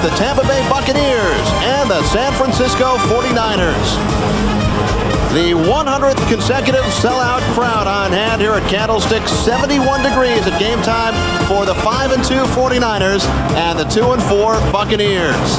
the Tampa Bay Buccaneers and the San Francisco 49ers. The 100th consecutive sellout crowd on hand here at Candlestick. 71 degrees at game time for the 5-2 49ers and the 2-4 Buccaneers.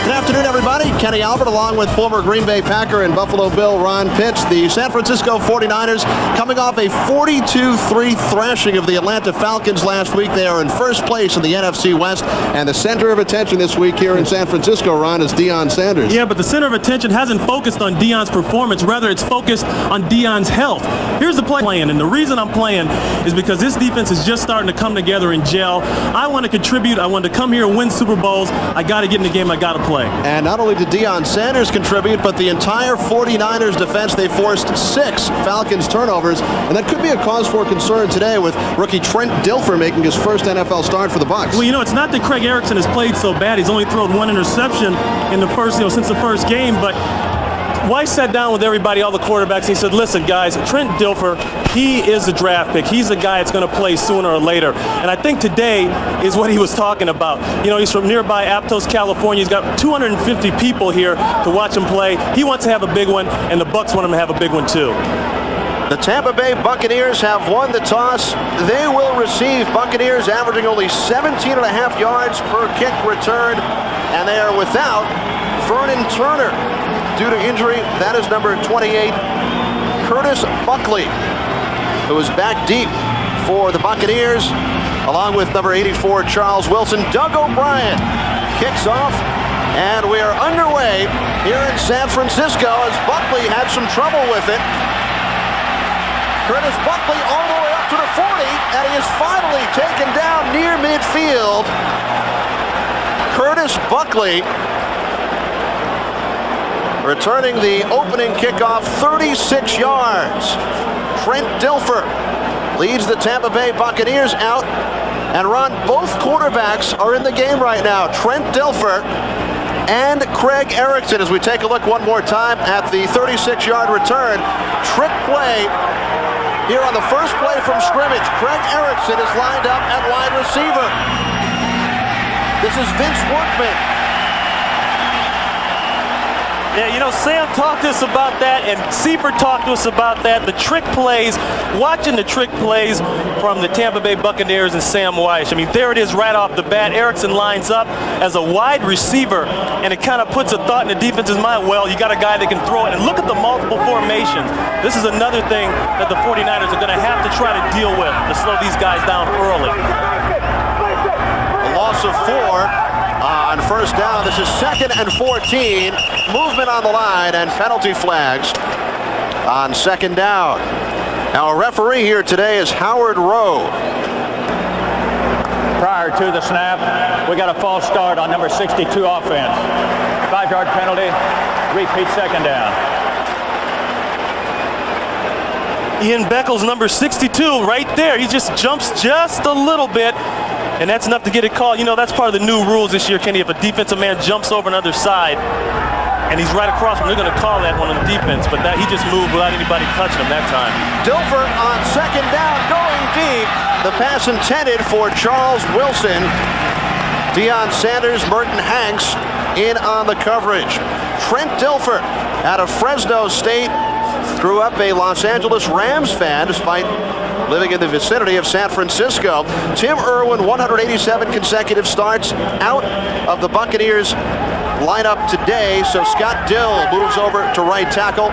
Good afternoon, everybody. Kenny Albert along with former Green Bay Packer and Buffalo Bill Ron Pitts. The San Francisco 49ers coming off a 42-3 thrashing of the Atlanta Falcons last week. They are in first place in the NFC West, and the center of attention this week here in San Francisco, Ron, is Deion Sanders. Yeah, but the center of attention hasn't focused on Deion's performance. Rather, it's focused on Deion's health. Here's the plan, and the reason I'm playing is because this defense is just starting to come together and gel. I want to contribute. I want to come here and win Super Bowls. I got to get in the game. I got to play. And not only did Deion Sanders contribute, but the entire 49ers defense, they forced 6 Falcons turnovers, and that could be a cause for concern today with rookie Trent Dilfer making his first NFL start for the Bucs. Well, you know, it's not that Craig Erickson has played so bad. He's only thrown 1 interception in the first, since the first game, but Weiss sat down with everybody, all the quarterbacks, and he said, listen, guys, Trent Dilfer, he is a draft pick. He's a guy that's going to play sooner or later. And I think today is what he was talking about. You know, he's from nearby Aptos, California. He's got 250 people here to watch him play. He wants to have a big one, and the Bucs want him to have a big one too. The Tampa Bay Buccaneers have won the toss. They will receive. Buccaneers averaging only 17.5 yards per kick return, and they are without Vernon Turner due to injury. That is number 28, Curtis Buckley, who is back deep for the Buccaneers, along with number 84, Charles Wilson. Doug O'Brien kicks off, and we are underway here in San Francisco as Buckley had some trouble with it. Curtis Buckley all the way up to the 40, and he is finally taken down near midfield. Curtis Buckley returning the opening kickoff 36 yards. Trent Dilfer leads the Tampa Bay Buccaneers out. And Ron, both quarterbacks are in the game right now. Trent Dilfer and Craig Erickson. As we take a look one more time at the 36-yard return. Trick play here on the first play from scrimmage. Craig Erickson is lined up at wide receiver. This is Vince Workman. Yeah, you know, Sam talked to us about that, and Seifert talked to us about that. The trick plays, watching the trick plays from the Tampa Bay Buccaneers and Sam Weiss. I mean, there it is right off the bat. Erickson lines up as a wide receiver, and it kind of puts a thought in the defense's mind. Well, you got a guy that can throw it. And look at the multiple formations. This is another thing that the 49ers are going to have to try to deal with to slow these guys down early. A loss of 4. On first down, this is 2nd and 14. Movement on the line and penalty flags on 2nd down. Our referee here today is Howard Rowe. Prior to the snap, we got a false start on number 62 offense. 5-yard penalty, repeat 2nd down. Ian Beckles, number 62, right there. He just jumps just a little bit, and that's enough to get it called. You know, that's part of the new rules this year, Kenny. If a defensive man jumps over another side and he's right across from him, they're going to call that one on the defense. But that he just moved without anybody touching him that time. Dilfer on 2nd down, going deep. The pass intended for Charles Wilson. Deion Sanders, Merton Hanks in on the coverage. Trent Dilfer out of Fresno State. Grew up a Los Angeles Rams fan despite living in the vicinity of San Francisco. Tim Irwin, 187 consecutive starts out of the Buccaneers lineup today. So Scott Dill moves over to right tackle.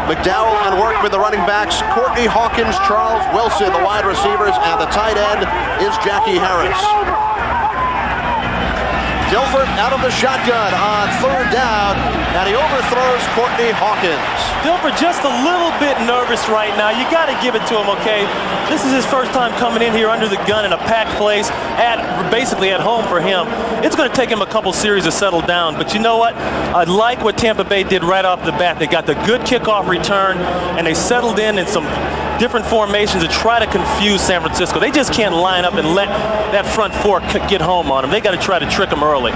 McDowell and Workman, the running backs. Courtney Hawkins, Charles Wilson, the wide receivers, and the tight end is Jackie Harris. Dilfer out of the shotgun on 3rd down, and he overthrows Courtney Hawkins. Dilfer just a little bit nervous right now. You got to give it to him, okay? This is his first time coming in here under the gun in a packed place, basically at home for him. It's going to take him a couple series to settle down, but you know what? I like what Tampa Bay did right off the bat. They got the good kickoff return, and they settled in some different formations to try to confuse San Francisco. They just can't line up and let that front four get home on them. They got to try to trick them early.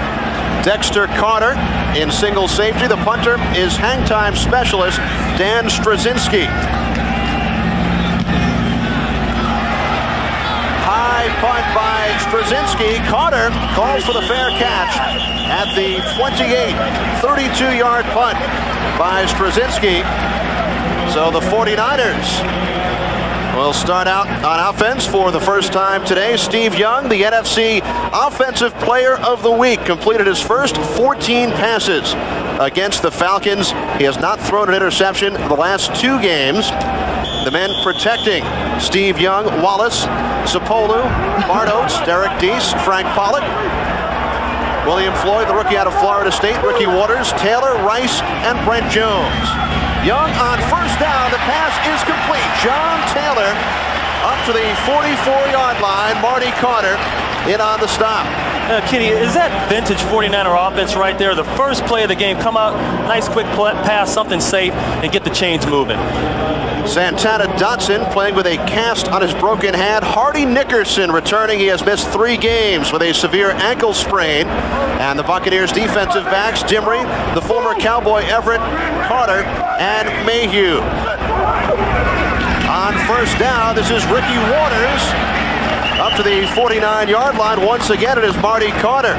Dexter Carter in single safety. The punter is hang time specialist Dan Straczynski. High high punt by Straczynski. Carter calls for the fair catch at the 28. 32-yard punt by Straczynski. So the 49ers will start out on offense for the first time today. Steve Young, the NFC Offensive Player of the Week, completed his first 14 passes against the Falcons. He has not thrown an interception in the last 2 games. The men protecting Steve Young: Wallace, Sapolu, Bart Oates, Derek Deese, Frank Pollock, William Floyd, the rookie out of Florida State, Ricky Waters, Taylor, Rice, and Brent Jones. Young on first down. The pass is complete. John Taylor up to the 44-yard line. Marty Carter in on the stop. Kenny, is that vintage 49er offense right there? The first play of the game, come out, nice quick pass, something safe, and get the chains moving. Santana Dotson playing with a cast on his broken hand. Hardy Nickerson returning. He has missed 3 games with a severe ankle sprain. And the Buccaneers defensive backs, Dimry, the former Cowboy Everett, Carter, and Mayhew. On first down, this is Ricky Waters up to the 49-yard line. Once again, it is Marty Carter.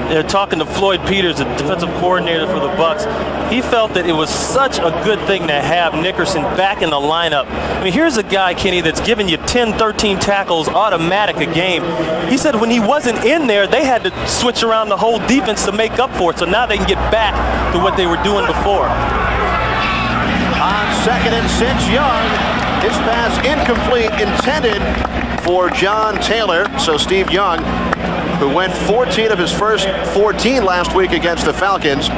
They're talking to Floyd Peters, the defensive coordinator for the Bucs. He felt that it was such a good thing to have Nickerson back in the lineup. I mean, here's a guy, Kenny, that's giving you 10, 13 tackles automatic a game. He said when he wasn't in there, they had to switch around the whole defense to make up for it. So now they can get back to what they were doing before. On 2nd and 6, Young. His pass incomplete, intended for John Taylor. So Steve Young, who went 14 of his first 14 last week against the Falcons,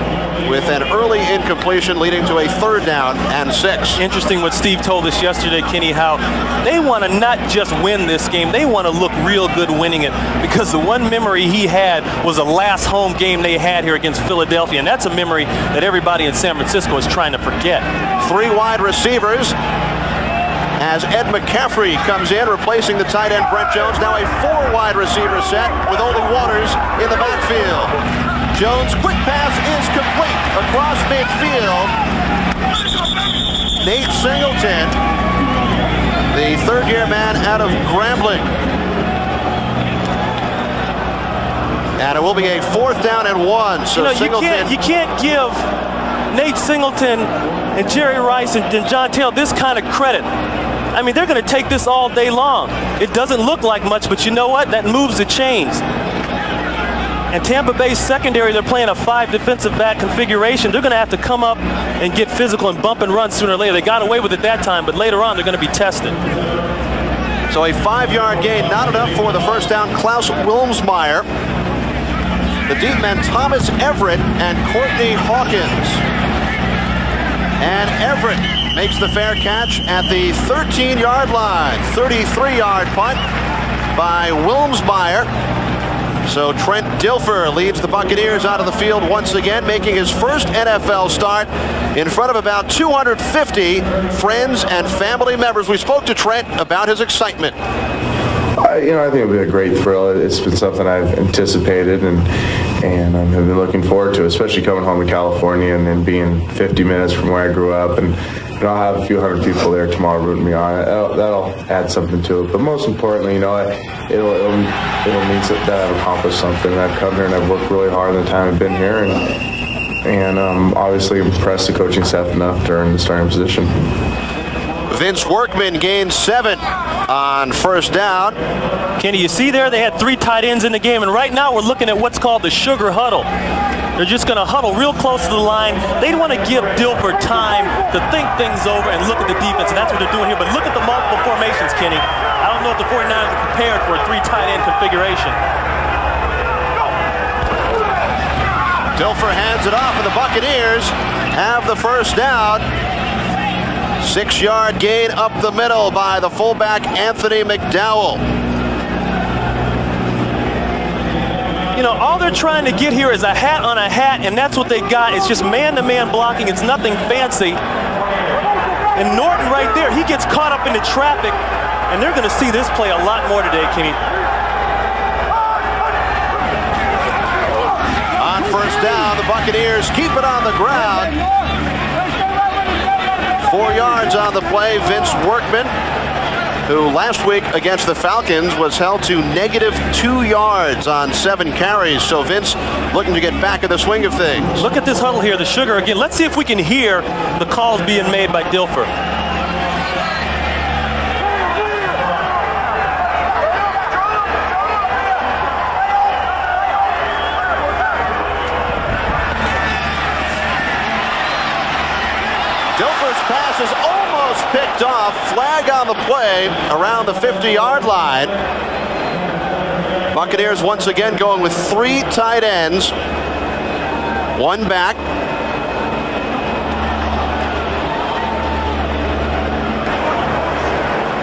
with an early incompletion leading to a 3rd down and 6. Interesting what Steve told us yesterday, Kenny, how they want to not just win this game, they want to look real good winning it, because the one memory he had was the last home game they had here against Philadelphia, and that's a memory that everybody in San Francisco is trying to forget. 3 wide receivers as Ed McCaffrey comes in, replacing the tight end Brent Jones. Now a 4 wide receiver set with only Waters in the backfield. Jones' quick pass is complete across midfield. Nate Singleton, the 3rd-year man out of Grambling. And it will be a 4th down and 1. So you can't give Nate Singleton and Jerry Rice and John Taylor this kind of credit. I mean, they're going to take this all day long. It doesn't look like much, but you know what? That moves the chains. And Tampa Bay's secondary, they're playing a 5 defensive back configuration. They're going to have to come up and get physical and bump and run sooner or later. They got away with it that time, but later on they're going to be tested. So a 5-yard gain, not enough for the first down. Klaus Wilmsmeyer. The deep men, Thomas Everett and Courtney Hawkins. And Everett makes the fair catch at the 13-yard line. 33-yard punt by Wilmsmeyer. So Trent Dilfer leads the Buccaneers out of the field once again, making his first NFL start in front of about 250 friends and family members. We spoke to Trent about his excitement. I think it'll be a great thrill. It's been something I've anticipated and have been looking forward to, especially coming home to California and then being 50 minutes from where I grew up. And I'll have a few hundred people there tomorrow rooting me on. That'll add something to it. But most importantly, it'll mean that I've accomplished something. I've come here and I've worked really hard in the time I've been here, and obviously impressed the coaching staff enough to earn the starting position. Vince Workman gains 7 on first down. Kenny, you see there, they had 3 tight ends in the game, and right now we're looking at what's called the sugar huddle. They're just going to huddle real close to the line. They want to give Dilfer time to think things over and look at the defense, and that's what they're doing here. But look at the multiple formations, Kenny. I don't know if the 49ers are prepared for a 3 tight end configuration. Dilfer hands it off, and the Buccaneers have the first down. 6-yard gain up the middle by the fullback Anthony McDowell. All they're trying to get here is a hat on a hat, and that's what they got. It's just man-to-man blocking. It's nothing fancy. And Norton right there, he gets caught up in the traffic, and they're going to see this play a lot more today, Kenny. On first down, the Buccaneers keep it on the ground. 4 yards on the play, Vince Workman. who last week against the Falcons was held to -2 yards on 7 carries. So Vince looking to get back in the swing of things. Look at this huddle here, the sugar again. Let's see if we can hear the calls being made by Dilfer. Dilfer's pass is almost picked off. Flag on the play around the 50-yard line. Buccaneers once again going with 3 tight ends. 1 back.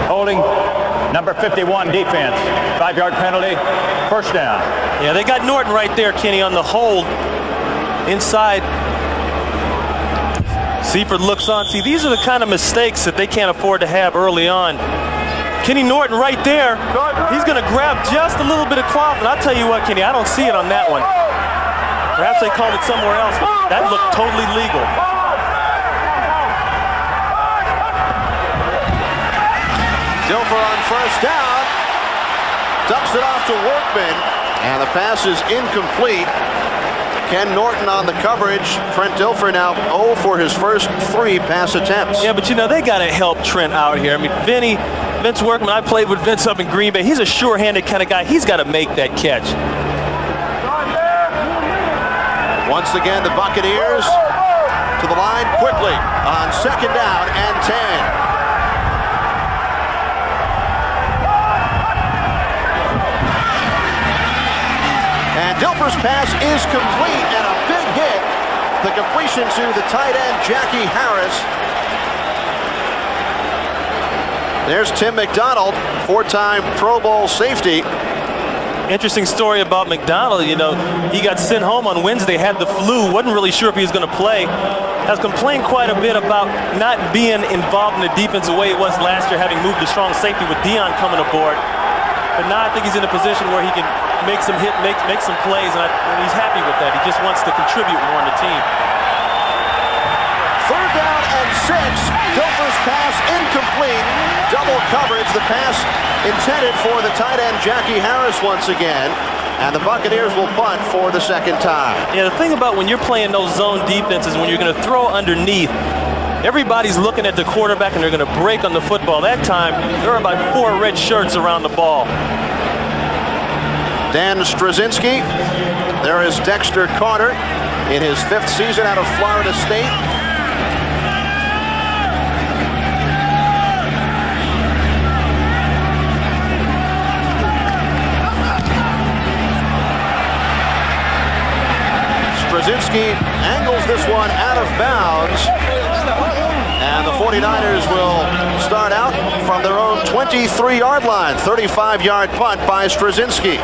Holding number 51 defense. 5-yard penalty. First down. Yeah, they got Norton right there, Kenny, on the hold inside. Seifert looks on. See, these are the kind of mistakes that they can't afford to have early on. Kenny Norton right there. He's going to grab just a little bit of cloth. And I'll tell you what, Kenny, I don't see it on that one. Perhaps they called it somewhere else. That looked totally legal. Dilfer on first down. Dumps it off to Workman. And the pass is incomplete. Ken Norton on the coverage. Trent Dilfer now 0 for his first 3 pass attempts. Yeah, but you know, they got to help Trent out here. I mean, Vince Workman, I played with Vince up in Green Bay. He's a sure-handed kind of guy. He's got to make that catch. Once again, the Buccaneers to the line quickly on second down and 10. And Dilfer's pass is complete and a big hit. The completion to the tight end, Jackie Harris. There's Tim McDonald, 4-time Pro Bowl safety. Interesting story about McDonald. You know, he got sent home on Wednesday, had the flu, wasn't really sure if he was going to play. Has complained quite a bit about not being involved in the defense the way it was last year, having moved to strong safety with Dion coming aboard. But now I think he's in a position where he can make some plays, and he's happy with that. He just wants to contribute more on the team. 3rd down and 6. Dilfer's pass incomplete. Double coverage. The pass intended for the tight end Jackie Harris once again. And the Buccaneers will punt for the 2nd time. Yeah, the thing about when you're playing those zone defenses, when you're going to throw underneath, everybody's looking at the quarterback and they're going to break on the football. That time, there are about 4 red shirts around the ball. Dan Straczynski. There is Dexter Carter in his 5th season out of Florida State. Straczynski angles this one out of bounds. And the 49ers will start out from their own 23-yard line. 35-yard punt by Straczynski.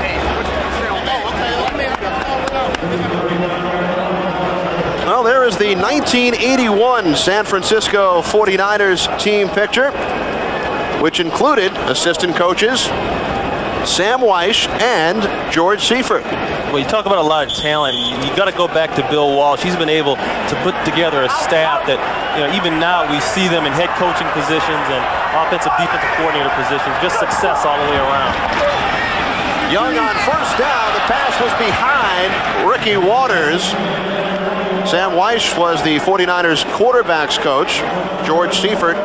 Well, there is the 1981 San Francisco 49ers team picture, which included assistant coaches Sam Weish and George Seifert. Well, you talk about a lot of talent. You got to go back to Bill Walsh. He's been able to put together a staff that, you know, even now we see them in head coaching positions and offensive defensive coordinator positions. Just success all the way around. Young on first down. The pass was behind Ricky Waters. Sam Weish was the 49ers quarterbacks coach. George Seifert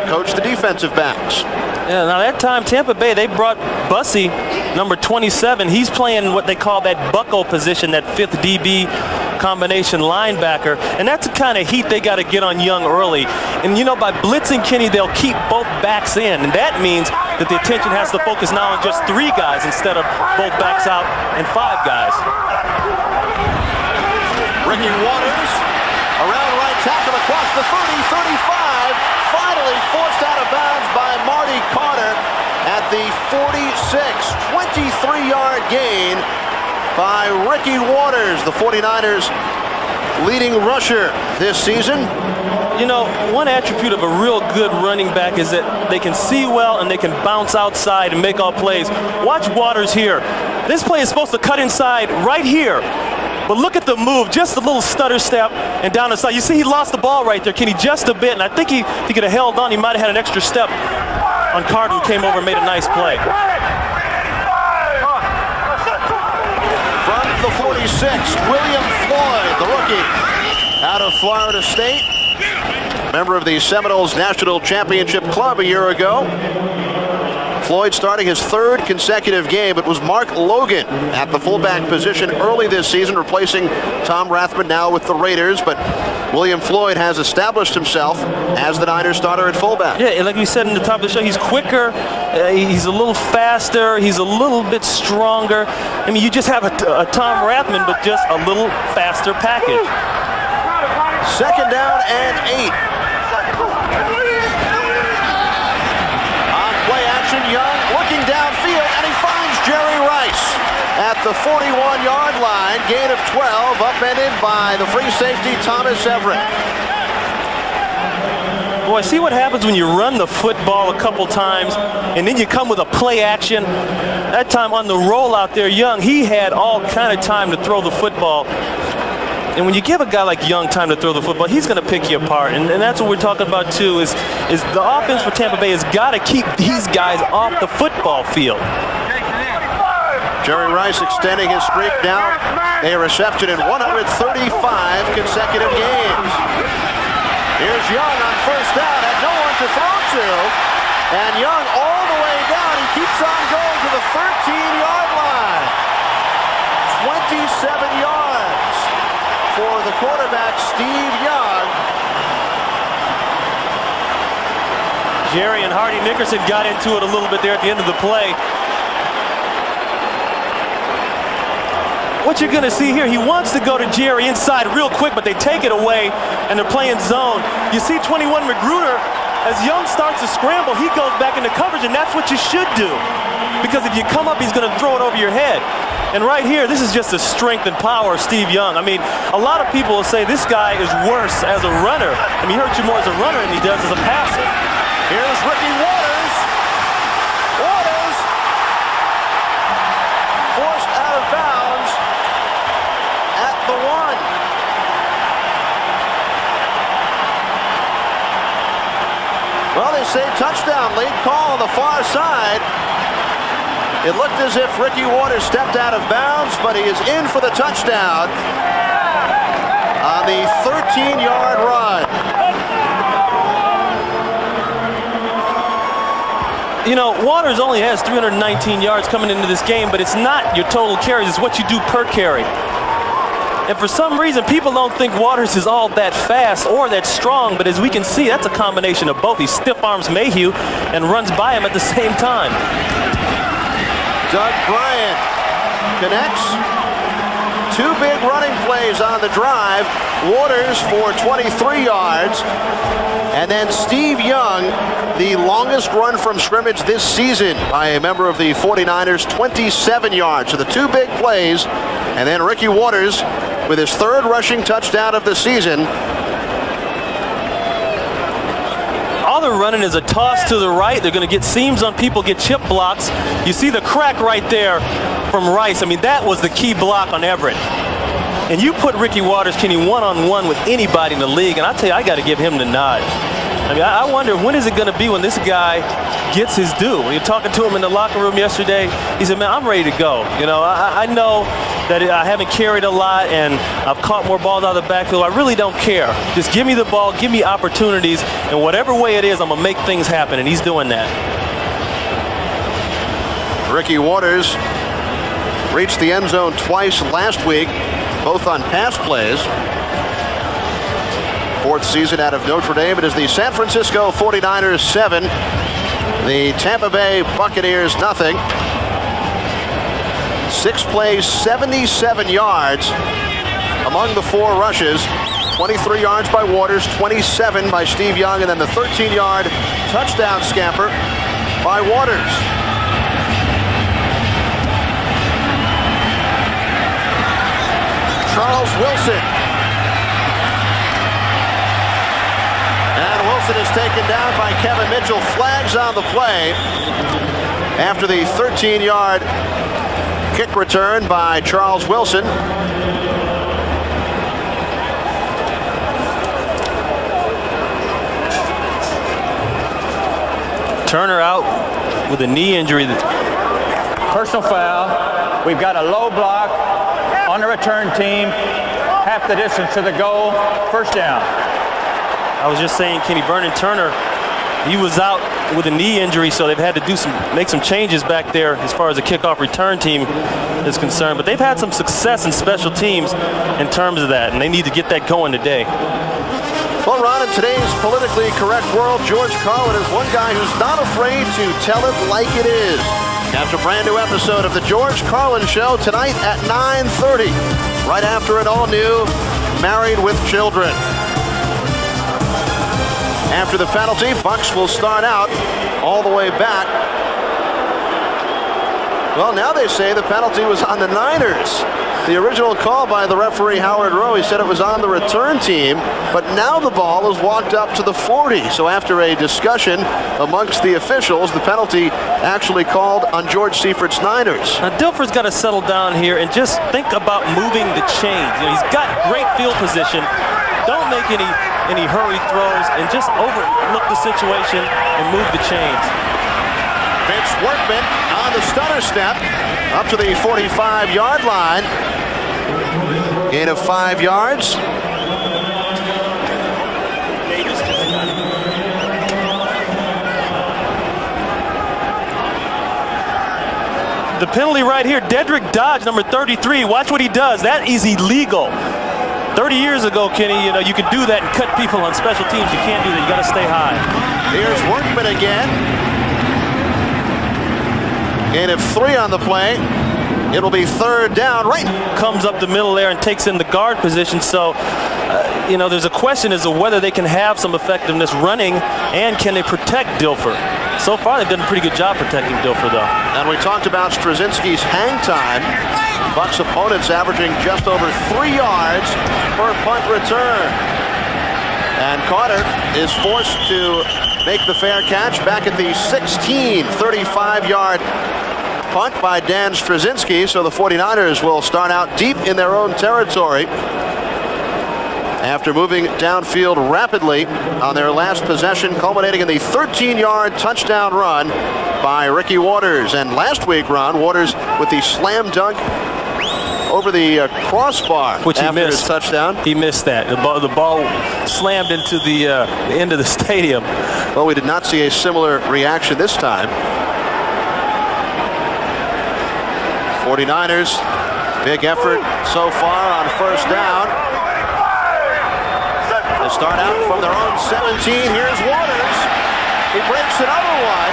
coached the defensive backs. Yeah, now that time, Tampa Bay, they brought Bussey, number 27. He's playing what they call that bucko position, that 5th DB combination linebacker. And that's the kind of heat they got to get on Young early. And, you know, by blitzing Kenny, they'll keep both backs in. And that means that the attention has to focus now on just 3 guys instead of both backs out and 5 guys. Ricky Waters around right tackle across the 30, 35. Finally forced out of bounds by Marty Carter at the 46. 23-yard gain by Ricky Waters, the 49ers leading rusher this season. You know, one attribute of a real good running back is that they can see well and they can bounce outside and make all plays. Watch Waters here. This play is supposed to cut inside right here. But look at the move, just a little stutter step and down the side. You see he lost the ball right there, Kenny, just a bit. And I think if he could have held on, he might have had an extra step on Carter, who came over and made a nice play. From the 46, William Floyd, the rookie, out of Florida State. Member of the Seminoles National Championship Club a year ago. Floyd starting his third consecutive game. It was Mark Logan at the fullback position early this season, replacing Tom Rathman now with the Raiders. But William Floyd has established himself as the Niners starter at fullback. Yeah, like we said in the top of the show, he's quicker, he's a little faster, he's a little bit stronger. I mean, you just have a Tom Rathman, but just a little faster package. Second down and 8. Young looking downfield, and he finds Jerry Rice at the 41-yard line. Gain of 12, upended by the free safety Thomas Everett. Boy, see what happens when you run the football a couple times and then you come with a play action. That time on the rollout there, Young, he had all kind of time to throw the football. And when you give a guy like Young time to throw the football, he's going to pick you apart. And that's what we're talking about, too, is the offense for Tampa Bay has got to keep these guys off the football field. Jerry Rice extending his streak now. A reception in 135 consecutive games. Here's Young on first down, had no one to throw to. And Young all the way down. He keeps on going to the 13-yard line. 27 yards for the quarterback, Steve Young. Jerry and Hardy Nickerson got into it a little bit there at the end of the play. What you're going to see here, he wants to go to Jerry inside real quick, but they take it away, and they're playing zone. You see 21 Magruder, as Young starts to scramble, he goes back into coverage, and that's what you should do. Because if you come up, he's going to throw it over your head. And right here, this is just the strength and power of Steve Young. I mean, a lot of people will say this guy is worse as a runner. I mean, he hurts you more as a runner than he does as a passer. Here's Ricky Waters. Waters forced out of bounds at the 1. Well, they say touchdown, late call on the far side. It looked as if Ricky Waters stepped out of bounds, but he is in for the touchdown on the 13-yard run. You know, Waters only has 319 yards coming into this game, but it's not your total carries, it's what you do per carry. And for some reason, people don't think Waters is all that fast or that strong, but as we can see, that's a combination of both. He stiff arms Mayhew and runs by him at the same time. Doug Bryant connects. 2 big running plays on the drive. Waters for 23 yards. And then Steve Young, the longest run from scrimmage this season by a member of the 49ers, 27 yards. So the 2 big plays. And then Ricky Waters with his 3rd rushing touchdown of the season. All they're running is a toss to the right. They're going to get seams on people, get chip blocks. You see the crack right there from Rice. I mean, that was the key block on Everett. And you put Ricky Waters, Kenny, one-on-one with anybody in the league, and I tell you, I got to give him the nod. I mean, I wonder when is it going to be when this guy gets his due. When you're talking to him in the locker room yesterday, he said, man, I'm ready to go. You know, I know that I haven't carried a lot and I've caught more balls out of the backfield. I really don't care. Just give me the ball, give me opportunities, and whatever way it is, I'm going to make things happen, and he's doing that. Ricky Waters reached the end zone twice last week, both on pass plays. 4th season out of Notre Dame. It is the San Francisco 49ers 7, the Tampa Bay Buccaneers 0. 6 plays, 77 yards among the 4 rushes. 23 yards by Waters, 27 by Steve Young, and then the 13-yard touchdown scamper by Waters. Charles Wilson. And Wilson is taken down by Kevin Mitchell. Flags on the play after the 13-yard kick return by Charles Wilson. Turner out with a knee injury. Personal foul. We've got a low block on the return team. Half the distance to the goal. First down. I was just saying, Kenny, Vernon Turner, he was out with a knee injury, so they've had to make some changes back there as far as the kickoff return team is concerned. But they've had some success in special teams in terms of that, and they need to get that going today. Well, Ron, in today's politically correct world, George Carlin is one guy who's not afraid to tell it like it is. That's a brand new episode of the George Carlin Show tonight at 9:30, right after an all-new Married with Children. After the penalty, Bucs will start out all the way back. Well, now they say the penalty was on the Niners. The original call by the referee, Howard Rowe, he said it was on the return team, but now the ball is walked up to the 40. So after a discussion amongst the officials, the penalty actually called on George Seifert's Niners. Now, Dilfer's got to settle down here and just think about moving the chains. You know, he's got great field position. Don't make any hurry throws, and just overlook the situation and move the chains. Vince Workman on the stutter step up to the 45-yard line. Gain of 5 yards. The penalty right here, Dedrick Dodge, number 33. Watch what he does. That is illegal. 30 years ago, Kenny, you know, you could do that and cut people on special teams. You can't do that. You got to stay high. Here's Workman again. Gain of 3 on the play. It'll be third down. Right. Comes up the middle there and takes in the guard position. So, you know, there's a question as to whether they can have some effectiveness running and can they protect Dilfer. So far, they've done a pretty good job protecting Dilfer, though. And we talked about Straczynski's hang time. Bucs opponents averaging just over 3 yards per punt return. And Carter is forced to make the fair catch back at the 16, 35-yard punt by Dan Straczynski. So the 49ers will start out deep in their own territory after moving downfield rapidly on their last possession, culminating in the 13-yard touchdown run by Ricky Waters. And last week, Ron, Waters with the slam dunk over the crossbar, which he missed. His touchdown. He missed that. The ball slammed into the end of the stadium. Well, we did not see a similar reaction this time. 49ers, big effort so far on first down. They start out from their own 17. Here's Waters. He breaks another one.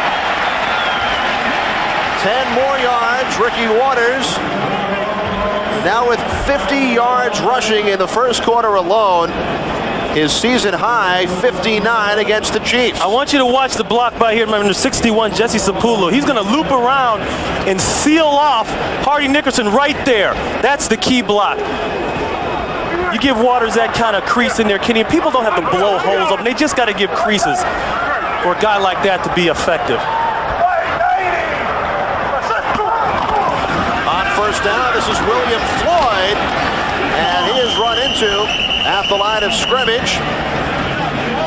10 more yards. Ricky Waters now with 50 yards rushing in the first quarter alone. His season high 59 against the Chiefs. I want you to watch the block by here, number 61, Jesse Sapullo. He's going to loop around and seal off Hardy Nickerson right there. That's the key block. You give Waters that kind of crease in there, Kenny. People don't have to blow holes open. They just got to give creases for a guy like that to be effective. On first down, this is William Floyd, and he is run into at the line of scrimmage.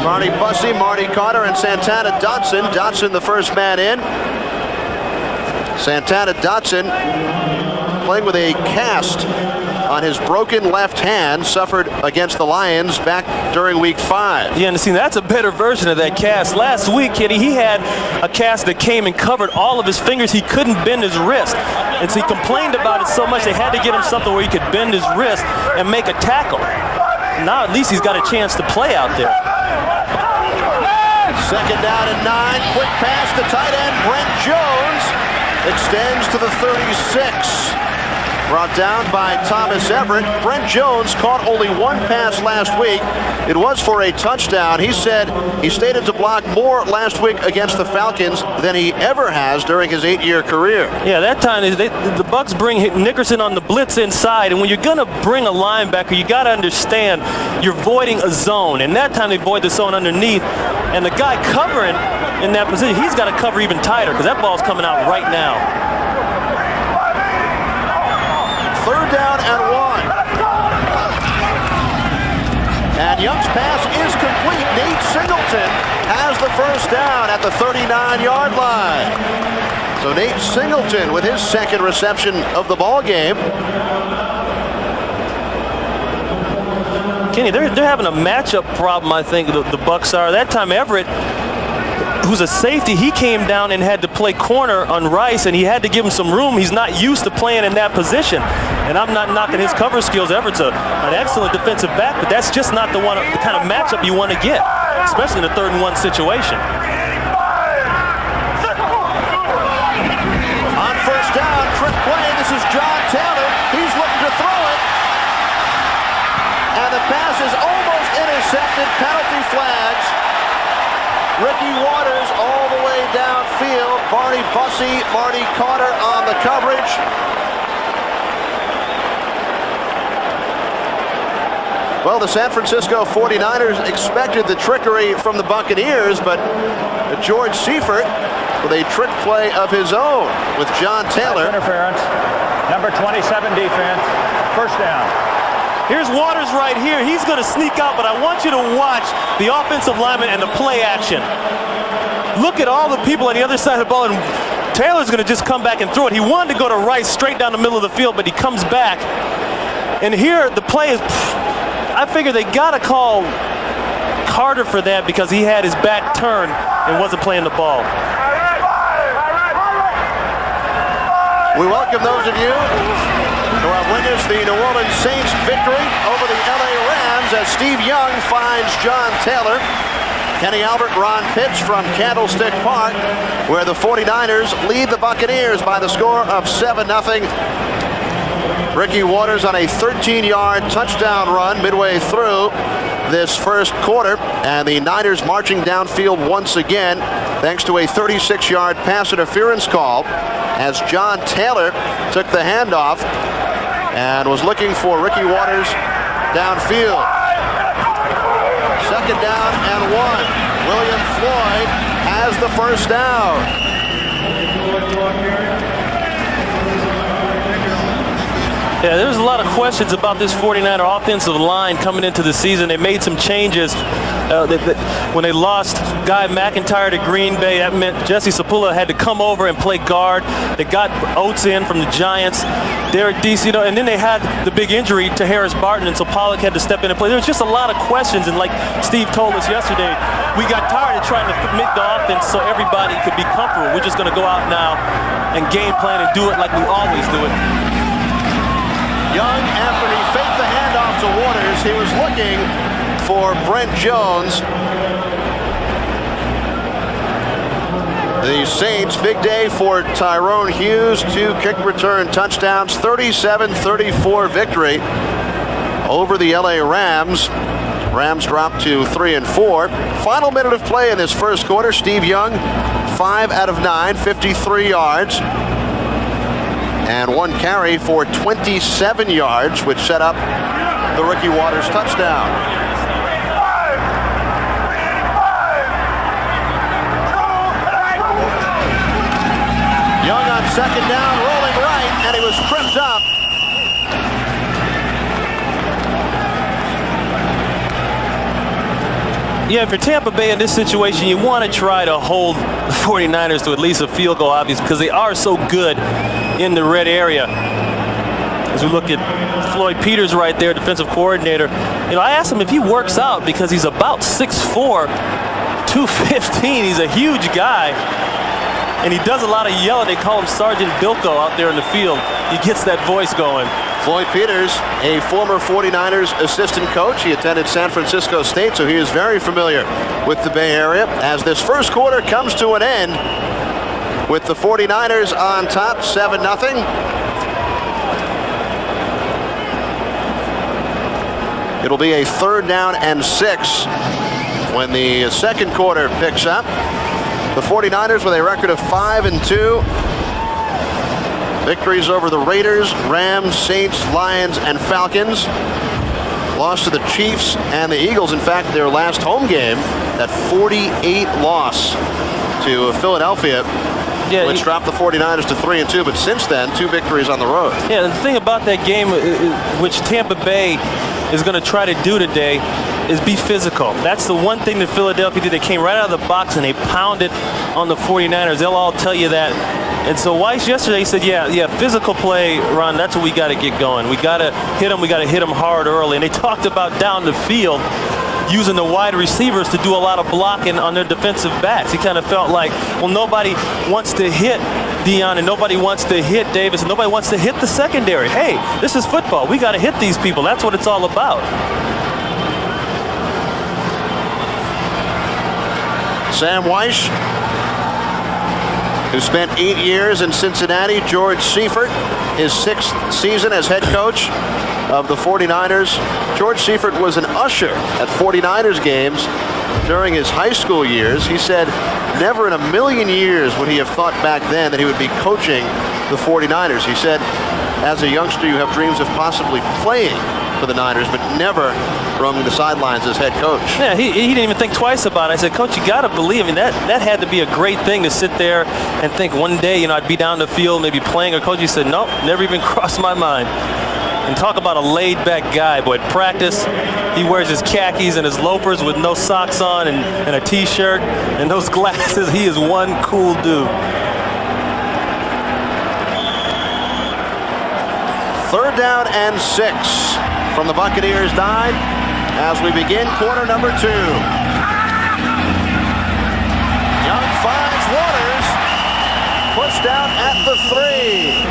Marty Bussey, Marty Carter, and Santana Dotson. Dotson the first man in. Santana Dotson playing with a cast on his broken left hand, suffered against the Lions back during week 5. Yeah, and see, that's a better version of that cast. Last week, Kenny, he had a cast that came and covered all of his fingers. He couldn't bend his wrist. And so he complained about it so much they had to get him something where he could bend his wrist and make a tackle. Now at least he's got a chance to play out there. Second down and 9. Quick pass to tight end Brent Jones. Extends to the 36. Brought down by Thomas Everett. Brent Jones caught only 1 pass last week. It was for a touchdown. He said he stated to block more last week against the Falcons than he ever has during his 8-year career. Yeah, that time the Bucs bring Nickerson on the blitz inside, and when you're going to bring a linebacker, you got to understand you're voiding a zone. And that time they void the zone underneath, and the guy covering in that position, he's got to cover even tighter because that ball's coming out right now. Third down and 1. And Young's pass is complete. Nate Singleton has the first down at the 39-yard line. So Nate Singleton with his second reception of the ball game. Kenny, they're having a matchup problem, I think, the Bucs are. That time Everett, who's a safety, he came down and had to play corner on Rice, and he had to give him some room. He's not used to playing in that position. And I'm not knocking his cover skills. Everett's an excellent defensive back, but that's just not the kind of matchup you want to get, especially in a 3rd and 1 situation. On first down, trick play. This is John Taylor. He's looking to throw it. And the pass is almost intercepted. Penalty flags. Ricky Waters all the way downfield. Barney Bussey, Marty Carter on the coverage. Well, the San Francisco 49ers expected the trickery from the Buccaneers, but George Seifert with a trick play of his own with John Taylor. Interference. Number 27 defense. First down. Here's Waters right here. He's going to sneak out, but I want you to watch the offensive lineman and the play action. Look at all the people on the other side of the ball, and Taylor's going to just come back and throw it. He wanted to go to Rice straight down the middle of the field, but he comes back. And here the play is, I figure they got to call Carter for that because he had his back turned and wasn't playing the ball. We welcome those of you who have witnessed the New Orleans Saints victory over the LA Rams as Steve Young finds John Taylor. Kenny Albert, Ron Pitts from Candlestick Park, where the 49ers lead the Buccaneers by the score of 7-0. Ricky Waters on a 13-yard touchdown run midway through this first quarter, and the Niners marching downfield once again thanks to a 36-yard pass interference call as John Taylor took the handoff and was looking for Ricky Waters downfield. 2nd down and 1. William Floyd has the first down. Yeah, there's a lot of questions about this 49er offensive line coming into the season. They made some changes when they lost Guy McIntyre to Green Bay. That meant Jesse Sapula had to come over and play guard. They got Oates in from the Giants, Derek Deese, and then they had the big injury to Harris Barton, and so Pollock had to step in and play. There was just a lot of questions, and like Steve told us yesterday, we got tired of trying to make the offense so everybody could be comfortable. We're just going to go out now and game plan and do it like we always do it. Young, after he faked the handoff to Waters, he was looking for Brent Jones. The Saints, big day for Tyrone Hughes. 2 kick return touchdowns, 37-34 victory over the LA Rams. Rams dropped to 3-4. Final minute of play in this first quarter. Steve Young, 5 out of 9, 53 yards. And 1 carry for 27 yards, which set up the Ricky Waters touchdown. Young on 2nd down, rolling right, and he was tripped up. Yeah, for Tampa Bay in this situation, you want to try to hold the 49ers to at least a field goal, obviously, because they are so good in the red area. As we look at Floyd Peters right there, defensive coordinator, I asked him if he works out because he's about 6'4", 215. He's a huge guy, and he does a lot of yelling. They call him Sergeant Bilko out there in the field. He gets that voice going. Floyd Peters, a former 49ers assistant coach. He attended San Francisco State, so he is very familiar with the Bay Area. As this first quarter comes to an end with the 49ers on top, 7-0. It'll be a 3rd down and 6 when the second quarter picks up. The 49ers with a record of 5-2. Victories over the Raiders, Rams, Saints, Lions, and Falcons. Lost to the Chiefs and the Eagles. In fact, their last home game, that 48 loss to Philadelphia, which dropped the 49ers to 3-2. But since then, 2 victories on the road. Yeah, the thing about that game, which Tampa Bay is going to try to do today, is be physical. That's the one thing that Philadelphia did. They came right out of the box and they pounded on the 49ers. They'll all tell you that. And so Weiss yesterday said, yeah, physical play, Ron, that's what we got to get going. We got to hit them. We got to hit them hard early. And they talked about down the field using the wide receivers to do a lot of blocking on their defensive backs. He kind of felt like, well, nobody wants to hit Dion and nobody wants to hit Davis and nobody wants to hit the secondary. Hey, this is football. We got to hit these people. That's what it's all about. Sam Weiss, who spent 8 years in Cincinnati. George Seifert, his 6th season as head coach of the 49ers. George Seifert was an usher at 49ers games during his high school years. He said never in a million years would he have thought back then that he would be coaching the 49ers. He said, as a youngster, you have dreams of possibly playing for the Niners, but never roaming the sidelines as head coach. Yeah, he didn't even think twice about it. I said, Coach, you got to believe. I mean, that had to be a great thing to sit there and think one day, you know, I'd be down the field, maybe playing. Or Coach, he said, nope, never even crossed my mind. And talk about a laid-back guy, but at practice, he wears his khakis and his loafers with no socks on and a T-shirt and those glasses. He is one cool dude. 3rd down and 6 from the Buccaneers 9 as we begin quarter number 2. Young finds Waters, pushed out at the 3.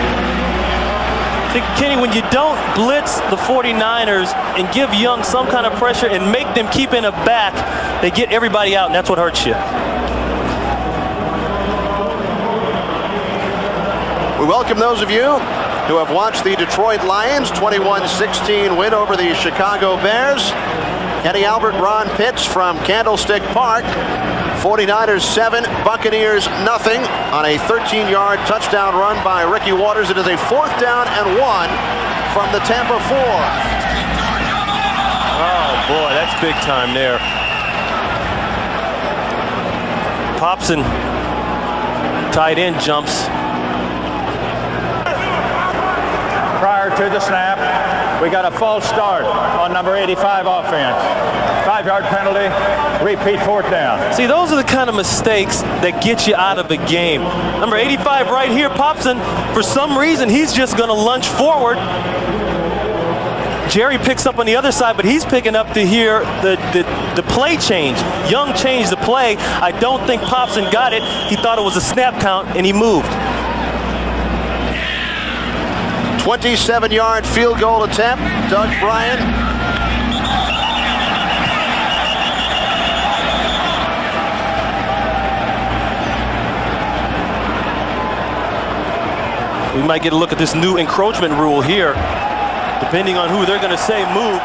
Kenny, when you don't blitz the 49ers and give Young some kind of pressure and make them keep in a back, they get everybody out, and that's what hurts you. We welcome those of you who have watched the Detroit Lions 21-16 win over the Chicago Bears. Kenny Albert, Ron Pitts from Candlestick Park. 49ers 7, Buccaneers nothing on a 13-yard touchdown run by Ricky Waters. It is a 4th down and 1 from the Tampa 4. Oh boy, that's big time there. Popson, tight end, jumps. Prior to the snap, we got a false start on number 85 offense. 5-yard penalty, repeat 4th down. See, those are the kind of mistakes that get you out of the game. Number 85 right here, Popson, for some reason, he's just going to lunge forward. Jerry picks up on the other side, but he's picking up to hear the play change. Young changed the play. I don't think Popson got it. He thought it was a snap count, and he moved. 27-yard field goal attempt. Doug Bryant. We might get a look at this new encroachment rule here, depending on who they're going to say move.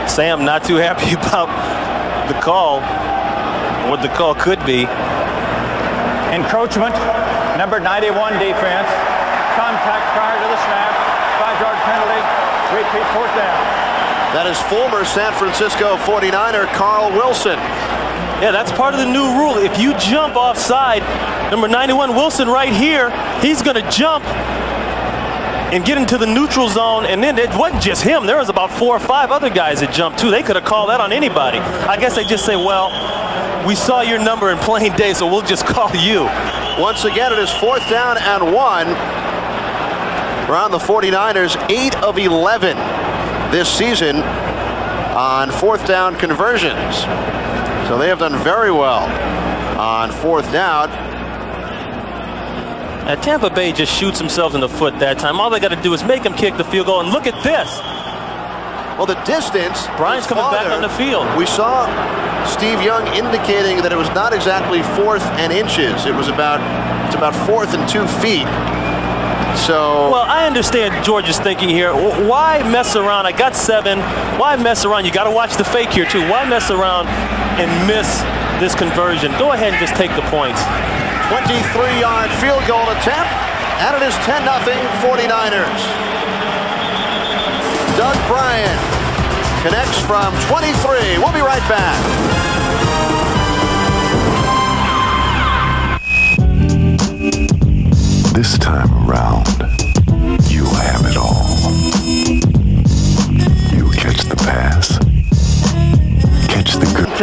Sam not too happy about the call, what the call could be. Encroachment, number 91 defense. Contact prior to the snap. 5-yard penalty. Repeat 4th down. That is former San Francisco 49er Carl Wilson. Yeah, that's part of the new rule. If you jump offside, number 91 Wilson right here, he's going to jump and get into the neutral zone, and then it wasn't just him. There was about 4 or 5 other guys that jumped too. They could have called that on anybody. I guess they just say, well, we saw your number in plain day, so we'll just call you. Once again, it is 4th down and 1. Around the 49ers, 8 of 11 this season on 4th down conversions. So they have done very well on 4th down. Tampa Bay just shoots themselves in the foot that time. All they got to do is make them kick the field goal, and look at this. Well, the distance. Brian's coming back on the field. We saw Steve Young indicating that it was not exactly 4th and inches. It's about 4th and 2 feet. So. Well, I understand George's thinking here. Why mess around? I got 7. Why mess around? You got to watch the fake here too. Why mess around and miss this conversion? Go ahead and just take the points. 23-yard field goal attempt, and it is 10-0 49ers. Doug Bryant connects from 23. We'll be right back.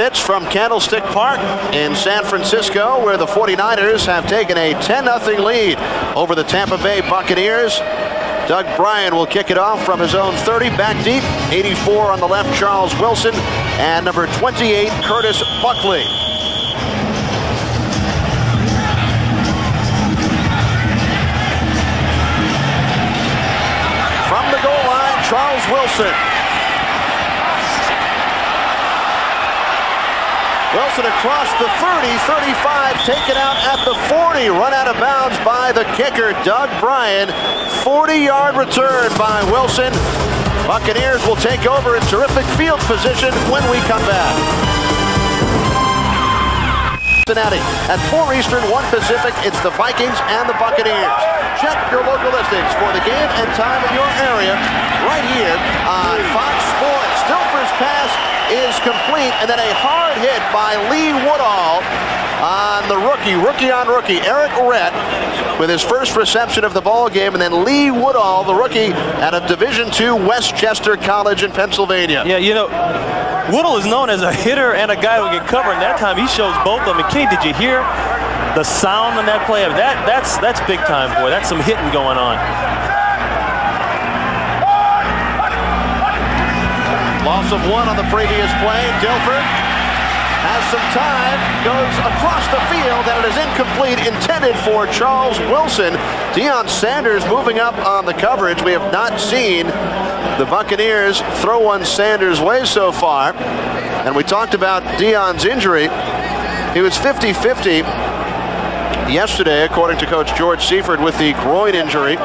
pitch from Candlestick Park in San Francisco, where the 49ers have taken a 10-0 lead over the Tampa Bay Buccaneers. Doug Bryan will kick it off from his own 30, back deep. 84 on the left, Charles Wilson, and number 28, Curtis Buckley. From the goal line, Charles Wilson. Wilson across the 30, 35, taken out at the 40, run out of bounds by the kicker, Doug Bryan. 40-yard return by Wilson. Buccaneers will take over in terrific field position when we come back. Cincinnati at 4 Eastern, 1 Pacific. It's the Vikings and the Buccaneers. Check your local listings for the game and time in your area right here on Fox Sports. Dilfer's pass is complete, and then a hard hit by Lee Woodall on the rookie on rookie, Eric Rett, with his first reception of the ball game, and then Lee Woodall, the rookie out of Division II Westchester College in Pennsylvania. Yeah, you know, Woodall is known as a hitter and a guy who can cover, and that time he shows both of them. And Kenny, did you hear the sound on that play? That's big time, boy. That's some hitting going on. Loss of 1 on the previous play. Dilfer has some time, goes across the field, and it is incomplete, intended for Charles Wilson. Deion Sanders moving up on the coverage. We have not seen the Buccaneers throw one Sanders' way so far. And we talked about Deion's injury. He was 50-50 yesterday, according to Coach George Seifert, with the groin injury.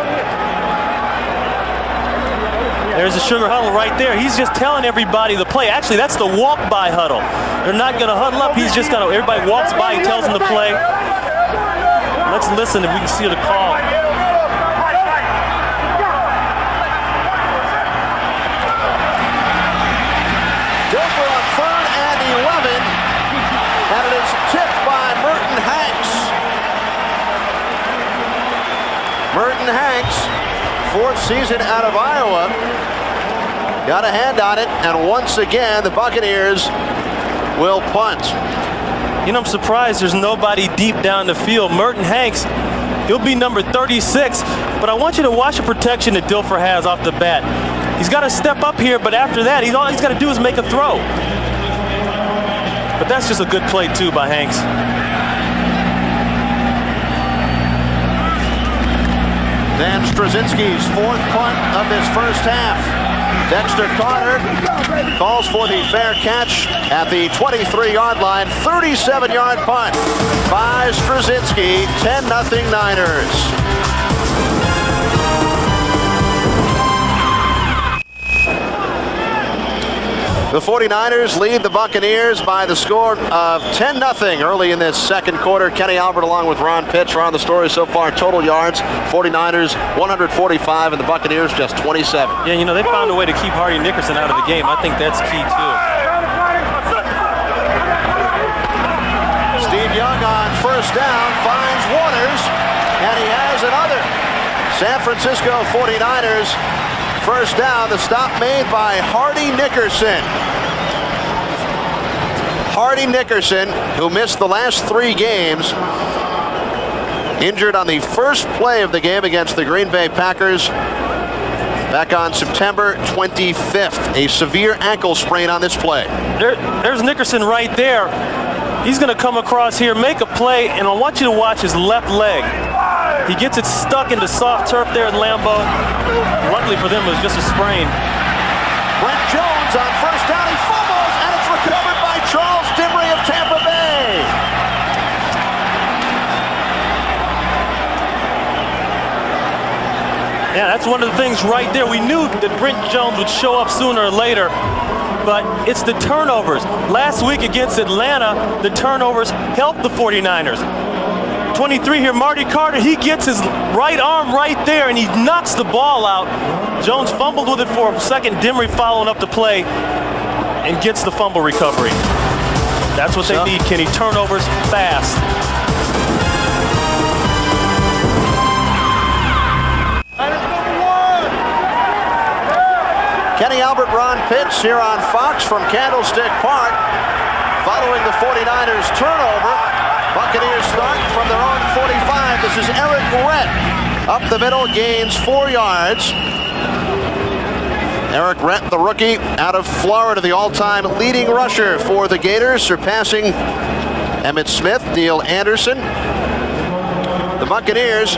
There's a sugar huddle right there. He's just telling everybody the play. Actually, that's the walk-by huddle. They're not going to huddle up. He's just going to, everybody walks by, he tells them the play. Let's listen if we can see the call. Dilfer on 3rd and 11, and it is tipped by Merton Hanks. Merton Hanks, 4th season out of Iowa, got a hand on it, and once again the Buccaneers will punt. You know, I'm surprised there's nobody deep down the field. Merton Hanks, he'll be number 36, but I want you to watch the protection that Dilfer has off the bat. He's got to step up here, but after that, all he's got to do is make a throw. But that's just a good play, too, by Hanks. Then Straczynski's 4th punt of this first half. Dexter Carter calls for the fair catch at the 23-yard line. 37-yard punt by Straczynski. 10-0 Niners. The 49ers lead the Buccaneers by the score of 10-0 early in this second quarter. Kenny Albert along with Ron Pitts are on the story so far. Total yards, 49ers 145 and the Buccaneers just 27. Yeah, you know, they found a way to keep Hardy Nickerson out of the game. I think that's key too. Steve Young on 1st down finds Waters, and he has another. San Francisco 49ers 1st down, the stop made by Hardy Nickerson. Hardy Nickerson, who missed the last 3 games, injured on the first play of the game against the Green Bay Packers back on September 25th. A severe ankle sprain on this play. There's Nickerson right there. He's going to come across here, make a play, and I want you to watch his left leg. He gets it stuck into soft turf there at Lambeau. Luckily for them, it was just a sprain. Brent Jones on 1st down. He fumbles, and it's recovered by Charles Dimry of Tampa Bay. Yeah, that's one of the things right there. We knew that Brent Jones would show up sooner or later, but it's the turnovers. Last week against Atlanta, the turnovers helped the 49ers. 23 here, Marty Carter, he gets his right arm right there and he knocks the ball out. Jones fumbled with it for a second. Dimry following up the play and gets the fumble recovery. That's what they need, Kenny. Turnovers fast. Kenny Albert, Ron Pitts here on Fox from Candlestick Park. following the 49ers turnover. Buccaneers start from their own 45. This is Eric Rett up the middle, gains 4 yards. Eric Rett, the rookie out of Florida, the all-time leading rusher for the Gators, surpassing Emmitt Smith, Neil Anderson. The Buccaneers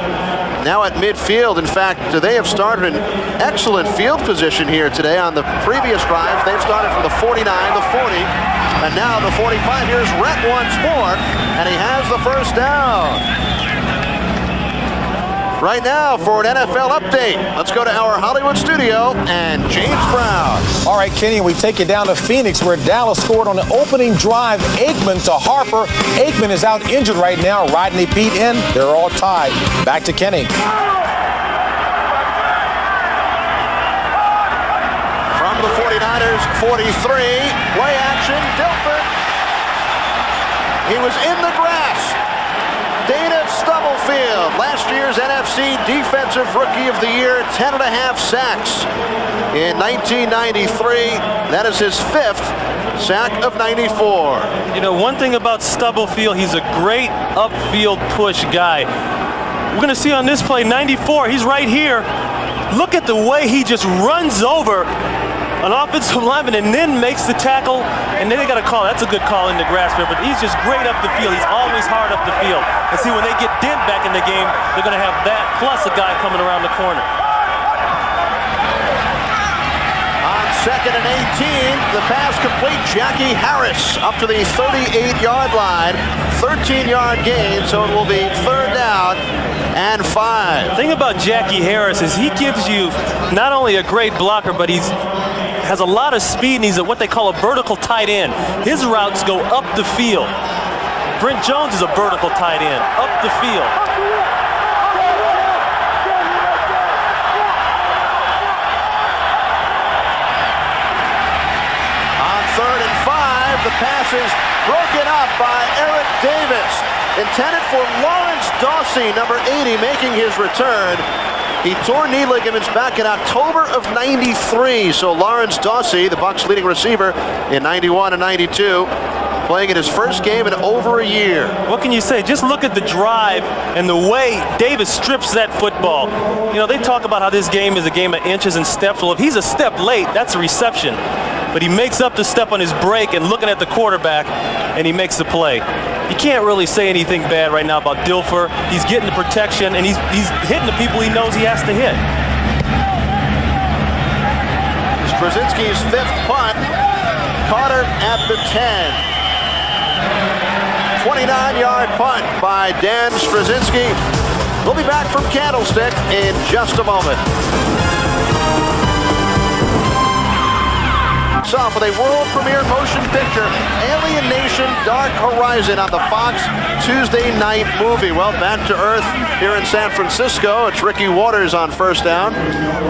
now at midfield. In fact, they have started an excellent field position here today. On the previous drives, they've started from the 49, the 40, and now the 45. Here's Rett once more, and he has the first down. Right now for an NFL update, let's go to our Hollywood studio and James Brown. All right, Kenny, we take you down to Phoenix where Dallas scored on the opening drive. Aikman to Harper. Aikman is out injured right now. Rodney Peete in. They're all tied. Back to Kenny. From the 49ers, 43. Play action, Dilfer. He was in the grass. Dana Stubblefield, last year's NFC Defensive Rookie of the Year, 10.5 sacks in 1993. That is his 5th sack of 94. You know, one thing about Stubblefield, he's a great upfield push guy. We're going to see on this play, 94, he's right here. Look at the way he just runs over an offensive lineman and then makes the tackle, and then they got a call. That's a good call in the grass there, but he's just great up the field. He's always hard up the field. And see, when they get Dent back in the game, they're going to have that plus a guy coming around the corner. On 2nd and 18, the pass complete. Jackie Harris up to the 38-yard line. 13-yard gain, so it will be 3rd down and 5. The thing about Jackie Harris is he gives you not only a great blocker, but has a lot of speed, and he's what they call a vertical tight end. His routes go up the field. Brent Jones is a vertical tight end, up the field. On 3rd and 5, the pass is broken up by Eric Davis. Intended for Lawrence Dawsey, number 80, making his return. He tore knee ligaments back in October of 93. So Lawrence Dawsey, the Bucs' leading receiver in 91 and 92, playing in his first game in over a year. What can you say? Just look at the drive and the way Davis strips that football. You know, they talk about how this game is a game of inches and steps. Well, if he's a step late, that's a reception. But he makes up the step on his break and looking at the quarterback, and he makes the play. You can't really say anything bad right now about Dilfer. He's getting the protection, and he's hitting the people he knows he has to hit. Straczynski's 5th punt. Carter at the 10. 29-yard punt by Dan Straczynski. We'll be back from Candlestick in just a moment. Off with a world premiere motion picture, Alien Nation Dark Horizon, on the Fox Tuesday night movie. Well, back to earth here in San Francisco. It's Ricky Waters on first down.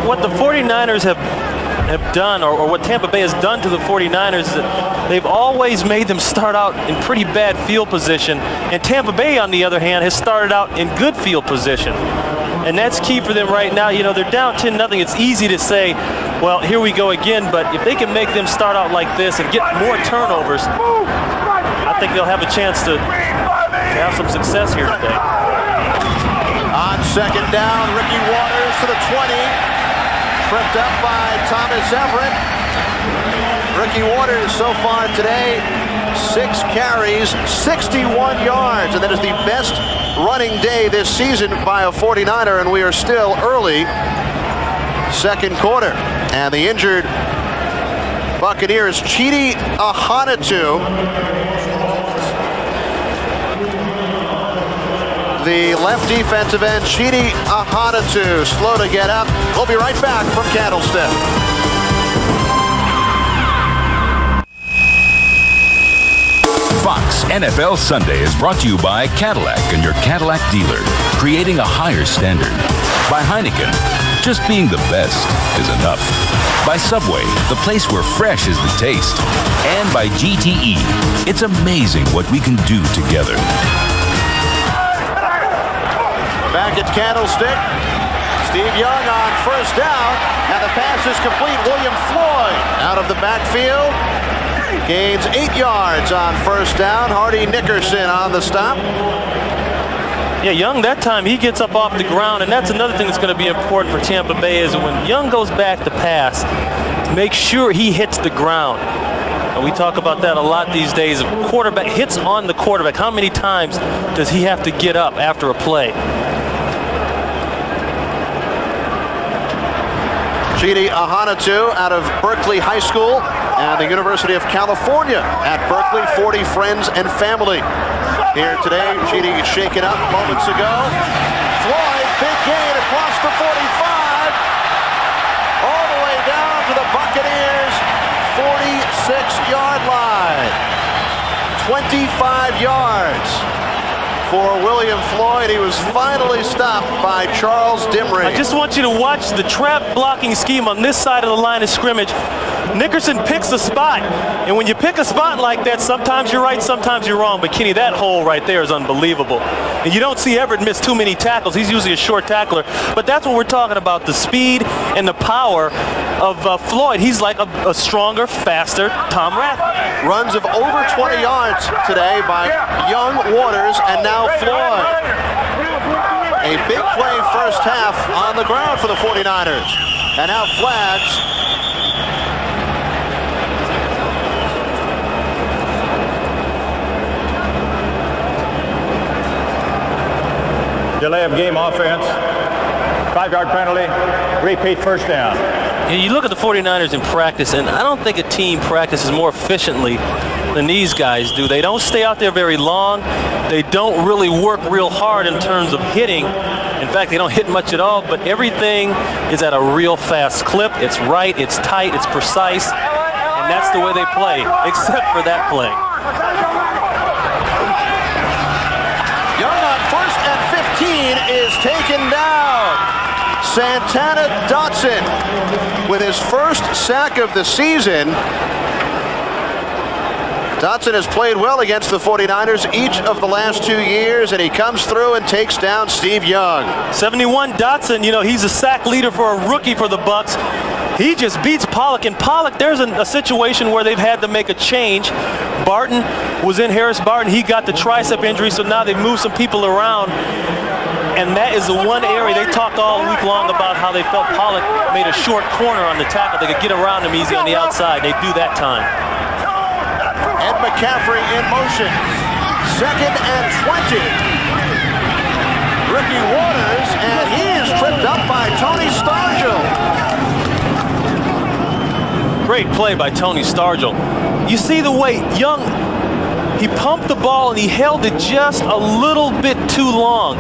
What the 49ers have done, or what Tampa Bay has done to the 49ers, is that they've always made them start out in pretty bad field position. And Tampa Bay, on the other hand, has started out in good field position. And that's key for them right now. You know, they're down 10-0. It's easy to say, well, here we go again. But if they can make them start out like this and get more turnovers, I think they'll have a chance to have some success here today. On 2nd down, Ricky Waters to the 20. Tripped up by Thomas Everett. Ricky Waters so far today, 6 carries, 61 yards. And that is the best running day this season by a 49er, and we are still early 2nd quarter. And the injured Buccaneers, Chidi Ahanatu, the left defensive end, Chidi Ahanatu, slow to get up. We'll be right back from Candlestick. Fox NFL Sunday is brought to you by Cadillac and your Cadillac dealer, creating a higher standard. By Heineken, just being the best is enough. By Subway, the place where fresh is the taste. And by GTE, it's amazing what we can do together. Back at Candlestick, Steve Young on first down, and the pass is complete. William Floyd out of the backfield. gains 8 yards on first down. Hardy Nickerson on the stop. Yeah, Young, that time he gets up off the ground, and that's another thing that's going to be important for Tampa Bay is when Young goes back to pass, make sure he hits the ground. And we talk about that a lot these days. Quarterback hits on the quarterback. How many times does he have to get up after a play? Chidi Ahanatu out of Berkeley High School and the University of California at Berkeley, 40 friends and family. Here today, Chidi shaken up moments ago. Floyd, big gain across the 45. All the way down to the Buccaneers' 46-yard line. 25 yards for William Floyd. He was finally stopped by Charles Dimry. I just want you to watch the trap blocking scheme on this side of the line of scrimmage. Nickerson picks a spot, and when you pick a spot like that, sometimes you're right, sometimes you're wrong. But Kenny, that hole right there is unbelievable. And you don't see Everett miss too many tackles. He's usually a short tackler. But that's what we're talking about, the speed and the power of Floyd. He's like a stronger, faster Tom Rath. Runs of over 20 yards today by Young, Waters, and now Floyd. A big play first half on the ground for the 49ers. And now flags. Delay of game offense, 5-yard penalty, repeat first down. You look at the 49ers in practice, and I don't think a team practices more efficiently than these guys do. They don't stay out there very long. They don't really work real hard in terms of hitting. In fact, they don't hit much at all, but everything is at a real fast clip. It's right, it's tight, it's precise, and that's the way they play, except for that play. Young on 1st and 15 is taken down. Santana Dotson with his first sack of the season. Dotson has played well against the 49ers each of the last 2 years, and he comes through and takes down Steve Young. 71 Dotson, you know, he's a sack leader for a rookie for the Bucs. He just beats Pollock, and Pollock, there's a situation where they've had to make a change. Barton was in, Harris Barton, he got the tricep injury, so now they've moved some people around. And that is the one area they talked all week long about how they felt Pollock made a short corner on the tackle. They could get around him easy on the outside. They do that time. Ed McCaffrey in motion. 2nd and 20. Ricky Waters, and he is tripped up by Tony Stargell. Great play by Tony Stargell. You see the way Young, he pumped the ball and he held it just a little bit too long.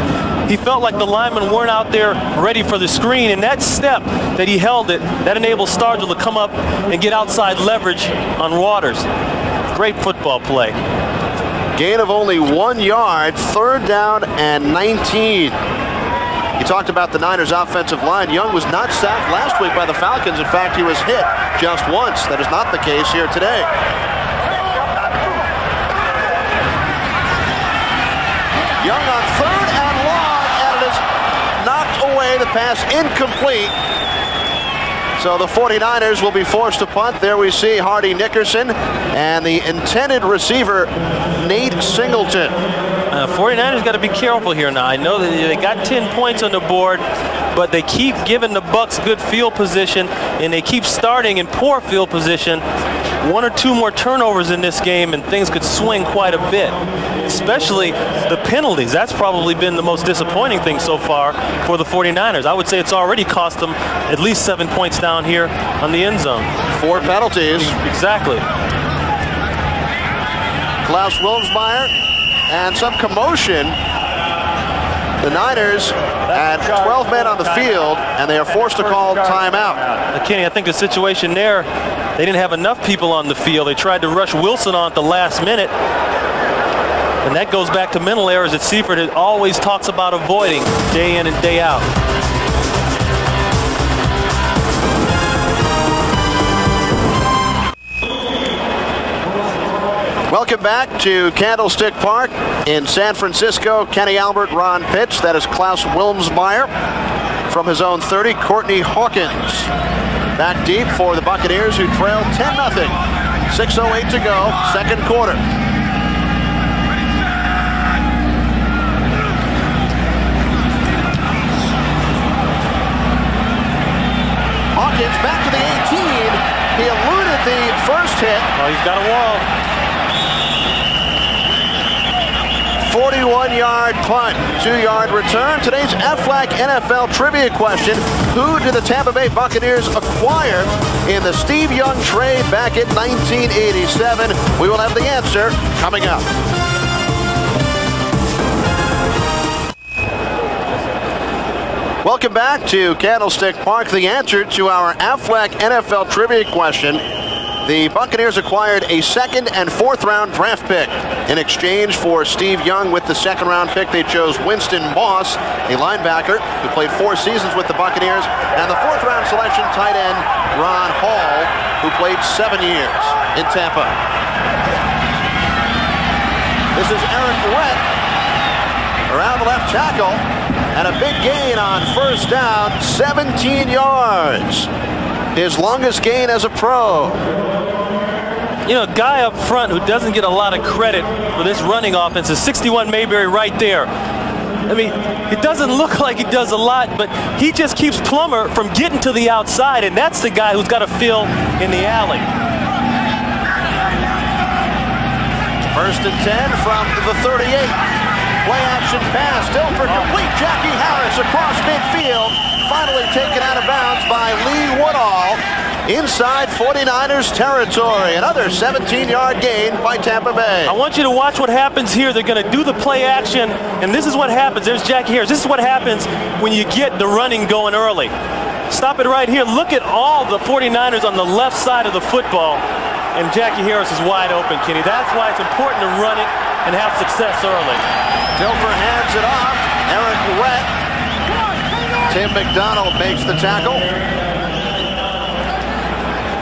He felt like the linemen weren't out there ready for the screen, and that step that he held it, that enabled Stargell to come up and get outside leverage on Waters. Great football play. Gain of only 1 yard, 3rd down and 19. You talked about the Niners offensive line. Young was not sacked last week by the Falcons. In fact, he was hit just once. That is not the case here today. Young on 3rd and long, and it is knocked away. The pass incomplete. So the 49ers will be forced to punt. There we see Hardy Nickerson and the intended receiver, Nate Singleton. 49ers got to be careful here now. I know that they got 10 points on the board, but they keep giving the Bucs good field position, and they keep starting in poor field position. 1 or 2 more turnovers in this game, and things could swing quite a bit, especially the penalties. That's probably been the most disappointing thing so far for the 49ers. I would say it's already cost them at least 7 points down here on the end zone. 4 penalties. Exactly. Klaus Wilmsmeyer and some commotion. The Niners had 12 men on the field, and they are forced to call timeout. Kenny, I think the situation there, they didn't have enough people on the field. They tried to rush Wilson on at the last minute. And that goes back to mental errors that Seifert always talks about avoiding day in and day out. Welcome back to Candlestick Park in San Francisco. Kenny Albert, Ron Pitts. That is Klaus Wilmsmeyer from his own 30. Courtney Hawkins back deep for the Buccaneers, who trailed 10-0 6:08 to go, second quarter. Hawkins back to the 18. He eluded the first hit. Oh, he's got a wall. 41-yard punt, 2-yard return. Today's Aflac NFL trivia question: who did the Tampa Bay Buccaneers acquire in the Steve Young trade back in 1987? We will have the answer coming up. Welcome back to Candlestick Park. The answer to our Aflac NFL trivia question: the Buccaneers acquired a second and fourth round draft pick. In exchange for Steve Young with the second round pick, they chose Winston Moss, a linebacker who played 4 seasons with the Buccaneers, and the fourth round selection, tight end Ron Hall, who played 7 years in Tampa. This is Eric Rett around the left tackle, and a big gain on first down, 17 yards. His longest gain as a pro. You know, a guy up front who doesn't get a lot of credit for this running offense is 61 Mayberry right there. I mean, it doesn't look like he does a lot, but he just keeps Plummer from getting to the outside, and that's the guy who's got to fill in the alley. First and 10 from the 38. Play action pass, still for complete. Jackie Harris across midfield, finally taken out of bounds by Lee Woodall inside 49ers territory. Another 17-yard gain by Tampa Bay. I want you to watch what happens here. They're going to do the play action, and this is what happens. There's Jackie Harris. This is what happens when you get the running going early. Stop it right here. Look at all the 49ers on the left side of the football, and Jackie Harris is wide open, Kenny. That's why it's important to run it and have success early. Dilfer hands it off. Eric Rett. Tim McDonald makes the tackle.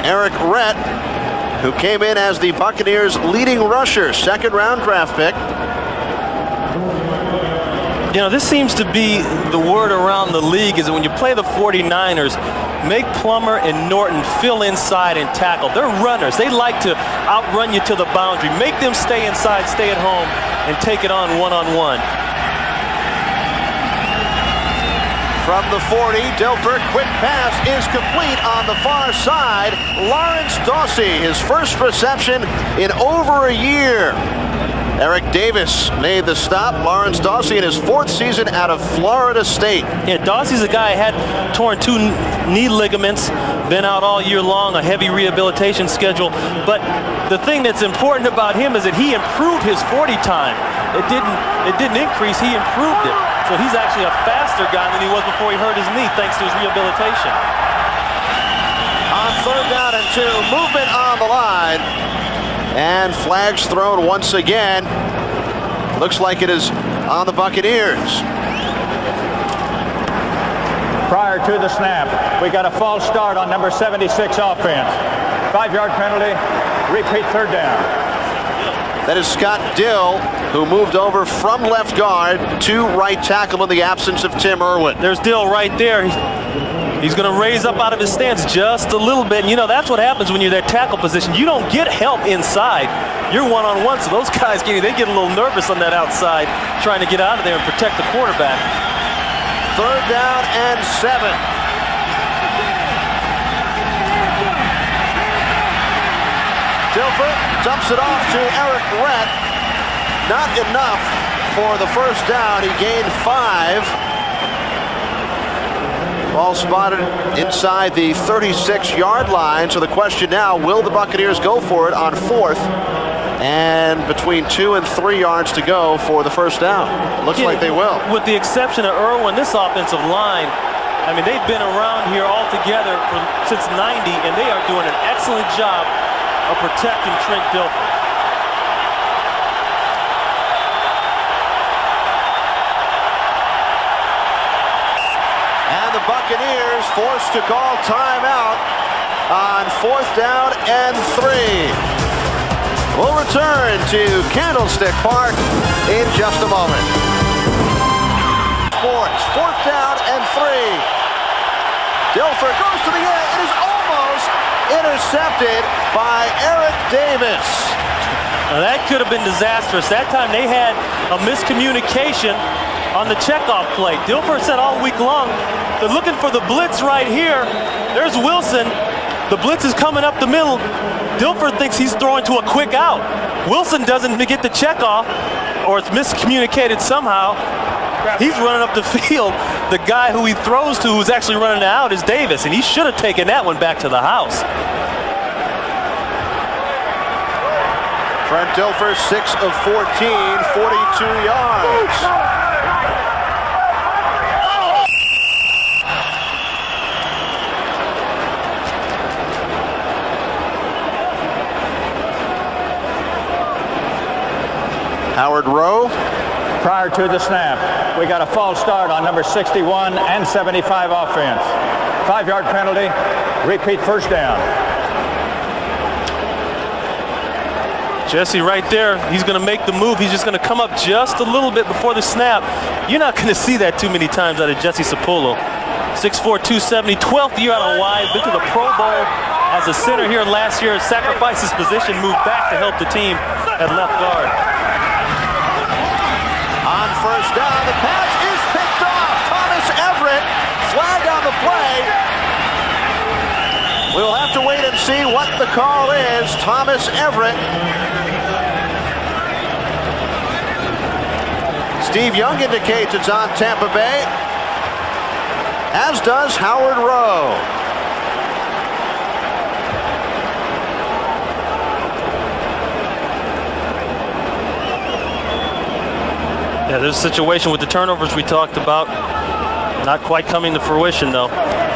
Eric Rett, who came in as the Buccaneers' leading rusher, second round draft pick. You know, this seems to be the word around the league, is that when you play the 49ers, make Plummer and Norton fill inside and tackle. They're runners. They like to outrun you to the boundary. Make them stay inside, stay at home, and take it on one-on-one. From the 40, Dilfer, quick pass is complete on the far side. Lawrence Dawsey, his first reception in over a year. Eric Davis made the stop. Lawrence Dawsey in his 4th season out of Florida State. Yeah, Dawsey's a guy who had torn 2 knee ligaments, been out all year long, a heavy rehabilitation schedule. But the thing that's important about him is that he improved his 40 time. It didn't increase, he improved it. So he's actually a faster guy than he was before he hurt his knee, thanks to his rehabilitation. On third down and 2, movement on the line. And flags thrown once again. Looks like it is on the Buccaneers. Prior to the snap, we got a false start on number 76 offense. 5-yard penalty, repeat third down. That is Scott Dill, who moved over from left guard to right tackle in the absence of Tim Irwin. There's Dill right there. He's going to raise up out of his stance just a little bit. And, you know, that's what happens when you're in that tackle position. You don't get help inside. You're one-on-one, so those guys, they get a little nervous on that outside, trying to get out of there and protect the quarterback. Third down and 7. Dilfer dumps it off to Eric Rett. Not enough for the first down. He gained 5. Ball spotted inside the 36-yard line. So the question now, will the Buccaneers go for it on 4th? And between 2 and 3 yards to go for the first down. Looks like they will. With the exception of Irwin, this offensive line, I mean, they've been around here all together since '90, and they are doing an excellent job of protecting Trent Dilfer. And the Buccaneers forced to call timeout on 4th down and 3. We'll return to Candlestick Park in just a moment. Sports, 4th down and 3. Dilfer goes to the air. It is almost intercepted by Eric Davis. Now that could have been disastrous. That time they had a miscommunication on the checkoff play. Dilfer said all week long, they're looking for the blitz right here. There's Wilson. The blitz is coming up the middle. Dilfer thinks he's throwing to a quick out. Wilson doesn't get the checkoff, or it's miscommunicated somehow. He's running up the field. The guy who he throws to, who's actually running out, is Davis, and he should have taken that one back to the house. Trent Dilfer, 6 of 14, 42 yards. Howard Rowe. Prior to the snap, we got a false start on number 61 and 75 offense. 5-yard penalty, repeat first down. Jesse right there, he's going to make the move. He's just going to come up just a little bit before the snap. You're not going to see that too many times out of Jesse Sapolo. 6'4", 270, 12th year out of Wise, been to the Pro Bowl as a center here last year, sacrificed his position, moved back to help the team at left guard. On first down, the pass is picked off. Thomas Everett, flag on the play. We'll have to wait and see what the call is. Thomas Everett. Steve Young indicates it's on Tampa Bay, as does Howard Rowe. Yeah, there's a situation with the turnovers we talked about. Not quite coming to fruition, though.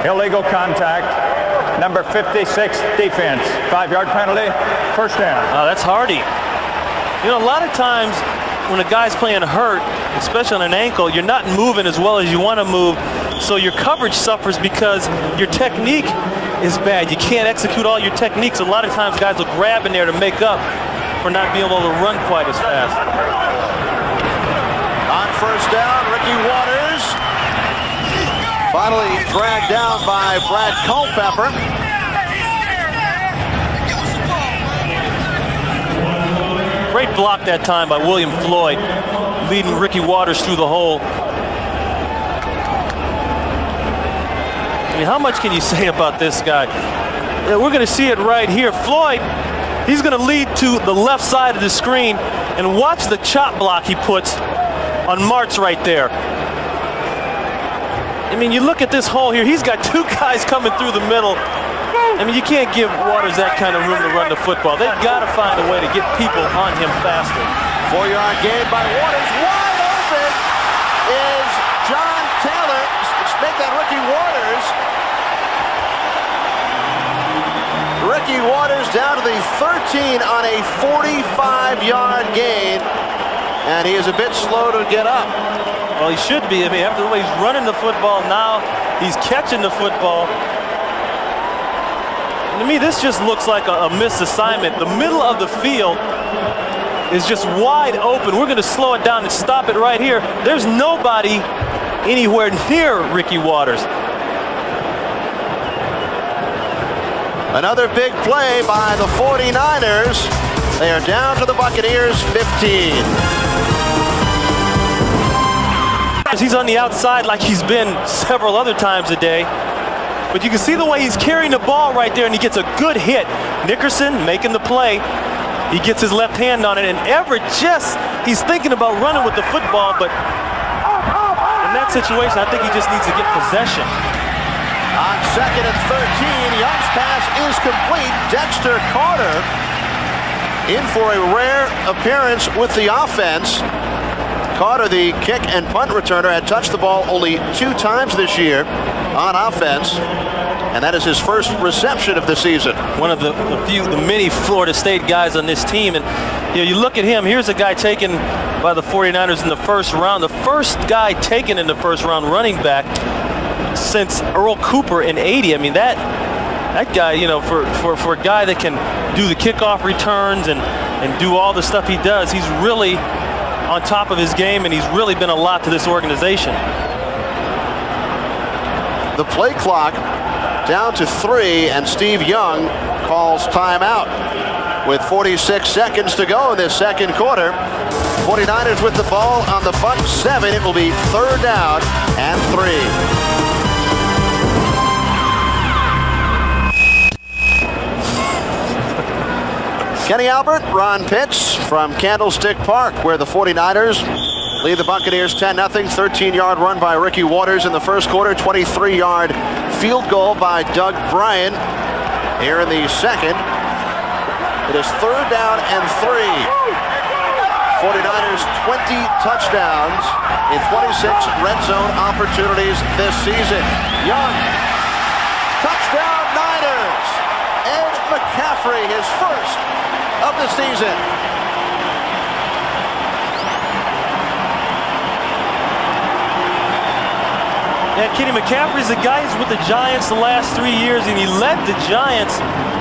Illegal contact, number 56 defense. 5-yard penalty, first down. Oh, that's Hardy. You know, a lot of times when a guy's playing hurt, especially on an ankle, you're not moving as well as you want to move, so your coverage suffers because your technique is bad. You can't execute all your techniques. A lot of times guys will grab in there to make up for not being able to run quite as fast. On first down, Ricky Waters. Finally dragged down by Brad Culpepper. Great block that time by William Floyd, leading Ricky Waters through the hole. I mean, how much can you say about this guy? Yeah, we're going to see it right here. Floyd, he's going to lead to the left side of the screen, and watch the chop block he puts on Martz right there. I mean, you look at this hole here, he's got two guys coming through the middle. I mean, you can't give Waters that kind of room to run the football. They've got to find a way to get people on him faster. 4-yard gain by Waters. Wide open is John Taylor. Make that Ricky Waters. Ricky Waters down to the 13 on a 45-yard gain. And he is a bit slow to get up. Well, he should be. I mean, after the way he's running the football, now he's catching the football. And to me, this just looks like a missed assignment. The middle of the field is just wide open. We're going to slow it down and stop it right here. There's nobody anywhere near Ricky Waters. Another big play by the 49ers. They are down to the Buccaneers 15. He's on the outside like he's been several other times a day. But you can see the way he's carrying the ball right there, and he gets a good hit. Nickerson making the play. He gets his left hand on it, and Everett he's thinking about running with the football, but in that situation, I think he just needs to get possession. On second and 13, Young's pass is complete. Dexter Carter in for a rare appearance with the offense. Carter, the kick and punt returner, had touched the ball only 2 times this year on offense, and that is his first reception of the season. One of the many Florida State guys on this team, and you look at him. Here's a guy taken by the 49ers in the first round, the first guy taken in the first round running back since Earl Cooper in '80. I mean, that guy, you know, for a guy that can do the kickoff returns and do all the stuff he does, he's really on top of his game, and he's really been a lot to this organization. The play clock down to 3, and Steve Young calls timeout with 46 seconds to go in this second quarter. 49ers with the ball on the Bucs 7. It will be 3rd down and 3. Kenny Albert, Ron Pitts from Candlestick Park, where the 49ers lead the Buccaneers 10-0. 13-yard run by Ricky Waters in the first quarter. 23-yard field goal by Doug Bryant here in the second. It is 3rd down and 3. 49ers 20 touchdowns in 26 red zone opportunities this season. Young, touchdown Niners. Ed McCaffrey, his first of the season. Yeah, Kenny McCaffrey's the guy who's with the Giants the last 3 years, and he led the Giants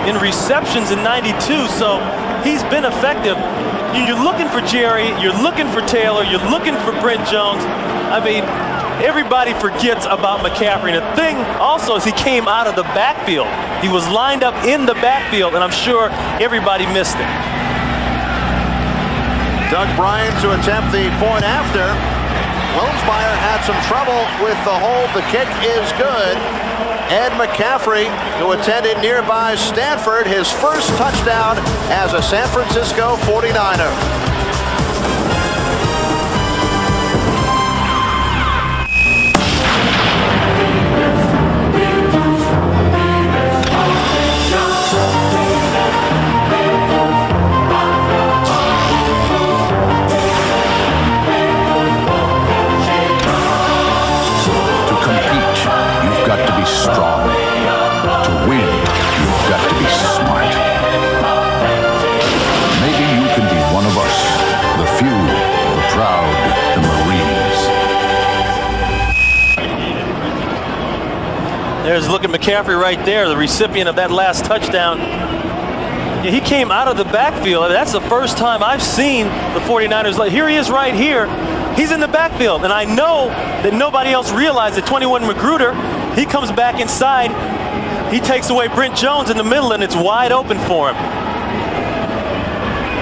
in receptions in '92, so he's been effective. You're looking for Jerry, you're looking for Taylor, you're looking for Brent Jones. I mean, everybody forgets about McCaffrey. And the thing also is he came out of the backfield. He was lined up in the backfield, and I'm sure everybody missed it. Doug Bryant to attempt the point after. Wilmsmeyer had some trouble with the hold. The kick is good. Ed McCaffrey, who attended nearby Stanford, his first touchdown as a San Francisco 49er. Strong. To win, you've got to be smart. Maybe you can be one of us, the few, the proud, the Marines. There's look at McCaffrey right there, the recipient of that last touchdown. Yeah, he came out of the backfield. That's the first time I've seen the 49ers. Here he is right here. He's in the backfield, and I know that nobody else realized that 21 Magruder, he comes back inside, he takes away Brent Jones in the middle, and it's wide open for him.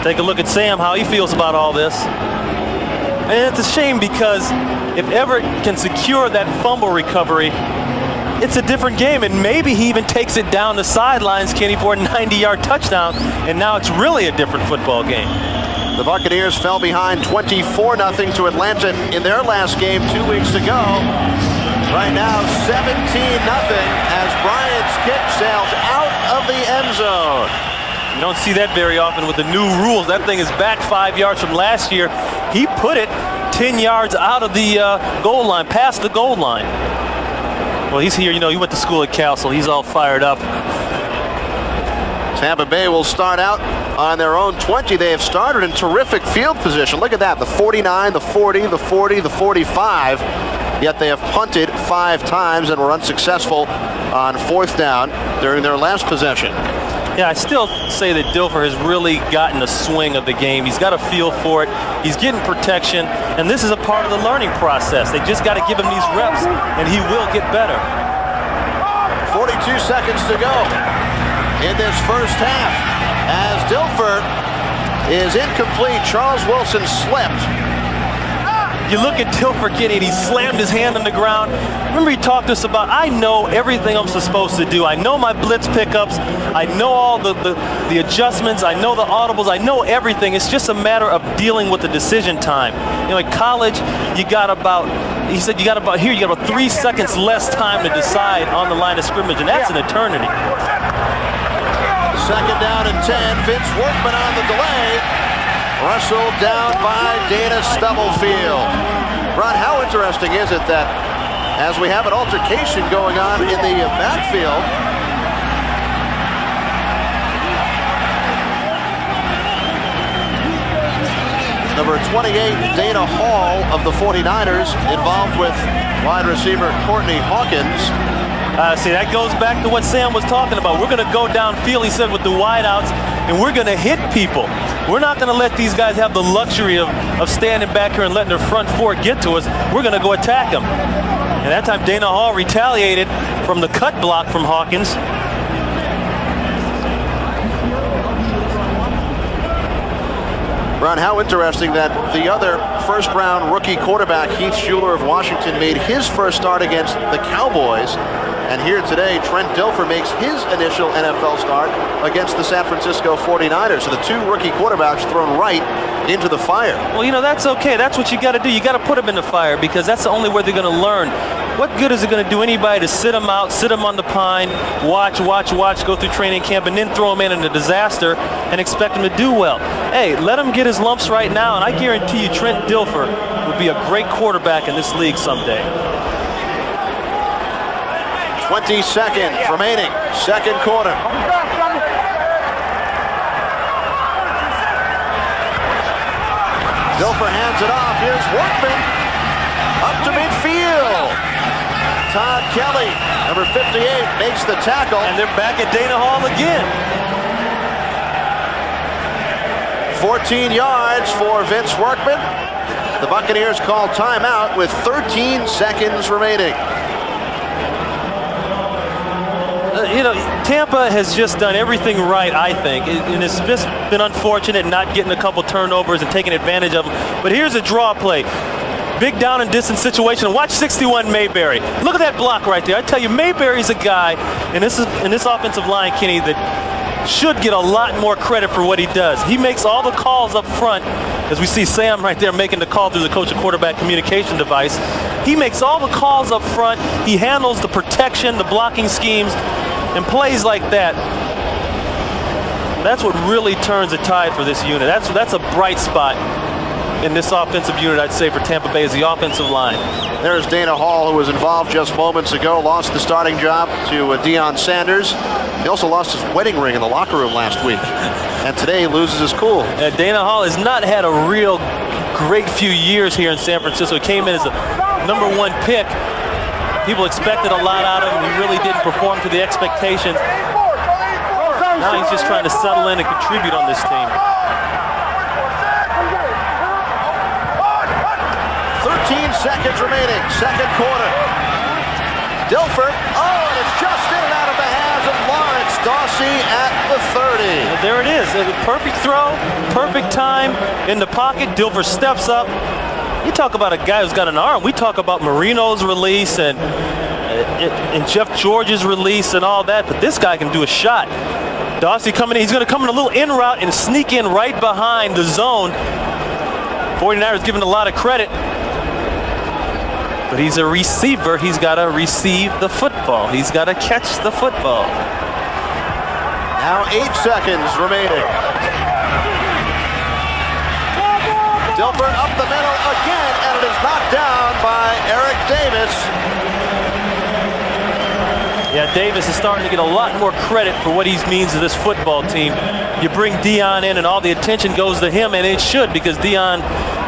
Take a look at Sam, how he feels about all this. And it's a shame because if Everett can secure that fumble recovery, it's a different game, and maybe he even takes it down the sidelines, Kenny, for a 90-yard touchdown, and now it's really a different football game. The Buccaneers fell behind 24-0 to Atlanta in their last game 2 weeks ago. Right now, 17-0 as Bryant's kick sails out of the end zone. You don't see that very often with the new rules. That thing is back 5 yards from last year. He put it 10 yards out of the goal line, past the goal line. Well, he's here. You know, he went to school at Cal, so he's all fired up. Tampa Bay will start out on their own 20. They have started in terrific field position. Look at that, the 49, the 40, the 40, the 45. Yet they have punted 5 times and were unsuccessful on 4th down during their last possession. Yeah, I still say that Dilfer has really gotten a swing of the game. He's got a feel for it. He's getting protection, and this is a part of the learning process. They just got to give him these reps, and he will get better. 42 seconds to go in this first half as Dilfer is incomplete. Charles Wilson slipped. You look at Dilfer, Kenny, and he slammed his hand on the ground. Remember he talked to us about, I know everything I'm supposed to do. I know my blitz pickups. I know all the adjustments. I know the audibles. I know everything. It's just a matter of dealing with the decision time. You know, at college, you got about 3 seconds less time to decide on the line of scrimmage, and that's an eternity. 2nd down and 10. Vince Workman on the delay. Russell down by Dana Stubblefield. Ron, how interesting is it that as we have an altercation going on in the backfield, number 28, Dana Hall of the 49ers, involved with wide receiver Courtney Hawkins. See, that goes back to what Sam was talking about. We're going to go downfield, he said, with the wideouts, and we're going to hit people. We're not going to let these guys have the luxury of standing back here and letting their front four get to us. We're going to go attack them. And that time Dana Hall retaliated from the cut block from Hawkins. Ron, how interesting that the other first-round rookie quarterback, Heath Shuler of Washington, made his first start against the Cowboys. And here today, Trent Dilfer makes his initial NFL start against the San Francisco 49ers. So the two rookie quarterbacks thrown right into the fire. Well, you know, that's okay. That's what you got to do. You got to put them in the fire because that's the only way they're going to learn. What good is it going to do anybody to sit them out, sit them on the pine, watch, go through training camp, and then throw them in a disaster and expect them to do well? Hey, let him get his lumps right now, and I guarantee you Trent Dilfer will be a great quarterback in this league someday. 20 seconds remaining, second quarter. Dilfer hands it off. Here's Workman up to midfield. Todd Kelly, number 58, makes the tackle. And they're back at Dana Hall again. 14 yards for Vince Workman. The Buccaneers call timeout with 13 seconds remaining. You know, Tampa has just done everything right, I think. And it's just been unfortunate not getting a couple turnovers and taking advantage of them. But here's a draw play. Big down and distance situation. Watch 61 Mayberry. Look at that block right there. I tell you, Mayberry's a guy in this offensive line, Kenny, that should get a lot more credit for what he does. He makes all the calls up front, as we see Sam right there making the call through the coach and quarterback communication device. He makes all the calls up front. He handles the protection, the blocking schemes, and plays like that. That's what really turns the tide for this unit. That's a bright spot in this offensive unit, I'd say, for Tampa Bay is the offensive line. There's Dana Hall, who was involved just moments ago, lost the starting job to Deion Sanders. He also lost his wedding ring in the locker room last week, and today he loses his cool. Dana Hall has not had a real great few years here in San Francisco. He came in as a #1 pick. People expected a lot out of him. He really didn't perform to the expectations. Now he's just trying to settle in and contribute on this team. 13 seconds remaining, second quarter. Dilfer, and it's just in and out of the hands of Lawrence Dawsey at the 30. Well, there it is. A perfect throw, perfect time in the pocket. Dilfer steps up. You talk about a guy who's got an arm. We talk about Marino's release and Jeff George's release and all that, but this guy can do a shot. Dawsey coming in. He's going to come in a little in route and sneak in right behind the zone. 49ers giving a lot of credit. But he's a receiver. He's got to receive the football. He's got to catch the football. Now 8 seconds remaining. Dilfer up the middle again, and it is knocked down by Eric Davis. Yeah, Davis is starting to get a lot more credit for what he means to this football team. You bring Deion in, and all the attention goes to him, and it should, because Deion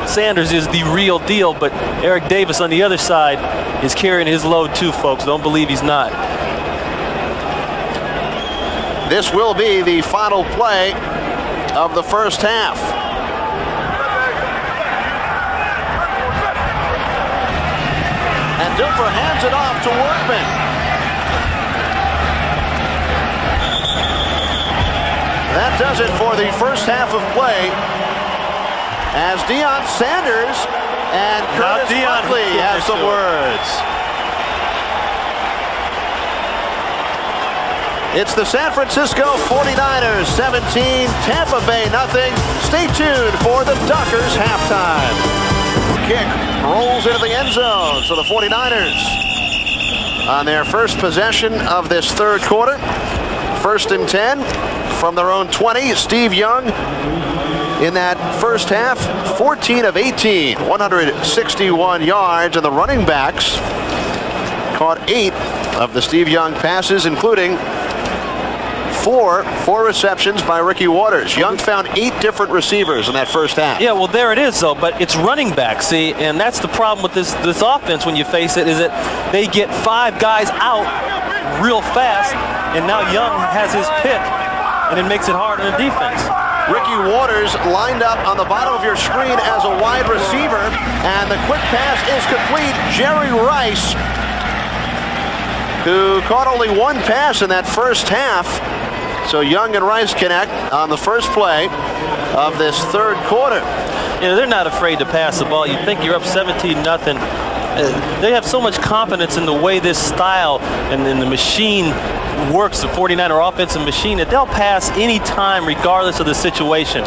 Sanders is the real deal, but Eric Davis on the other side is carrying his load too, folks. Don't believe he's not. This will be the final play of the first half. And Dilfer hands it off to Workman. That does it for the first half of play, as Deion Sanders and Curtis Buckley have some words. It's the San Francisco 49ers 17, Tampa Bay nothing. Stay tuned for the Duckers halftime. Kick rolls into the end zone, so the 49ers on their first possession of this third quarter. 1st and 10 from their own 20. Steve Young in that first half, 14 of 18, 161 yards, and the running backs caught 8 of the Steve Young passes, including 4 receptions by Ricky Waters. Young found 8 different receivers in that first half. Yeah, well, there it is, though, but it's running back, see, and that's the problem with this offense when you face it, is that they get 5 guys out real fast, and now Young has his pick, and it makes it hard on the defense. Ricky Waters lined up on the bottom of your screen as a wide receiver, and the quick pass is complete. Jerry Rice who caught only one pass in that first half. So Young and Rice connect on the first play of this third quarter. You know, they're not afraid to pass the ball. You think you're up 17-0. They have so much confidence in the way this style and then the machine works, the 49er offensive machine, that they'll pass any time regardless of the situation.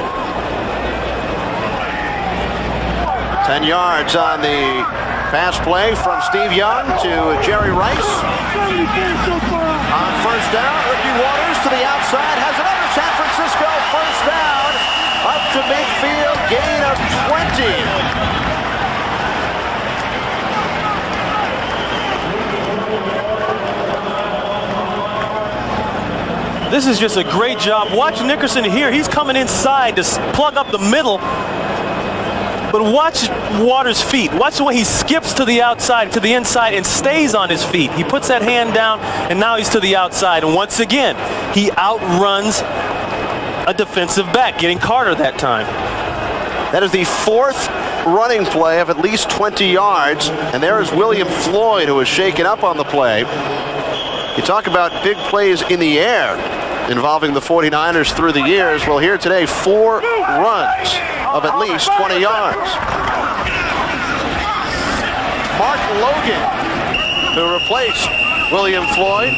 10 yards on the pass play from Steve Young to Jerry Rice. On first down, Ricky Waters to the outside, has another San Francisco first down, up to midfield, gain of 20. This is just a great job. Watch Nickerson here. He's coming inside to plug up the middle. But watch Waters' feet. Watch the way he skips to the outside, to the inside, and stays on his feet. He puts that hand down, and now he's to the outside. And once again, he outruns a defensive back, getting Carter that time. That is the fourth running play of at least 20 yards. And there is William Floyd, who was shaken up on the play. You talk about big plays in the air involving the 49ers through the years. Well, here today, 4 runs of at least 20 yards. Mark Logan, who replaced William Floyd.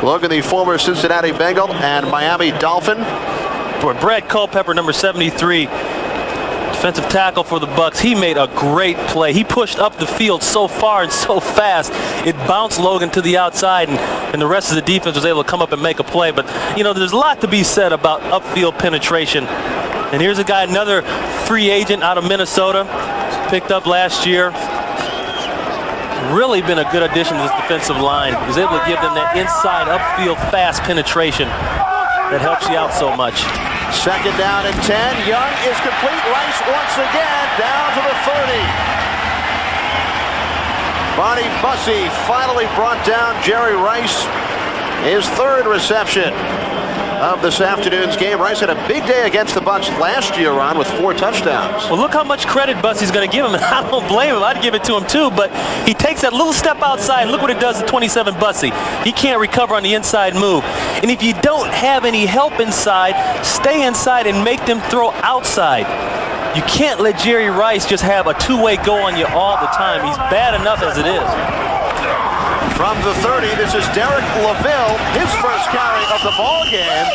Logan, the former Cincinnati Bengal and Miami Dolphin. For Brad Culpepper, number 73, defensive tackle for the Bucs, he made a great play. He pushed up the field so far and so fast, it bounced Logan to the outside, and the rest of the defense was able to come up and make a play. But, you know, there's a lot to be said about upfield penetration. And here's a guy, another free agent out of Minnesota, picked up last year. Really been a good addition to this defensive line. He was able to give them that inside upfield fast penetration that helps you out so much. Second down and 10. Young is complete. Rice once again down to the 30. Barney Bussey finally brought down Jerry Rice. His third reception of this afternoon's game. Rice had a big day against the Bucs last year, Ron, with 4 touchdowns. Well, look how much credit Bussey's going to give him, and I don't blame him. I'd give it to him too, but he takes that little step outside. Look what it does to 27 Bussey. He can't recover on the inside move. And if you don't have any help inside, stay inside and make them throw outside. You can't let Jerry Rice just have a two-way go on you all the time. He's bad enough as it is. From the 30, this is Derek LaVille, his first carry of the ball game,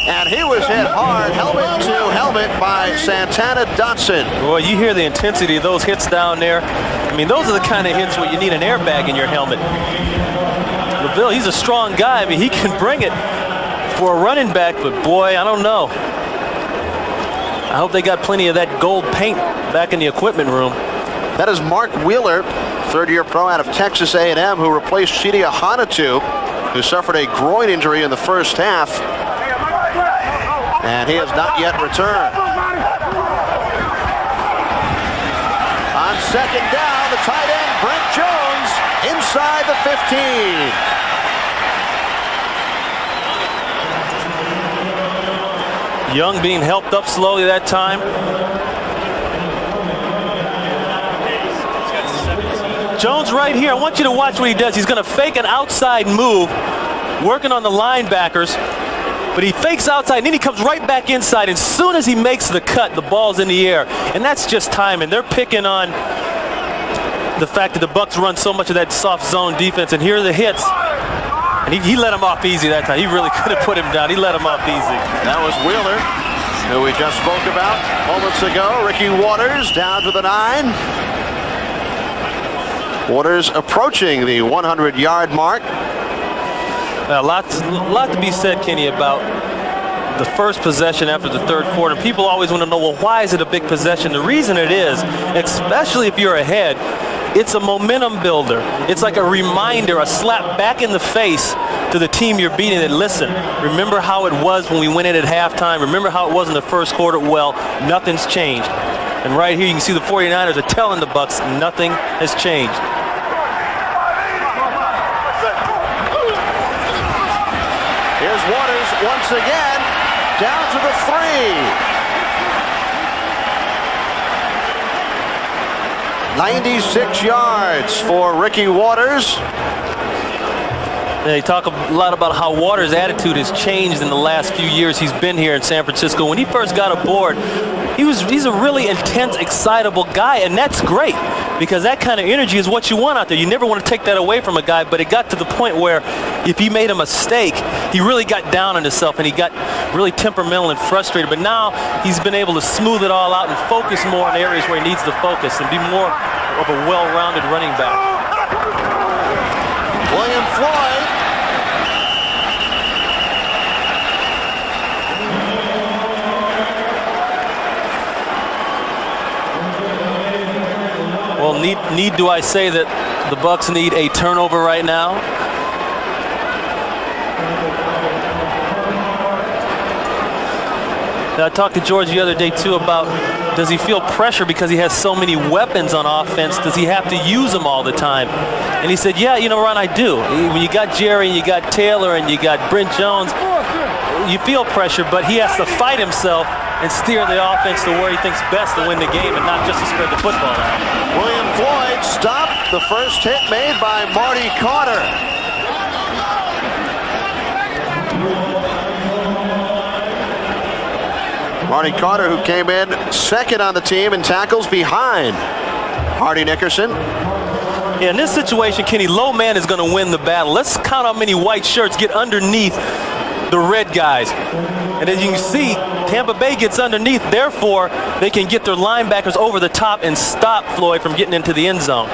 and he was hit hard, helmet to helmet, by Santana Dotson. Boy, you hear the intensity of those hits down there. I mean, those are the kind of hits where you need an airbag in your helmet. LaVille, he's a strong guy. I mean, he can bring it for a running back, but boy, I don't know. I hope they got plenty of that gold paint back in the equipment room. That is Mark Wheeler, third-year pro out of Texas A&M, who replaced Chidi Ahanatu, who suffered a groin injury in the first half, and he has not yet returned. On second down, the tight end, Brent Jones, inside the 15. Young being helped up slowly that time. Jones right here, I want you to watch what he does. He's going to fake an outside move, working on the linebackers, but he fakes outside, and then he comes right back inside. As soon as he makes the cut, the ball's in the air, and that's just timing. They're picking on the fact that the Bucs run so much of that soft zone defense, and here are the hits. And he let him off easy that time. He really could have put him down. He let him off easy. That was Wheeler, who we just spoke about moments ago. Ricky Waters down to the 9. Waters approaching the 100-yard mark. A lot to be said, Kenny, about the first possession after the third quarter. People always want to know, well, why is it a big possession? The reason it is, especially if you're ahead, it's a momentum builder. It's like a reminder, a slap back in the face to the team you're beating that, listen, remember how it was when we went in at halftime? Remember how it was in the first quarter? Well, nothing's changed. And right here you can see the 49ers are telling the Bucs nothing has changed. Here's Waters once again, down to the 3. 96 yards for Ricky Waters. They talk a lot about how Waters' attitude has changed in the last few years he's been here in San Francisco. When he first got aboard, he's a really intense, excitable guy, and that's great because that kind of energy is what you want out there. You never want to take that away from a guy, but it got to the point where if he made a mistake, he really got down on himself and he got really temperamental and frustrated. But now he's been able to smooth it all out and focus more in areas where he needs to focus and be more of a well-rounded running back. William Floyd. Well, need do I say that the Bucs need a turnover right now? I talked to George the other day too about does he feel pressure because he has so many weapons on offense? Does he have to use them all the time? And he said, yeah, you know, Ron, I do. When you got Jerry and you got Taylor and you got Brent Jones, you feel pressure, but he has to fight himself and steer the offense to where he thinks best to win the game and not just to spread the football out. William Floyd stopped the first hit made by Marty Carter. Marty Carter, who came in second on the team in tackles behind Hardy Nickerson. Yeah, in this situation, Kenny, low man is going to win the battle. Let's count how many white shirts get underneath the red guys. And as you can see, Tampa Bay gets underneath, therefore they can get their linebackers over the top and stop Floyd from getting into the end zone.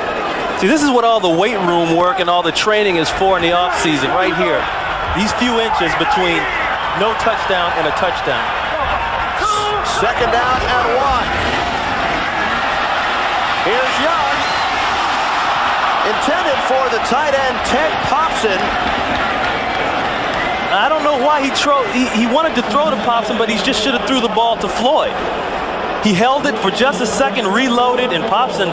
See, this is what all the weight room work and all the training is for in the offseason, right here. These few inches between no touchdown and a touchdown. Second down and 1. Here's Young. Intended for the tight end, Ted Popson. I don't know why he wanted to throw to Popson, but he just should have threw the ball to Floyd. He held it for just a second, reloaded, and Popson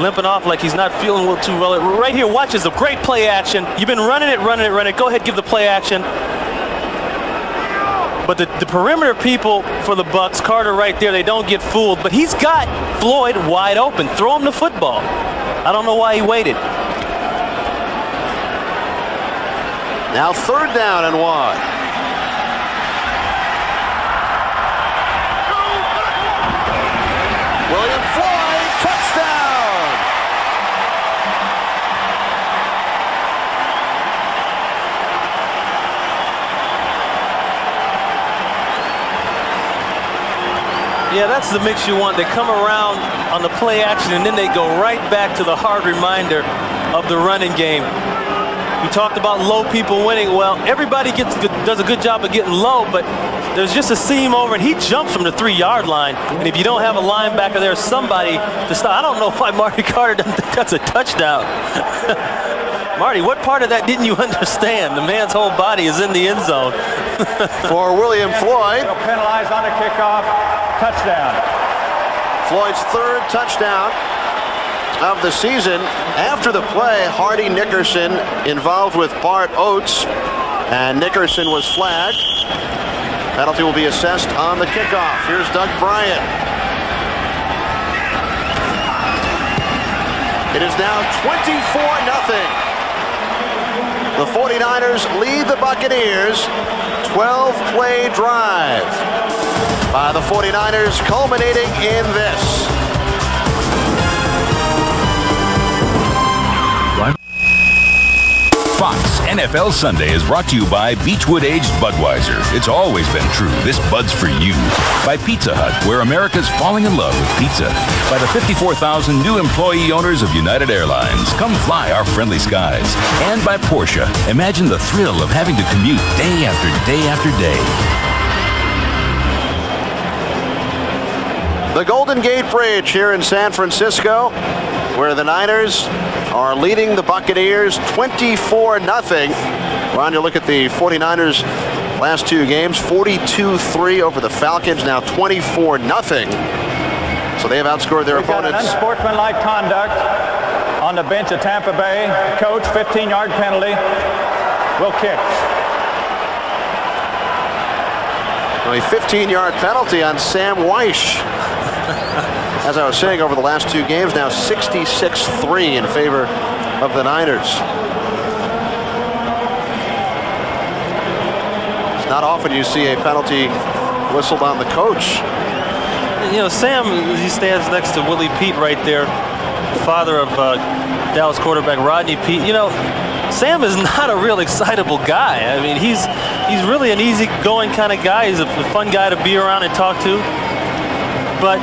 limping off like he's not feeling too well. Right here, watch this, a great play action. You've been running it. Go ahead, give the play action. But the perimeter people for the Bucs, Carter right there, they don't get fooled. But he's got Floyd wide open. Throw him the football. I don't know why he waited. Now third down and 1. William Floyd, touchdown. Yeah, that's the mix you want. They come around on the play action and then they go right back to the hard reminder of the running game. We talked about low people winning. Well, everybody does a good job of getting low, but there's just a seam over, and he jumps from the 3-yard line. And if you don't have a linebacker there, somebody to stop. I don't know why Marty Carter doesn't think that's a touchdown. Marty, what part of that didn't you understand? The man's whole body is in the end zone. For William Floyd. He'll penalize on the kickoff. Touchdown. Floyd's third touchdown of the season. After the play, Hardy Nickerson involved with Bart Oates, and Nickerson was flagged. Penalty will be assessed on the kickoff. Here's Doug Bryant. It is now 24-0. The 49ers lead the Buccaneers. 12-play drive by the 49ers, culminating in this. Fox NFL Sunday is brought to you by Beechwood Aged Budweiser. It's always been true. This Bud's for you. By Pizza Hut, where America's falling in love with pizza. By the 54,000 new employee owners of United Airlines. Come fly our friendly skies. And by Porsche. Imagine the thrill of having to commute day after day after day. The Golden Gate Bridge here in San Francisco, where the Niners are leading the Buccaneers 24-0. Ron, you look at the 49ers last two games, 42-3 over the Falcons, now 24-0. So they have outscored their opponents. Got an unsportsmanlike conduct on the bench at Tampa Bay. Coach, 15-yard penalty. Will kick. A 15-yard penalty on Sam Weish. As I was saying, over the last 2 games now, 66-3 in favor of the Niners. It's not often you see a penalty whistled on the coach. You know, Sam, he stands next to Willie Pete right there, father of Dallas quarterback Rodney Pete. You know, Sam is not a real excitable guy. I mean, he's really an easygoing kind of guy. He's a fun guy to be around and talk to. But,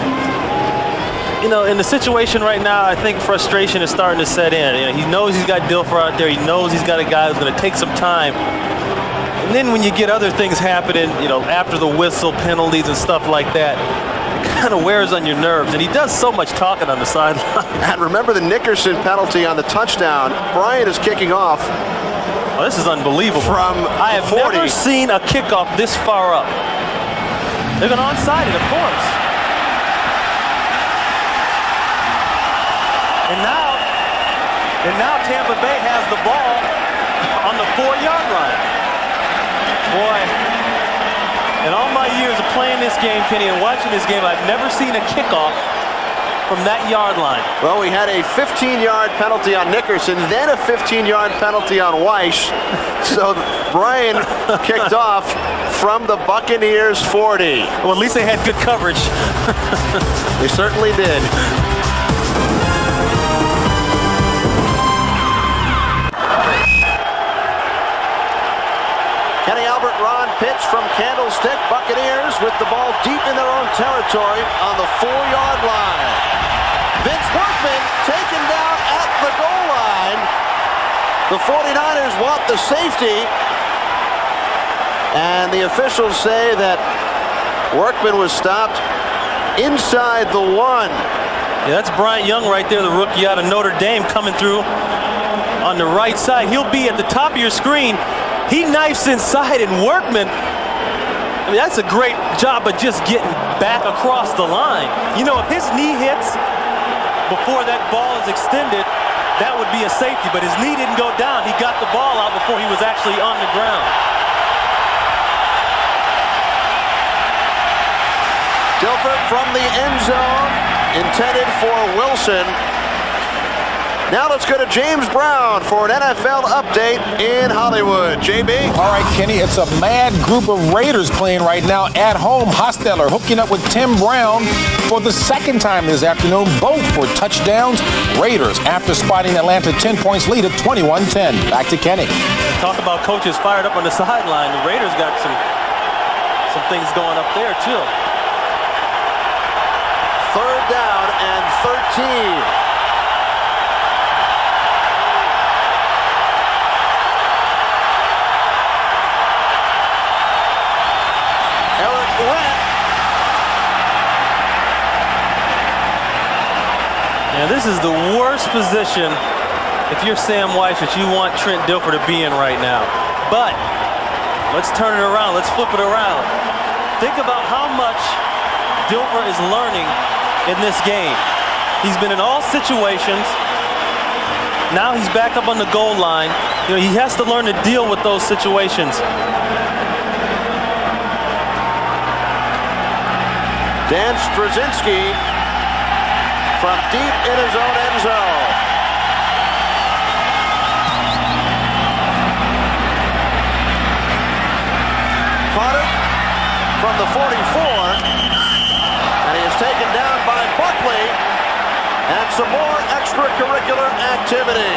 you know, in the situation right now, I think frustration is starting to set in. You know, he knows he's got Dilfer out there. He knows he's got a guy who's going to take some time. And then when you get other things happening, you know, after the whistle, penalties and stuff like that, it kind of wears on your nerves. And he does so much talking on the sideline. And remember the Nickerson penalty on the touchdown. Bryant is kicking off. Oh, this is unbelievable. From I have 40. never seen a kickoff this far up. They're going to onside it, of course. And now Tampa Bay has the ball on the 4-yard line. Boy, in all my years of playing this game, Kenny, and watching this game, I've never seen a kickoff from that yard line. Well, we had a 15-yard penalty on Nickerson, then a 15-yard penalty on Weiss. So Brian kicked off from the Buccaneers 40. Well, at least they had good coverage. They certainly did. Kenny Albert, Ron Pitts from Candlestick. Buccaneers with the ball deep in their own territory on the 4-yard line. Vince Workman taken down at the goal line. The 49ers want the safety. And the officials say that Workman was stopped inside the 1. Yeah, that's Bryant Young right there, the rookie out of Notre Dame, coming through on the right side. He'll be at the top of your screen. He knifes inside, and Workman, I mean, that's a great job of just getting back across the line. You know, if his knee hits before that ball is extended, that would be a safety, but his knee didn't go down. He got the ball out before he was actually on the ground. Dilfer from the end zone, intended for Wilson. Now let's go to James Brown for an NFL update in Hollywood. JB? All right, Kenny, it's a mad group of Raiders playing right now at home. Hostetler hooking up with Tim Brown for the 2nd time this afternoon, both for touchdowns. Raiders, after spotting Atlanta 10 points lead at 21-10. Back to Kenny. Talk about coaches fired up on the sideline. The Raiders got some things going up there, too. 3rd down and 13. Now, this is the worst position, if you're Sam Weiss, that you want Trent Dilfer to be in right now. But let's turn it around. Let's flip it around. Think about how much Dilfer is learning in this game. He's been in all situations. Now he's back up on the goal line. You know, he has to learn to deal with those situations. Dan Straczynski from deep in his own end zone. Caught it from the 44. And he is taken down by Buckley. And some more extracurricular activity.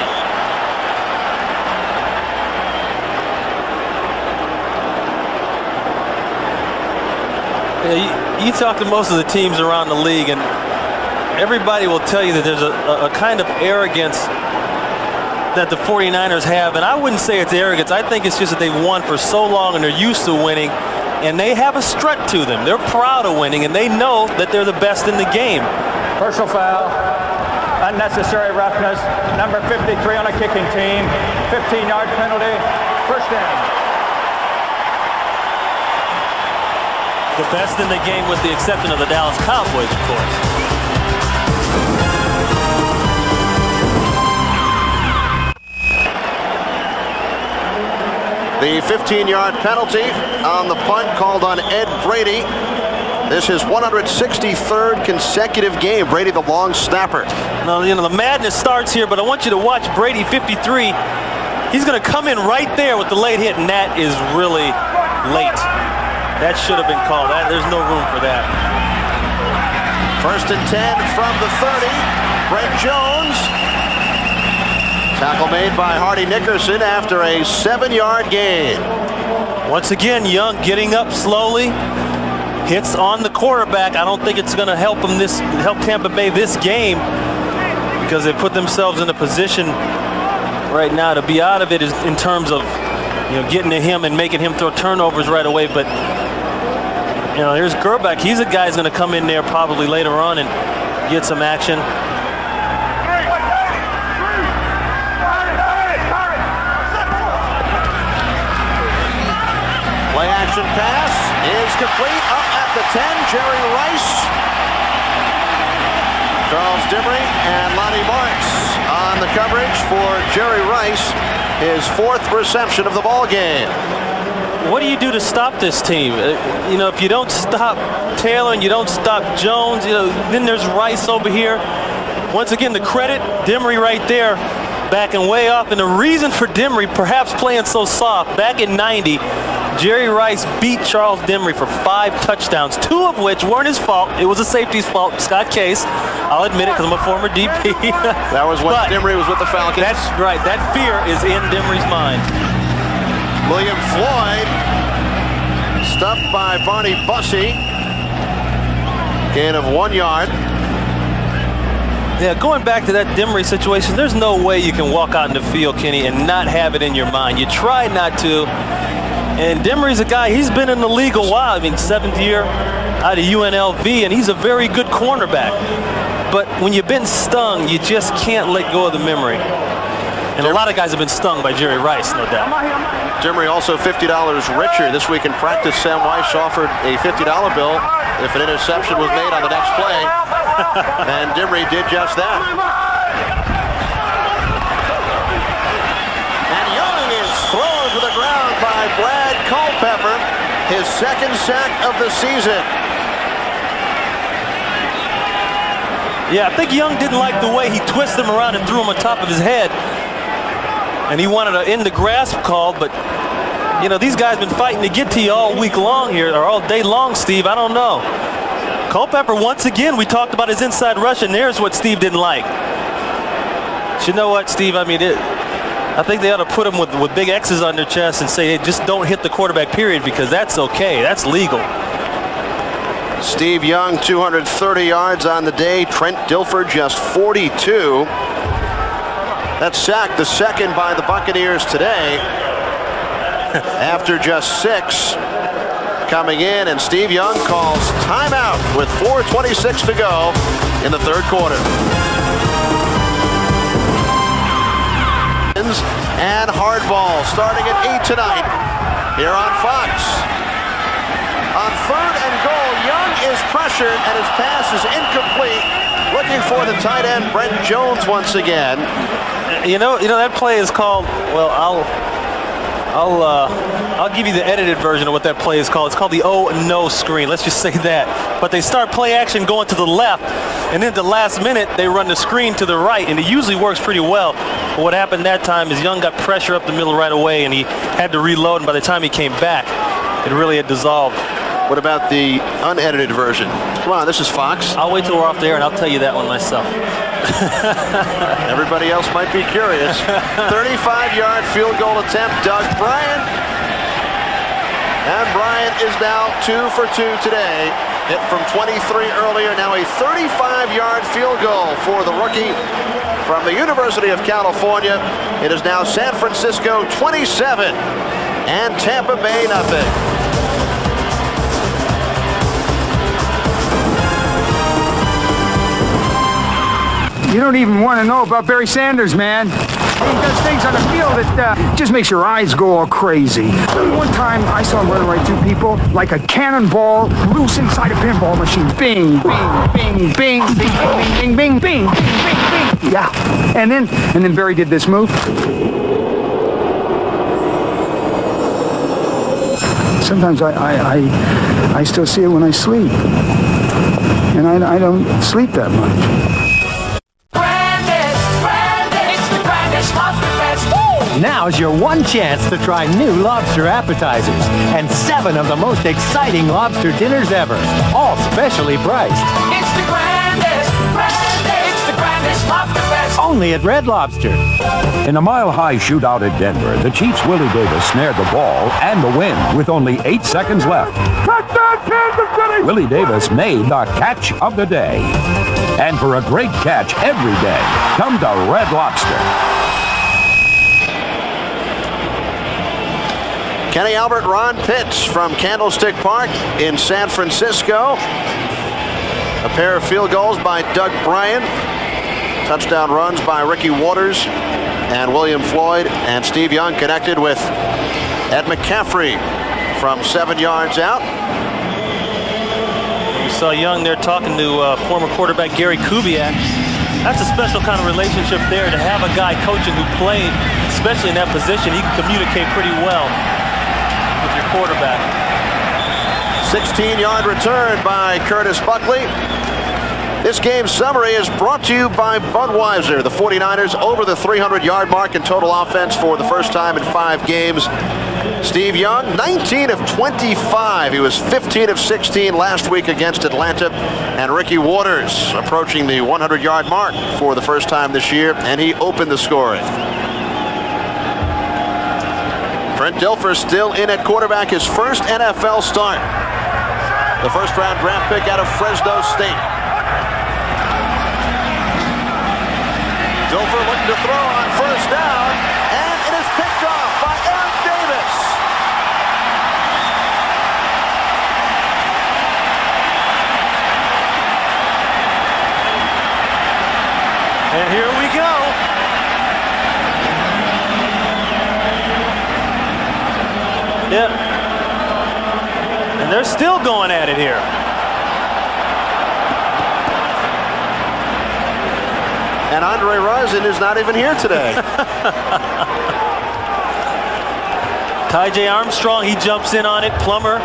Yeah, you talk to most of the teams around the league, and everybody will tell you that there's a kind of arrogance that the 49ers have, and I wouldn't say it's arrogance. I think it's just that they've won for so long and they're used to winning, and they have a strut to them. They're proud of winning, and they know that they're the best in the game. Personal foul, unnecessary roughness, number 53 on a kicking team, 15-yard penalty, 1st down. The best in the game with the exception of the Dallas Cowboys, of course. The 15-yard penalty on the punt called on Ed Brady. This is 163rd consecutive game. Brady, the long snapper. Now, you know, the madness starts here, but I want you to watch Brady, 53. He's going to come in right there with the late hit, and that is really late. That should have been called. There's no room for that. 1st and 10 from the 30. Brent Jones. Tackle made by Hardy Nickerson after a 7-yard gain. Once again, Young getting up slowly. Hits on the quarterback. I don't think it's going to help Tampa Bay this game, because they put themselves in a position right now to be out of it in terms of, you know, getting to him and making him throw turnovers right away. But, you know, here's Gerback. He's a guy who's going to come in there probably later on and get some action. Play action pass is complete. Up at the 10, Jerry Rice. Charles Dimry and Lonnie Marks on the coverage for Jerry Rice, his 4th reception of the ball game. What do you do to stop this team? You know, if you don't stop Taylor and you don't stop Jones, you know, then there's Rice over here. Once again, the credit, Dimry right there, backing way off. And the reason for Dimry perhaps playing so soft, back in '90, Jerry Rice beat Charles Dimry for 5 touchdowns, 2 of which weren't his fault. It was a safety's fault, Scott Case. I'll admit it, because I'm a former DP. That was when Dimry was with the Falcons. That's right. That fear is in Dimry's mind. William Floyd stuffed by Barney Bussey. Gain of 1 yard. Yeah, going back to that Dimry situation, there's no way you can walk out in the field, Kenny, and not have it in your mind. You try not to. And Dimry's a guy, he's been in the league a while. I mean, 7th year out of UNLV, and he's a very good cornerback. But when you've been stung, you just can't let go of the memory. And a lot of guys have been stung by Jerry Rice, no doubt. Dimry also $50 richer. This week in practice, Sam Weiss offered a $50 bill if an interception was made on the next play. And Dimry did just that. And Young is thrown to the ground by Brad Culpepper, his 2nd sack of the season. Yeah, I think Young didn't like the way he twisted him around and threw him on top of his head. And he wanted to end the grasp call, but, you know, these guys been fighting to get to you all week long here, or all day long, Steve. I don't know. Culpepper, once again, we talked about his inside rush, and there's what Steve didn't like. But you know what, Steve? I mean, I think they ought to put him with big X's on their chest and say, hey, just don't hit the quarterback, period, because that's okay. That's legal. Steve Young, 230 yards on the day. Trent Dilfer, just 42. That sack, the 2nd by the Buccaneers today, after just 6 coming in, and Steve Young calls timeout with 4:26 to go in the 3rd quarter. And hardball starting at 8 tonight here on Fox. On 3rd and goal, Young is pressured and his pass is incomplete. Looking for the tight end, Brent Jones, once again. You know that play is called, well, I'll give you the edited version of what that play is called. It's called the oh no screen. Let's just say that. But they start play action going to the left, and then at the last minute they run the screen to the right, and it usually works pretty well. But what happened that time is Young got pressure up the middle right away, and he had to reload, and by the time he came back, it really had dissolved. What about the unedited version? Come on, this is Fox. I'll wait till we're off the air, and I'll tell you that one myself. Everybody else might be curious. 35-yard field goal attempt, Doug Bryant. And Bryant is now 2 for 2 today. Hit from 23 earlier, now a 35-yard field goal for the rookie from the University of California. It is now San Francisco 27 and Tampa Bay nothing. You don't even want to know about Barry Sanders, man. He does things on the field that just makes your eyes go all crazy. One time, I saw him run right through people like a cannonball loose inside a pinball machine. Bing, bing, bing, bing, bing, bing, bing, bing, bing, bing, bing. Yeah. And then Barry did this move. Sometimes I still see it when I sleep. And I don't sleep that much. Now's your one chance to try new lobster appetizers and 7 of the most exciting lobster dinners ever, all specially priced. It's the grandest, it's the grandest lobster fest. Only at Red Lobster. In a mile-high shootout at Denver, the Chiefs' Willie Davis snared the ball and the win with only 8 seconds left. Touchdown, Kansas City! Willie Davis made the catch of the day. And for a great catch every day, come to Red Lobster. Kenny Albert, Ron Pitts from Candlestick Park in San Francisco. A pair of field goals by Doug Bryan. Touchdown runs by Ricky Waters and William Floyd, and Steve Young connected with Ed McCaffrey from 7 yards out. You saw Young there talking to former quarterback Gary Kubiak. That's a special kind of relationship there, to have a guy coaching who played, especially in that position. He can communicate pretty well with your quarterback. 16-yard return by Curtis Buckley. This game's summary is brought to you by Budweiser. The 49ers over the 300-yard mark in total offense for the first time in 5 games. Steve Young, 19 of 25. He was 15 of 16 last week against Atlanta. And Ricky Waters approaching the 100-yard mark for the first time this year, and he opened the scoring. Trent Dilfer still in at quarterback, his first NFL start. The first-round draft pick out of Fresno State. Dilfer looking to throw on first down, and it is picked off by Eric Davis. And here we go. Yep. And they're still going at it here. And Andre Rison is not even here today. Ty.J. Armstrong, he jumps in on it. Plummer,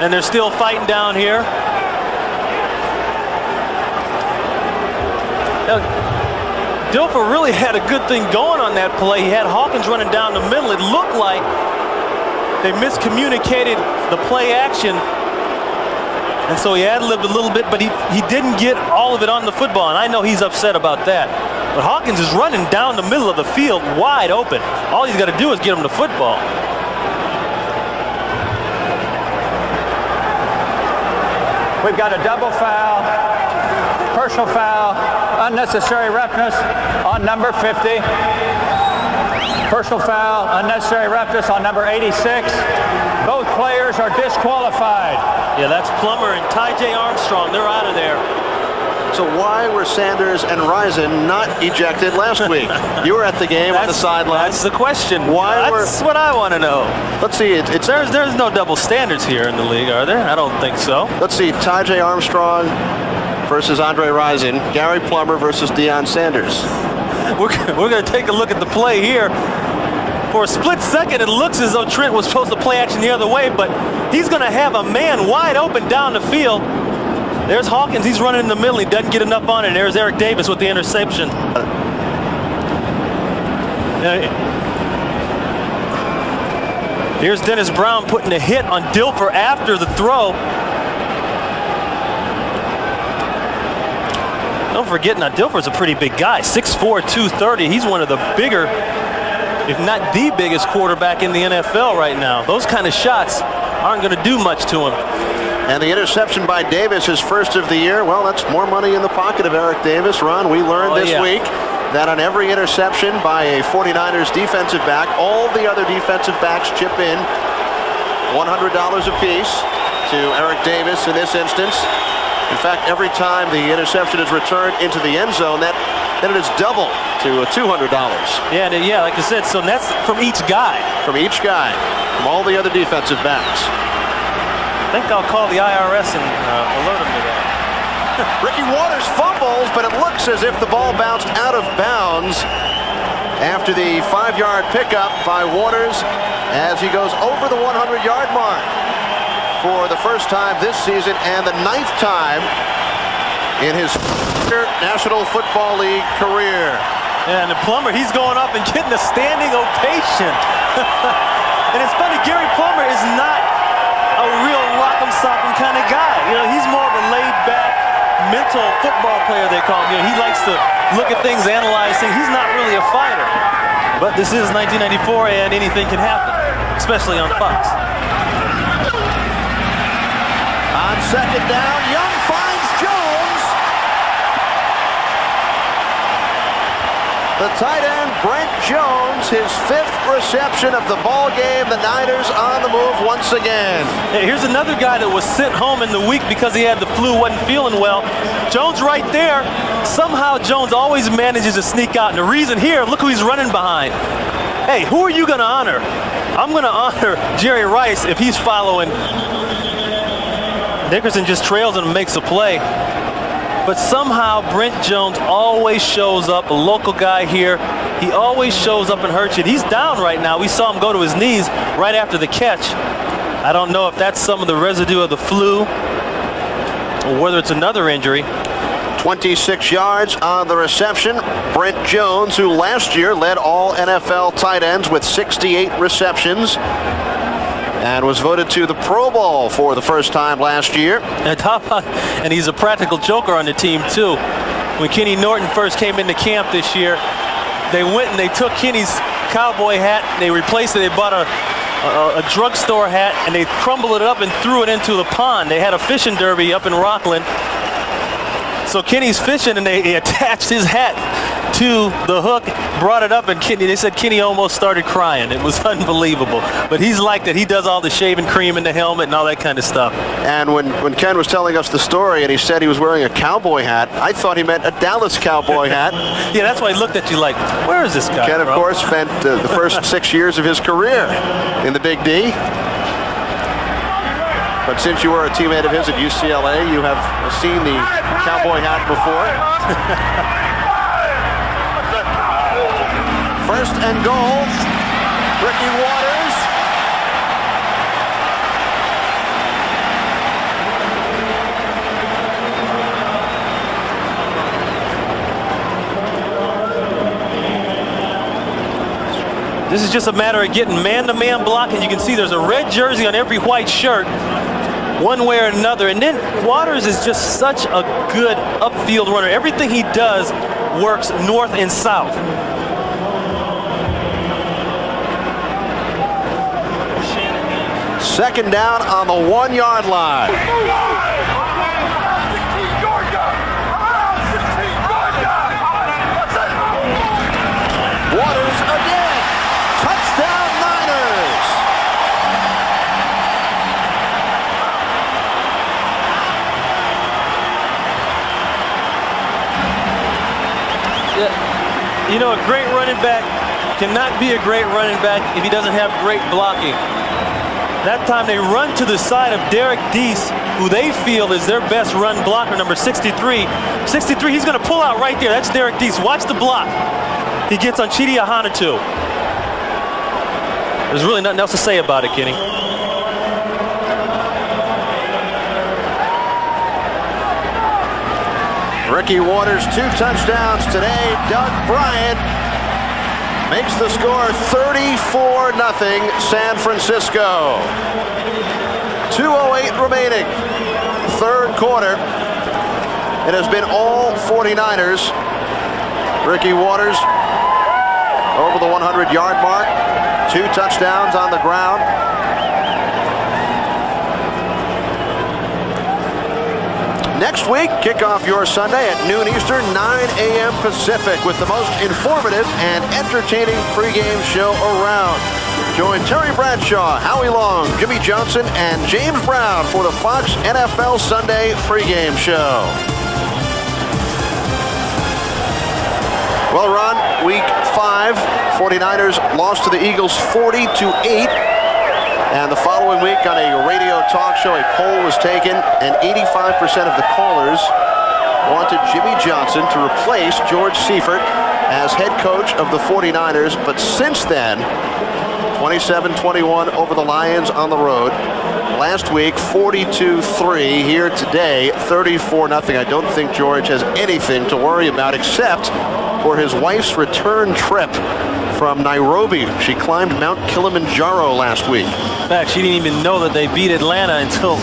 and they're still fighting down here. Dilfer really had a good thing going on that play. He had Hawkins running down the middle. It looked like they miscommunicated the play action. And so he ad-libbed a little bit, but he didn't get all of it on the football, and I know he's upset about that. But Hawkins is running down the middle of the field wide open. All he's got to do is get him the football. We've got a double foul, personal foul, unnecessary roughness on number 50. Personal foul, unnecessary roughness on number 86. Both players are disqualified. Yeah, that's Plummer and Ty.J. Armstrong. They're out of there. So why were Sanders and Rison not ejected last week? You were at the game on the sidelines. That's the question. That's what I want to know. Let's see. There's no double standards here in the league, are there? I don't think so. Let's see. Ty.J. Armstrong versus Andre Rison. Gary Plummer versus Deion Sanders. We're going to take a look at the play here. For a split second, it looks as though Trent was supposed to play action the other way, but he's going to have a man wide open down the field. There's Hawkins. He's running in the middle. He doesn't get enough on it. There's Eric Davis with the interception. Here's Dennis Brown putting a hit on Dilfer after the throw. Don't forget, now Dilfer's a pretty big guy, 6'4", 230. He's one of the bigger, if not the biggest quarterback in the NFL right now. Those kind of shots aren't going to do much to him. And the interception by Davis, his first of the year. Well, that's more money in the pocket of Eric Davis. Ron, we learned this week that on every interception by a 49ers defensive back, all the other defensive backs chip in $100 apiece to Eric Davis in this instance. In fact, every time the interception is returned into the end zone, then it is double to $200. Yeah, like I said, so that's from each guy. From each guy, from all the other defensive backs. I think I'll call the IRS and alert them to that. Ricky Waters fumbles, but it looks as if the ball bounced out of bounds after the 5-yard pickup by Waters as he goes over the 100-yard mark. for the first time this season and the 9th time in his National Football League career. Yeah, and the Plummer, he's going up and getting a standing ovation. And it's funny, Gary Plummer is not a real rock'em sock'em kind of guy. You know, he's more of a laid-back, mental football player, they call him. You know, he likes to look at things, analyze things. He's not really a fighter. But this is 1994, and anything can happen, especially on Fox. On second down, Young finds Jones. The tight end, Brent Jones, his 5th reception of the ball game. The Niners on the move once again. Hey, here's another guy that was sent home in the week because he had the flu, wasn't feeling well. Jones right there. Somehow Jones always manages to sneak out. And the reason here, look who he's running behind. Hey, who are you going to honor? I'm going to honor Jerry Rice if he's following. Nickerson just trails him and makes a play. But somehow Brent Jones always shows up, a local guy here. He always shows up and hurts you. He's down right now. We saw him go to his knees right after the catch. I don't know if that's some of the residue of the flu or whether it's another injury. 26 yards on the reception. Brent Jones, who last year led all NFL tight ends with 68 receptions and was voted to the Pro Bowl for the first time last year. And he's a practical joker on the team, too. When Kenny Norton first came into camp this year, they went and they took Kenny's cowboy hat, they replaced it, they bought a drugstore hat, and they crumbled it up and threw it into the pond. They had a fishing derby up in Rockland. So Kenny's fishing, and they attached his hat to the hook, brought it up, and they said Kenny almost started crying. It was unbelievable. But he's like that. He does all the shaving cream in the helmet and all that kind of stuff. And when Ken was telling us the story and he said he was wearing a cowboy hat, I thought he meant a Dallas Cowboy hat. Yeah, that's why I looked at you like, where is this guy Ken, of course, spent the first 6 years of his career in the Big D. But since you were a teammate of his at UCLA, you have seen the cowboy hat before. First and goal, Ricky Waters. This is just a matter of getting man-to-man blocking. You can see there's a red jersey on every white shirt, one way or another. And then Waters is just such a good upfield runner. Everything he does works north and south. Second down on the 1 yard line. Waters again. Touchdown Niners. Yeah. You know, a great running back cannot be a great running back if he doesn't have great blocking. That time they run to the side of Derek Deese, who they feel is their best run blocker, number 63. 63, he's going to pull out right there. That's Derek Deese. Watch the block. He gets on Chidi Ahanotu. There's really nothing else to say about it, Kenny. Ricky Waters, 2 touchdowns today. Doug Bryant makes the score 34-0 San Francisco. 2:08 remaining. Third quarter. It has been all 49ers. Ricky Waters over the 100-yard mark. 2 touchdowns on the ground. Next week, kick off your Sunday at noon Eastern, 9 a.m. Pacific with the most informative and entertaining pregame show around. Join Terry Bradshaw, Howie Long, Jimmy Johnson, and James Brown for the Fox NFL Sunday pregame show. Well, Ron, week 5, 49ers lost to the Eagles 40-8. And the following week on a radio talk show, a poll was taken, and 85% of the callers wanted Jimmy Johnson to replace George Seifert as head coach of the 49ers. But since then, 27-21 over the Lions on the road, last week, 42-3. Here today, 34-0. I don't think George has anything to worry about except for his wife's return trip from Nairobi. She climbed Mount Kilimanjaro last week. In fact, she didn't even know that they beat Atlanta until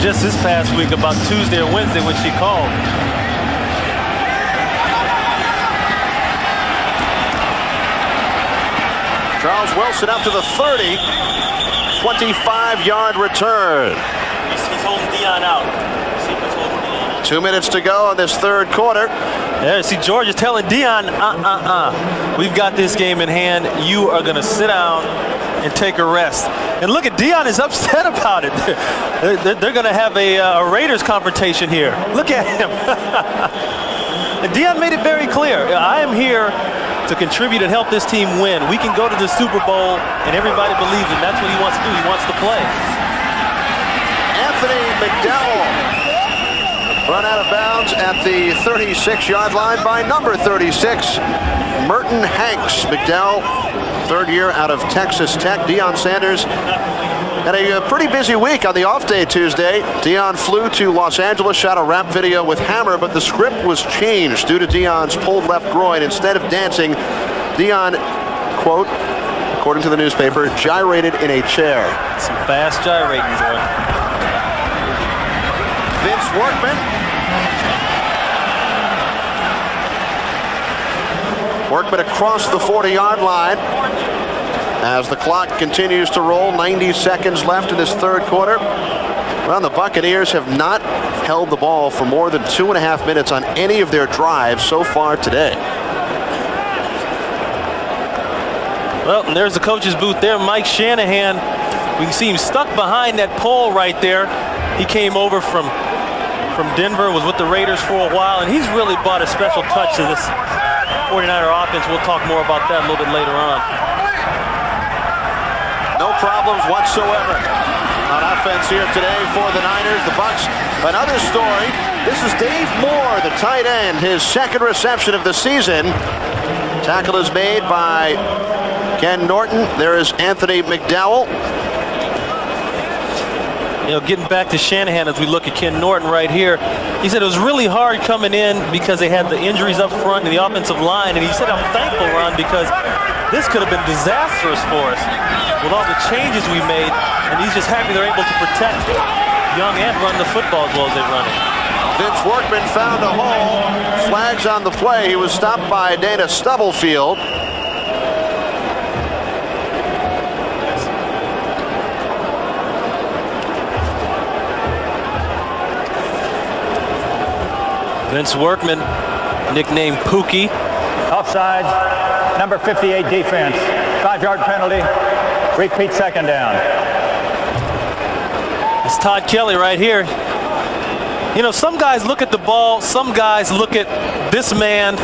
just this past week, about Tuesday or Wednesday, when she called. Charles Wilson up to the 30. 25-yard return. He's holding Dion out. 2 minutes to go in this third quarter. Yeah, see, George is telling Dion, we've got this game in hand. You are going to sit down and take a rest. And look at Dion is upset about it. They're going to have a Raiders confrontation here. Look at him. And Dion made it very clear. I am here to contribute and help this team win. We can go to the Super Bowl, and everybody believes him. That's what he wants to do. He wants to play. Anthony McDowell run out of bounds at the 36-yard line by number 36, Merton Hanks. McDowell, third year out of Texas Tech. Deion Sanders had a pretty busy week on the off day Tuesday. Deion flew to Los Angeles, shot a rap video with Hammer, but the script was changed due to Deion's pulled left groin. Instead of dancing, Deion, quote, according to the newspaper, gyrated in a chair. Some fast gyrating, boy. Vince Workman. Workman across the 40-yard line as the clock continues to roll. 90 seconds left in this third quarter. Well, the Buccaneers have not held the ball for more than 2.5 minutes on any of their drives so far today. Well, and there's the coach's booth there. Mike Shanahan, we can see him stuck behind that pole right there. He came over from Denver, was with the Raiders for a while, and he's really brought a special touch to this 49er offense. We'll talk more about that a little bit later on. No problems whatsoever on offense here today for the Niners. The Bucs, another story. This is Dave Moore, the tight end, his second reception of the season. Tackle is made by Ken Norton. There is Anthony McDowell. You know, getting back to Shanahan as we look at Ken Norton right here, he said it was really hard coming in because they had the injuries up front and the offensive line, and he said, I'm thankful, Ron, because this could have been disastrous for us with all the changes we made, and he's just happy they're able to protect Young and run the football as well as they run it. Vince Workman found a hole, flags on the play. He was stopped by Dana Stubblefield. Vince Workman, nicknamed Pookie. Offside, number 58 defense. 5-yard penalty. Repeat second down. It's Todd Kelly right here. You know, some guys look at the ball, some guys look at this man,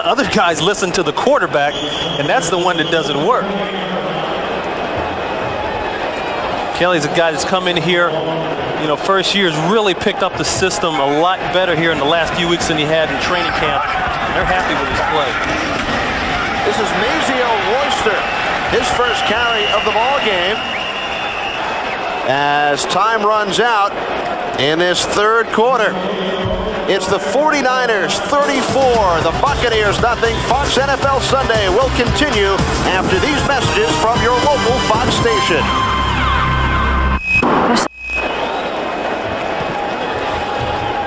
other guys listen to the quarterback, and that's the one that doesn't work. Kelly's a guy that's come in here, you know, first year has really picked up the system a lot better here in the last few weeks than he had in training camp. They're happy with his play. This is Mazio Royster, his first carry of the ball game. As time runs out in this third quarter, it's the 49ers 34, the Buccaneers nothing. Fox NFL Sunday will continue after these messages from your local Fox station.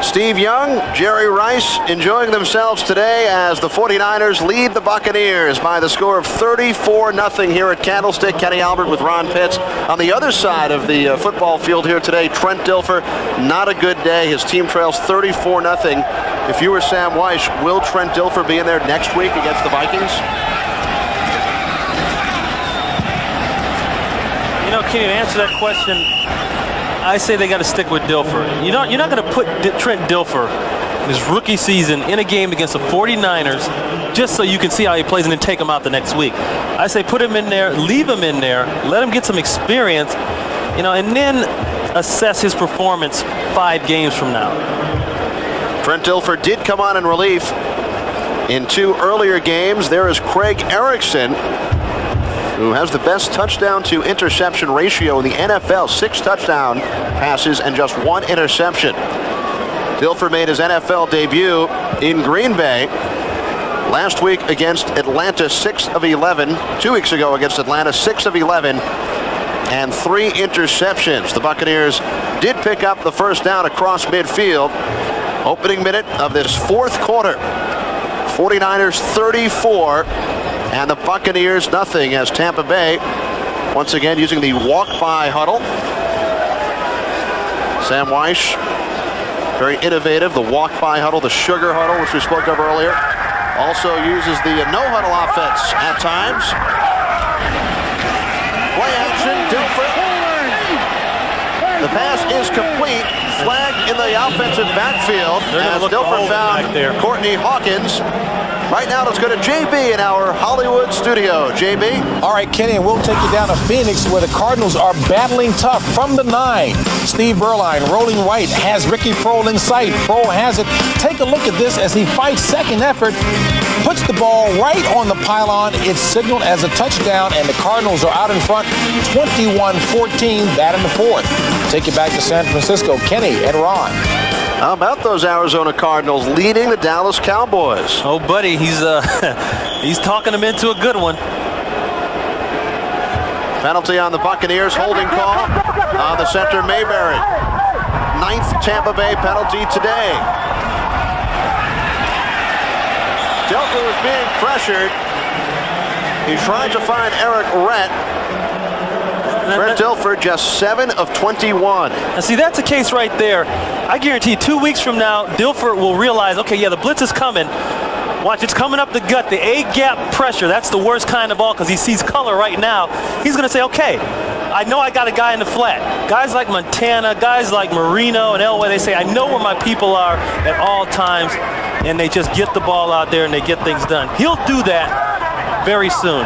Steve Young, Jerry Rice enjoying themselves today as the 49ers lead the Buccaneers by the score of 34-0 here at Candlestick. Kenny Albert with Ron Pitts. On the other side of the football field here today, Trent Dilfer, not a good day. His team trails 34-0. If you were Sam Weish, will Trent Dilfer be in there next week against the Vikings? You know, Kenny, to answer that question, I say they got to stick with Dilfer. You're not going to put Trent Dilfer his rookie season in a game against the 49ers just so you can see how he plays and then take him out the next week. I say put him in there, leave him in there, let him get some experience, you know, and then assess his performance 5 games from now. Trent Dilfer did come on in relief in 2 earlier games. There is Craig Erickson. who has the best touchdown to interception ratio in the NFL. 6 touchdown passes and just 1 interception. Dilfer made his NFL debut in Green Bay last week against Atlanta, 6 of 11. 2 weeks ago against Atlanta, 6 of 11 and 3 interceptions. The Buccaneers did pick up the first down across midfield. Opening minute of this 4th quarter. 49ers 34 and the Buccaneers nothing, as Tampa Bay once again using the walk-by huddle. Sam Weish, very innovative. The walk-by huddle, the sugar huddle, which we spoke of earlier. Also uses the no-huddle offense at times. Play action, Dilfer. The pass is complete. Flag in the offensive backfield as Dilfer found Courtney Hawkins. Right now, let's go to JB in our Hollywood studio. JB? All right, Kenny, and we'll take you down to Phoenix, where the Cardinals are battling tough from the 9. Steve Berline rolling right, has Ricky Prohl in sight. Prohl has it. Take a look at this as he fights second effort, puts the ball right on the pylon. It's signaled as a touchdown, and the Cardinals are out in front 21-14, that in the 4th. Take you back to San Francisco. Kenny and Ron. How about those Arizona Cardinals leading the Dallas Cowboys? Oh, buddy, he's talking them into a good one. Penalty on the Buccaneers, holding call on the center, Mayberry. 9th Tampa Bay penalty today. Dilfer was being pressured. He tried to find Eric Rhett. Brett Dilfer just 7 of 21. And see, that's the case right there. I guarantee 2 weeks from now, Dilfer will realize, okay, yeah, the blitz is coming. Watch, it's coming up the gut. The A-gap pressure, that's the worst kind of ball because he sees color right now. He's going to say, okay, I know I got a guy in the flat. Guys like Montana, guys like Marino and Elway, they say, I know where my people are at all times, and they just get the ball out there and they get things done. He'll do that very soon.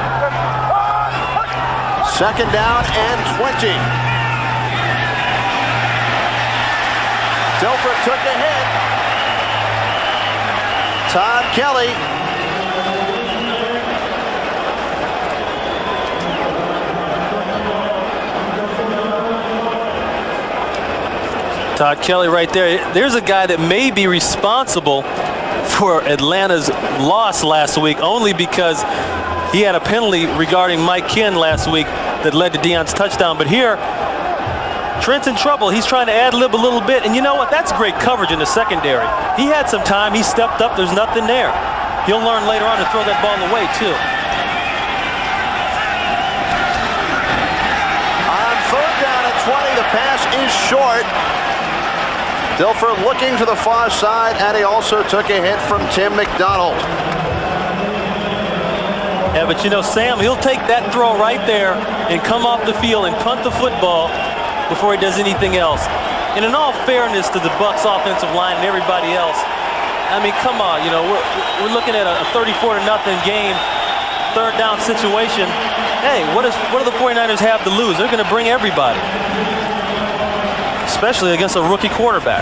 2nd down and 20. Dilfer took a hit. Todd Kelly. Todd Kelly right there. There's a guy that may be responsible for Atlanta's loss last week, only because he had a penalty regarding Mike Ken last week that led to Deion's touchdown. But here, Trent's in trouble. He's trying to ad-lib a little bit. And you know what? That's great coverage in the secondary. He had some time. He stepped up. There's nothing there. He'll learn later on to throw that ball away, too. On 3rd down and 20, the pass is short. Dilfer looking to the far side, and he also took a hit from Tim McDonald. Yeah, but you know, Sam, he'll take that throw right there and come off the field and punt the football before he does anything else. And in all fairness to the Bucs offensive line and everybody else, I mean, come on, you know, we're looking at a 34-0 game, 3rd down situation. Hey, what do the 49ers have to lose? They're going to bring everybody, especially against a rookie quarterback.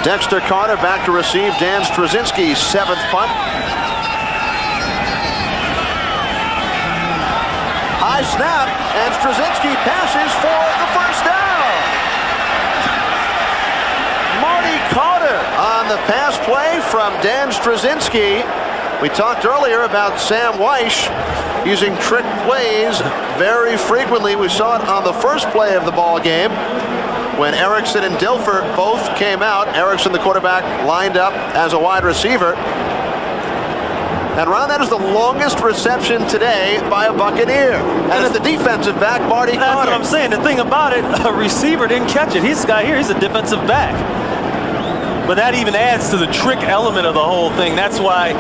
Dexter Carter back to receive Dan Straczynski's 7th punt. High snap, and Straczynski passes for the 1st down. Marty Carter on the pass play from Dan Straczynski. We talked earlier about Sam Weish using trick plays very frequently. We saw it on the first play of the ball game when Erickson and Dilfer both came out. Erickson, the quarterback, lined up as a wide receiver. And Ron, that is the longest reception today by a Buccaneer. And it's the defensive back, Marty Carter. That's what I'm saying. The thing about it, a receiver didn't catch it. This guy here, he's a defensive back. But that even adds to the trick element of the whole thing. That's why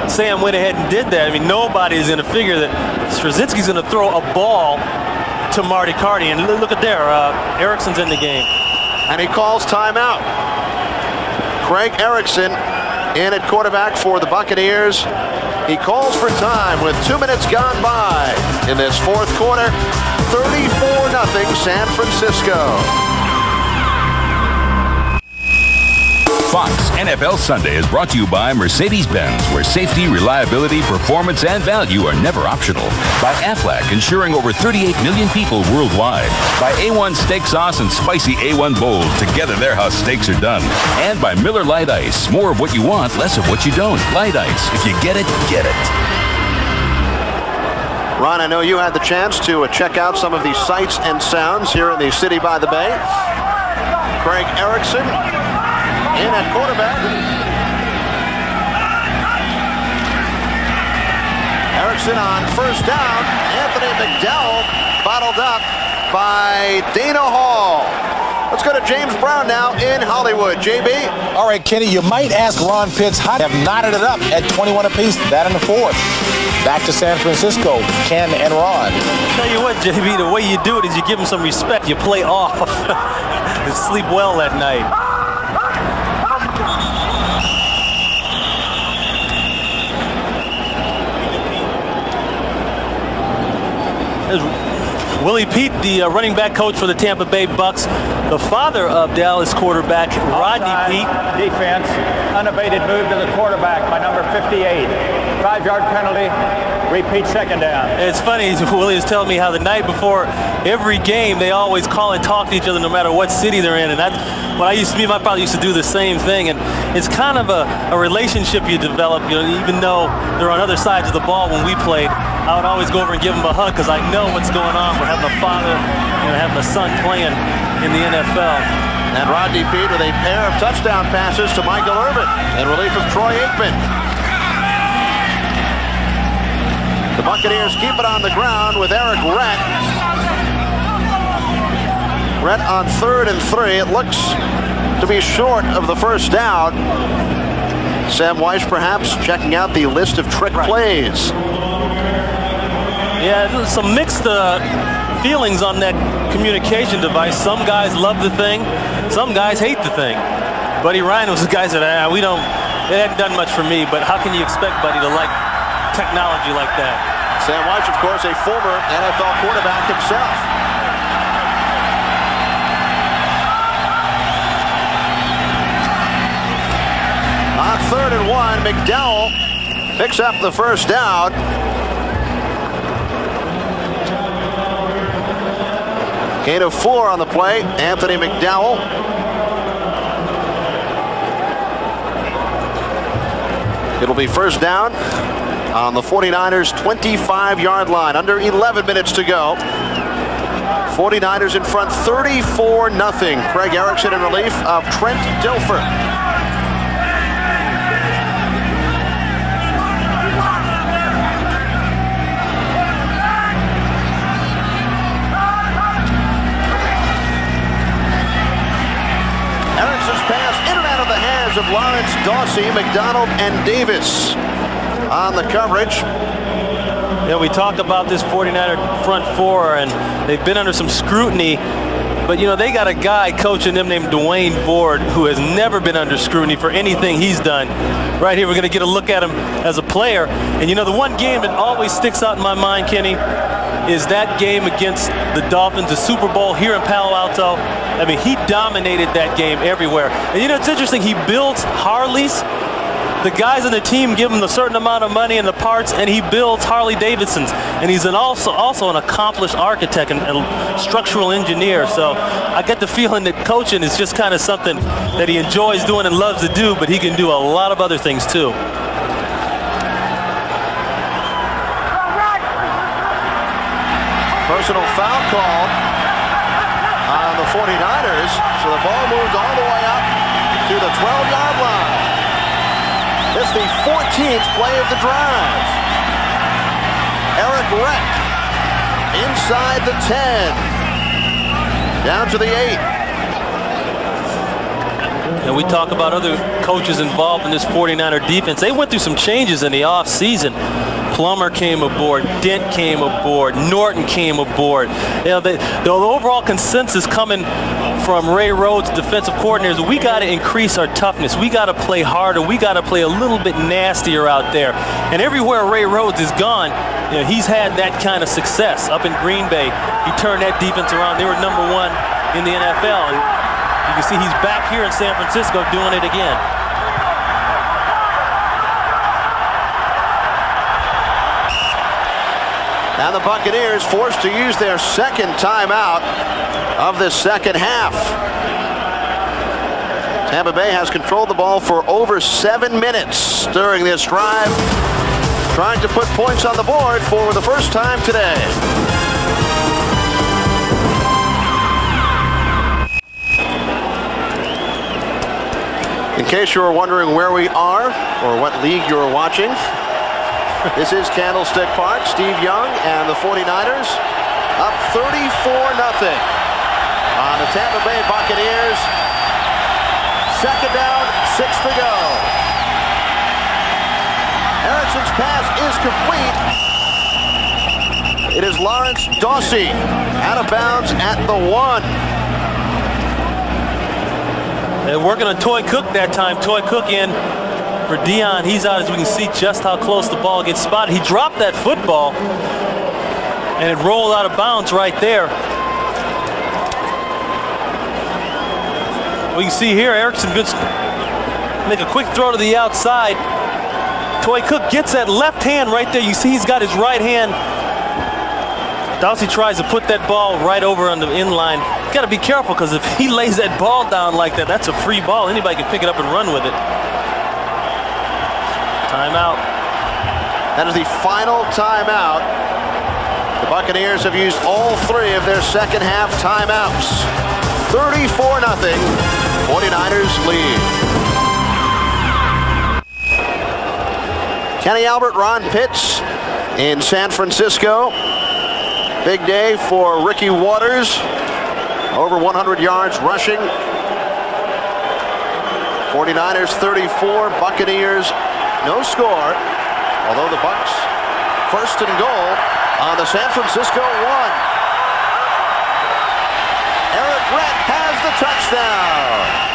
Sam went ahead and did that. I mean, nobody's going to figure that Straczynski's going to throw a ball to Marty Carter. And look at there, Erickson's in the game. And he calls timeout. Craig Erickson in at quarterback for the Buccaneers. He calls for time with 2 minutes gone by in this 4th quarter. 34-0 San Francisco. Fox NFL Sunday is brought to you by Mercedes-Benz, where safety, reliability, performance, and value are never optional. By Aflac, insuring over 38 million people worldwide. By A1 Steak Sauce and Spicy A1 Bold. Together, they're how steaks are done. And by Miller Lite Ice. More of what you want, less of what you don't. Light Ice. If you get it, get it. Ron, I know you had the chance to check out some of these sights and sounds here in the city by the bay. Craig Erickson in at quarterback. Erickson on first down. Anthony McDowell bottled up by Dana Hall. Let's go to James Brown now in Hollywood. JB? All right, Kenny, you might ask Ron Pitts how they have knotted it up at 21 apiece, that in the fourth. Back to San Francisco, Ken and Ron. Tell you what, JB, the way you do it is you give them some respect. You play off and sleep well that night. Willie Pete, the running back coach for the Tampa Bay Bucks, the father of Dallas quarterback Rodney Pete. Defense, unabated move to the quarterback by number 58. 5-yard penalty, repeat second down. It's funny, Willie was telling me how the night before every game they always call and talk to each other no matter what city they're in. And that's when me and my father used to do the same thing. And it's kind of a relationship you develop, you know, even though they're on other sides of the ball when we played. I would always go over and give him a hug because I know what's going on. We're having a father and having a son playing in the NFL. And Rodney Pete with a pair of touchdown passes to Michael Irvin in relief of Troy Aikman. The Buccaneers keep it on the ground with Eric Rett. Rett on 3rd and 3. It looks to be short of the first down. Sam Weiss perhaps checking out the list of trick plays. Yeah, there's some mixed feelings on that communication device. Some guys love the thing. Some guys hate the thing. Buddy Ryan was the guy that said, it hadn't done much for me, but how can you expect Buddy to like technology like that? Sam Weiss, of course, a former NFL quarterback himself. On 3rd and 1, McDowell picks up the first down. Gain of 4 on the play, Anthony McDowell. It'll be first down on the 49ers' 25-yard line. Under 11 minutes to go. 49ers in front 34-0. Craig Erickson in relief of Trent Dilfer. Of Lawrence, Dawsey, McDonald, and Davis on the coverage. Yeah, we talked about this 49er front four, and they've been under some scrutiny. But, you know, they got a guy coaching them named Dwayne Board who has never been under scrutiny for anything he's done. Right here, we're going to get a look at him as a player. And, you know, the one game that always sticks out in my mind, Kenny, is that game against the Dolphins, the Super Bowl here in Palo Alto. I mean, he dominated that game everywhere. And, you know, it's interesting. He builds Harleys. The guys on the team give him a certain amount of money and the parts, and he builds Harley Davidsons. And he's also an accomplished architect and structural engineer. So I get the feeling that coaching is just kind of something that he enjoys doing and loves to do, but he can do a lot of other things too. Personal foul call on the 49ers. So the ball moves all the way up to the 12-yard line. It's the 14th play of the drive. Eric Rett inside the 10. Down to the 8. And we talk about other coaches involved in this 49er defense. They went through some changes in the offseason. Plummer came aboard, Dent came aboard, Norton came aboard. You know, the overall consensus coming from Ray Rhodes, defensive coordinators, we got to increase our toughness. We got to play harder. We got to play a little bit nastier out there. And everywhere Ray Rhodes is gone, you know, he's had that kind of success. Up in Green Bay, he turned that defense around. They were #1 in the NFL. You can see he's back here in San Francisco doing it again. And the Buccaneers forced to use their second timeout of the second half. Tampa Bay has controlled the ball for over 7 minutes during this drive, trying to put points on the board for the first time today. In case you were wondering where we are or what league you are watching, this is Candlestick Park. Steve Young and the 49ers up 34-0 on the Tampa Bay Buccaneers. Second down, 6 to go. Erickson's pass is complete. It is Lawrence Dawsey out of bounds at the 1. They're working on Toy Cook that time. Toy Cook in for Dion. He's out, as we can see just how close the ball gets spotted. He dropped that football and it rolled out of bounds right there. We can see here Erickson make a quick throw to the outside. Toy Cook gets that left hand right there. You see he's got his right hand. Dawsey tries to put that ball right over on the inline. You got to be careful, because if he lays that ball down like that, that's a free ball. Anybody can pick it up and run with it. Timeout. That is the final timeout. The Buccaneers have used all 3 of their second half timeouts. 34-0. 49ers lead. Kenny Albert, Ron Pitts in San Francisco. Big day for Ricky Waters. Over 100 yards rushing. 49ers 34, Buccaneers no score. Although the Bucs first and goal on the San Francisco 1. Eric Rett has the touchdown.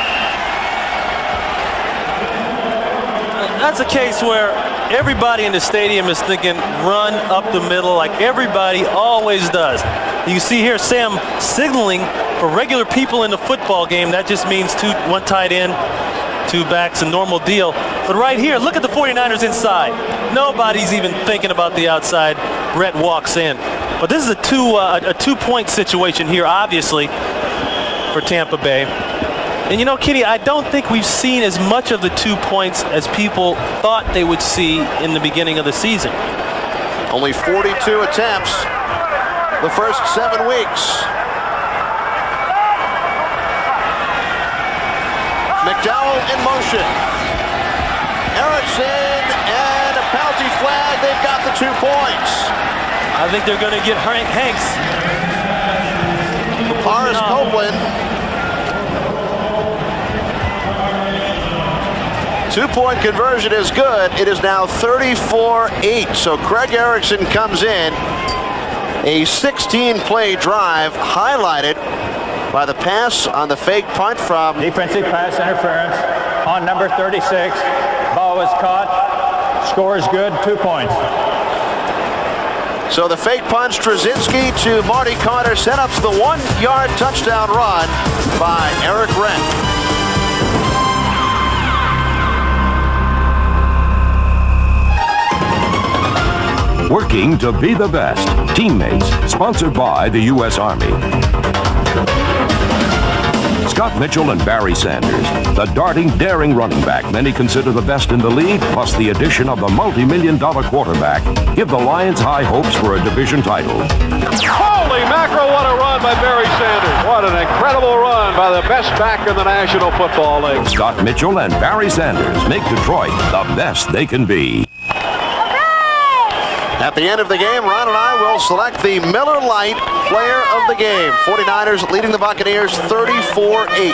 That's a case where everybody in the stadium is thinking run up the middle, like everybody always does. You see here Sam signaling for regular people in the football game. That just means one tight end, 2 backs, a normal deal. But right here, look at the 49ers inside. Nobody's even thinking about the outside. Rhett walks in. But this is a two-point situation here, obviously, for Tampa Bay. And you know, Kitty, I don't think we've seen as much of the 2 points as people thought they would see in the beginning of the season. Only 42 attempts the first 7 weeks. McDowell in motion. Erickson and a penalty flag. They've got the 2 points. I think they're going to get Hanks. Horace Copeland. 2-point conversion is good. It is now 34-8. So Craig Erickson comes in. A 16-play drive highlighted by the pass on the fake punt from defensive pass interference on number 36. Ball was caught. Score is good. 2 points. So the fake punt, Straczynski to Marty Carter, set up the 1-yard touchdown run by Eric Rett. Working to be the best. Teammates, sponsored by the U.S. Army. Scott Mitchell and Barry Sanders, the darting, daring running back many consider the best in the league, plus the addition of the multi-million-dollar quarterback, give the Lions high hopes for a division title. Holy mackerel, what a run by Barry Sanders. What an incredible run by the best back in the National Football League. Scott Mitchell and Barry Sanders make Detroit the best they can be. At the end of the game, Ron and I will select the Miller Lite player of the game. 49ers leading the Buccaneers 34-8.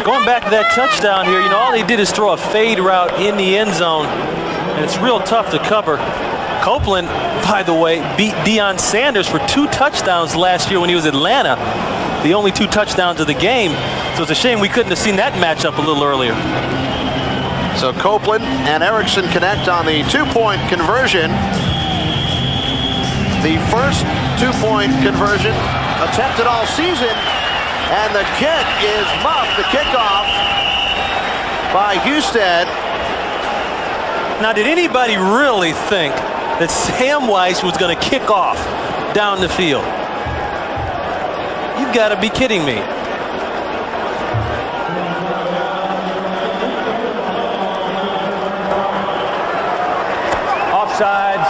Going back to that touchdown here, you know, all they did is throw a fade route in the end zone, and it's real tough to cover. Copeland, by the way, beat Deion Sanders for 2 touchdowns last year when he was at Atlanta. The only 2 touchdowns of the game. So it's a shame we couldn't have seen that matchup a little earlier. So Copeland and Erickson connect on the 2-point conversion. The first 2-point conversion attempted all season And the kick is muffed. The kickoff by Husted. Now, did anybody really think that Sam Weiss was going to kick off down the field? You've got to be kidding me. Offsides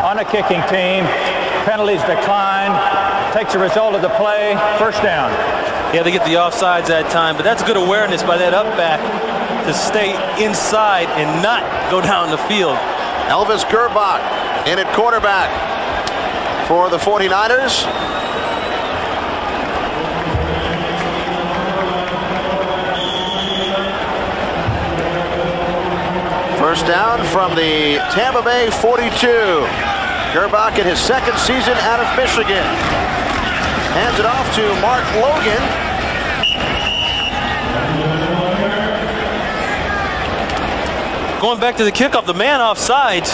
on a kicking team. Penalties declined. Takes the result of the play. First down. Yeah, they get the offsides that time, but that's good awareness by that up back to stay inside and not go down the field. Elvis Gerbach in at quarterback for the 49ers. First down from the Tampa Bay 42. Gerbach in his second season out of Michigan. Hands it off to Mark Logan. Going back to the kickoff, the man offsides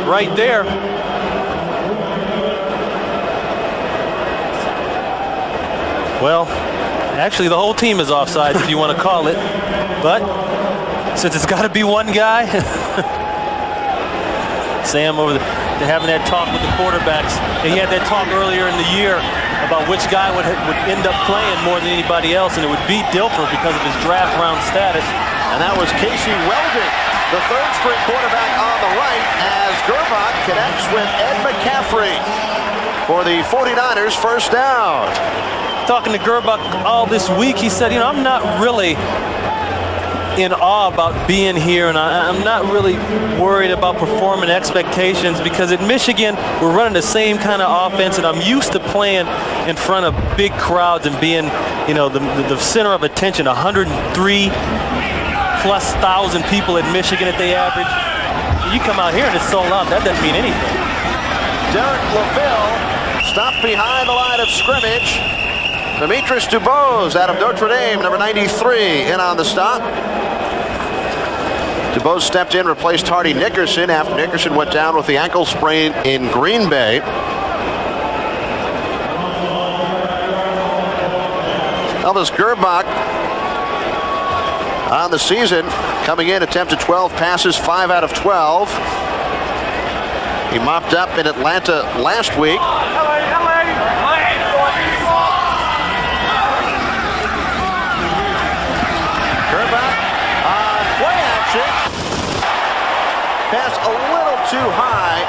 right there. Well, actually the whole team is offsides if you want to call it. But since it's got to be one guy, Sam over having that talk with the quarterbacks. And he had that talk earlier in the year about which guy would end up playing more than anybody else, and it would be Dilfer because of his draft round status. And that was Casey Weldon, the third-string quarterback on the right, as Gerbach connects with Ed McCaffrey for the 49ers first down. Talking to Gerbach all this week, he said, you know, I'm not really in awe about being here, and I'm not really worried about performing expectations because at Michigan, we're running the same kind of offense, and I'm used to playing in front of big crowds and being, you know, the center of attention. 103,000+ people in Michigan that they average. You come out here and it's sold out. That doesn't mean anything. Derek LaVille stopped behind the line of scrimmage. Demetrius Dubose out of Notre Dame, number 93, in on the stop. Dubose stepped in, replaced Hardy Nickerson after Nickerson went down with the ankle sprain in Green Bay. Elvis Gerbach on the season, coming in, attempted 12 passes, 5 out of 12. He mopped up in Atlanta last week. Pass a little too high.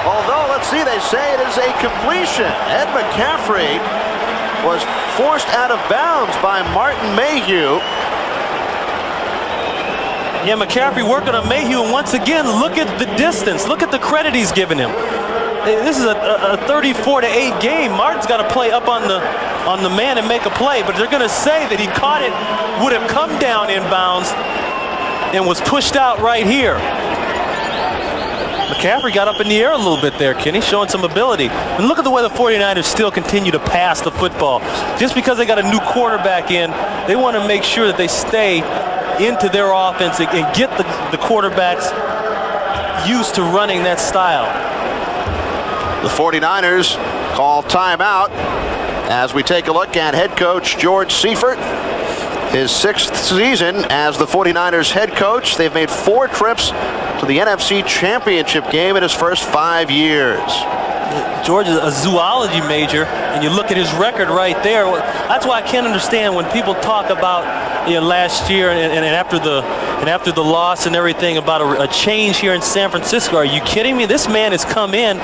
Although, let's see, they say it is a completion. Ed McCaffrey was forced out of bounds by Martin Mayhew. Yeah, McCaffrey working on Mayhew, and once again, look at the distance. Look at the credit he's given him. This is a 34-8 game. Martin's got to play up on the man and make a play, but they're going to say that he caught it, would have come down inbounds, and was pushed out right here. McCaffrey got up in the air a little bit there, Kenny, showing some ability. And look at the way the 49ers still continue to pass the football. Just because they got a new quarterback in, they want to make sure that they stay into their offense and get the quarterbacks used to running that style. The 49ers call timeout as we take a look at head coach George Seifert. His 6th season as the 49ers head coach. They've made 4 trips to the NFC Championship game in his first 5 years. George is a zoology major, and you look at his record right there. That's why I can't understand when people talk about, you know, last year and after the loss and everything about a change here in San Francisco. Are you kidding me? This man has come in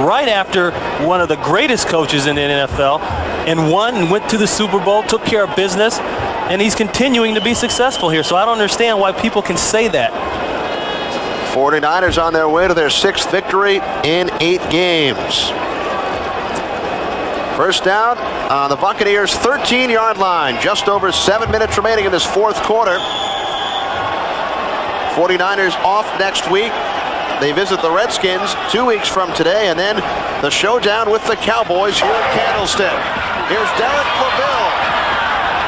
right after one of the greatest coaches in the NFL and went to the Super Bowl, took care of business, and he's continuing to be successful here. So I don't understand why people can say that. 49ers on their way to their 6th victory in 8 games. First down on the Buccaneers' 13-yard line. Just over 7 minutes remaining in this 4th quarter. 49ers off next week. They visit the Redskins 2 weeks from today, and then the showdown with the Cowboys here at Candlestick. Here's Derek LaVille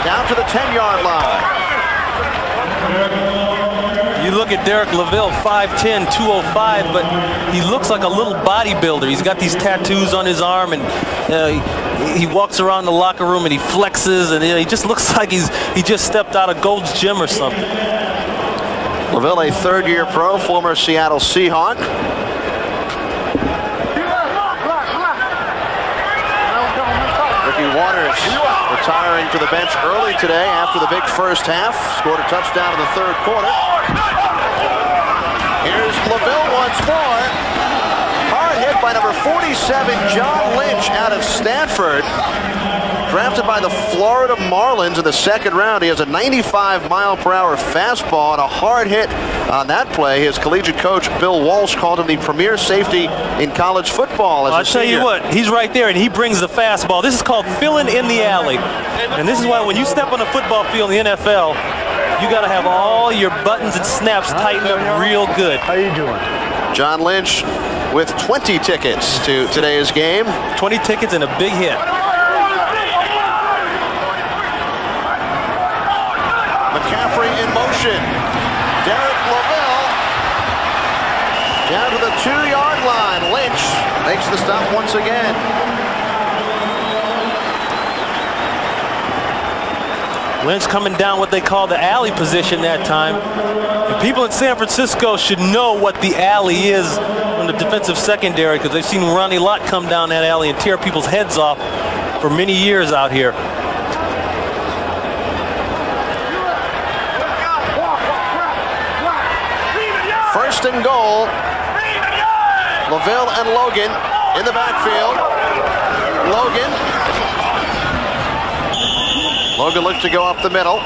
down to the 10-yard line. You look at Derek LaVille, 5'10", 205, but he looks like a little bodybuilder. He's got these tattoos on his arm, and he walks around the locker room and he flexes, and he just looks like he just stepped out of Gold's Gym or something. LaVille, a third-year pro, former Seattle Seahawk. Waters retiring to the bench early today after the big first half. Scored a touchdown in the third quarter. Here's LaVille once more. Hard hit by number 47, John Lynch, out of Stanford. Drafted by the Florida Marlins in the second round. He has a 95-mile-per-hour fastball and a hard hit on that play. His collegiate coach, Bill Walsh, called him the premier safety in college football. I'll tell you what, he's right there, and he brings the fastball. This is called filling in the alley. And this is why when you step on a football field in the NFL, you got to have all your buttons and snaps tightened up real good. How you doing? John Lynch with 20 tickets to today's game. 20 tickets and a big hit. McCaffrey in motion. Derek LaVille down to the 2-yard line. Lynch makes the stop once again. Lynch coming down what they call the alley position that time. And people in San Francisco should know what the alley is from the defensive secondary, because they've seen Ronnie Lott come down that alley and tear people's heads off for many years out here. First and goal. LaVille and Logan in the backfield. Logan looks to go up the middle.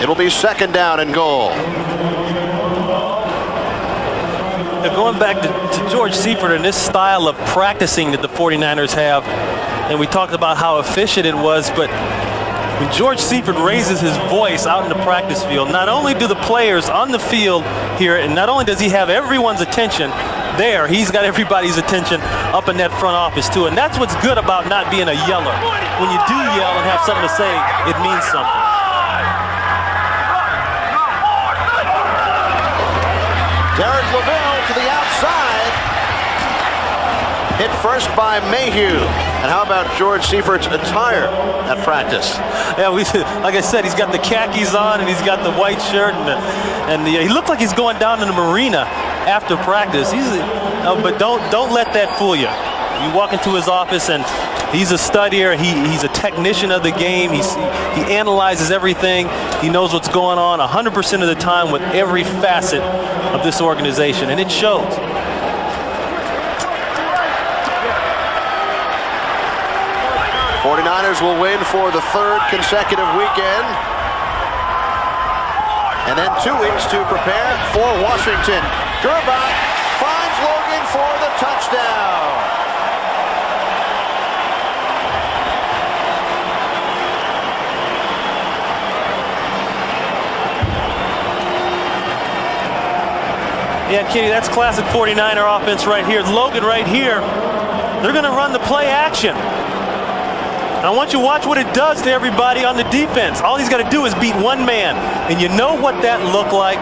It'll be second down and goal. Now going back to George Seifert and this style of practicing that the 49ers have, and we talked about how efficient it was, but when George Seifert raises his voice out in the practice field, not only do the players on the field hear it, and not only does he have everyone's attention there, he's got everybody's attention up in that front office too. And that's what's good about not being a yeller. When you do yell and have something to say, it means something. Derek LaVille to the outside. Hit first by Mayhew. And how about George Seifert's attire at practice? Yeah, like I said, he's got the khakis on and he's got the white shirt, and he looked like he's going down to the marina after practice. But don't let that fool you. You walk into his office and he's a studier. He's a technician of the game. He analyzes everything. He knows what's going on 100% of the time with every facet of this organization, and it shows. '49ers will win for the third consecutive weekend. And then 2 weeks to prepare for Washington. Gerbach finds Logan for the touchdown. Yeah, Kenny, that's classic 49er offense right here. Logan right here, they're going to run the play action. And I want you to watch what it does to everybody on the defense. All he's got to do is beat one man. And you know what that looked like?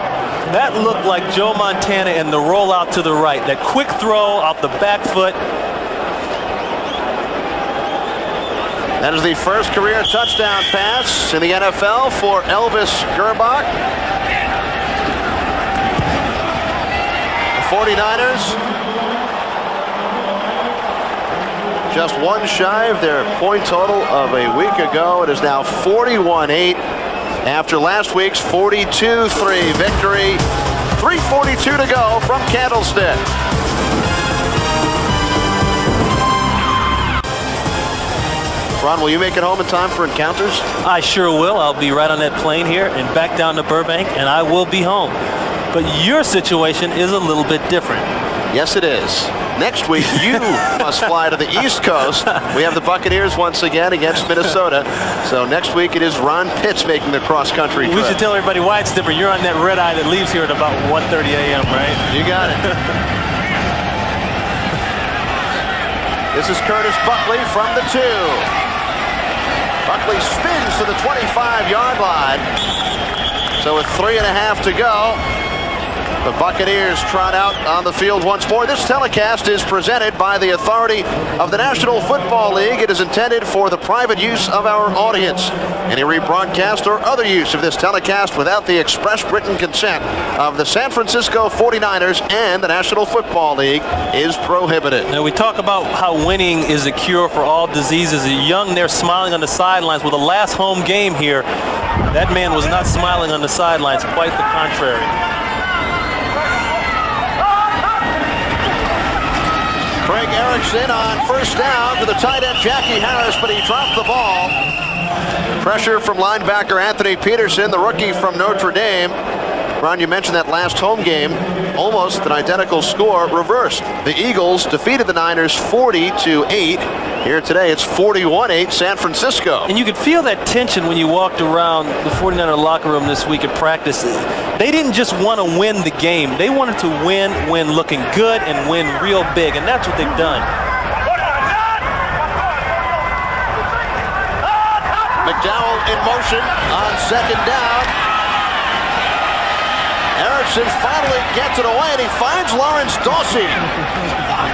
That looked like Joe Montana and the rollout to the right. That quick throw off the back foot. That is the first career touchdown pass in the NFL for Elvis Gerbach. The 49ers just one shy of their point total of a week ago. It is now 41-8 after last week's 42-3 victory. 3:42 to go from Candlestick. Ron, will you make it home in time for Encounters? I sure will. I'll be right on that plane here and back down to Burbank, and I will be home. But your situation is a little bit different. Yes, it is. Next week, you must fly to the East Coast. We have the Buccaneers once again against Minnesota. So next week, it is Ron Pitts making the cross-country trip. We should tell everybody why it's different. You're on that red eye that leaves here at about 1:30 a.m., right? You got it. This is Curtis Buckley from the 2. Buckley spins to the 25-yard line. So with 3.5 to go, The Buccaneers trot out on the field once more. This telecast is presented by the authority of the National Football League. It is intended for the private use of our audience. Any rebroadcast or other use of this telecast without the express written consent of the San Francisco 49ers and the National Football League is prohibited. Now, we talk about how winning is a cure for all diseases. Young there smiling on the sidelines with the last home game here. That man was not smiling on the sidelines, quite the contrary. Craig Erickson on first down to the tight end Jackie Harris, but he dropped the ball. Pressure from linebacker Anthony Peterson, the rookie from Notre Dame. Ron, you mentioned that last home game, almost an identical score, reversed. The Eagles defeated the Niners 40-8. Here today, it's 41-8 San Francisco. And you could feel that tension when you walked around the 49er locker room this week at practice. They didn't just want to win the game. They wanted to win looking good and win real big, and that's what they've done. McDowell in motion on second down. Erickson finally gets it away, and he finds Lawrence Dawsey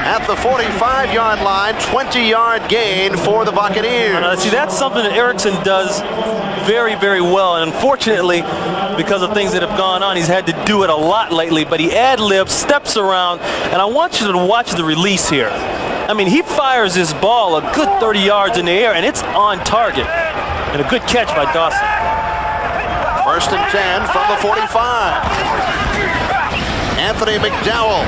at the 45-yard line. 20-yard gain for the Buccaneers. See, that's something that Erickson does very, very well. And unfortunately, because of things that have gone on, he's had to do it a lot lately. But he ad-libs, steps around, and I want you to watch the release here. I mean, he fires this ball a good 30 yards in the air, and it's on target. And a good catch by Dawson. First and 10 from the 45. Anthony McDowell.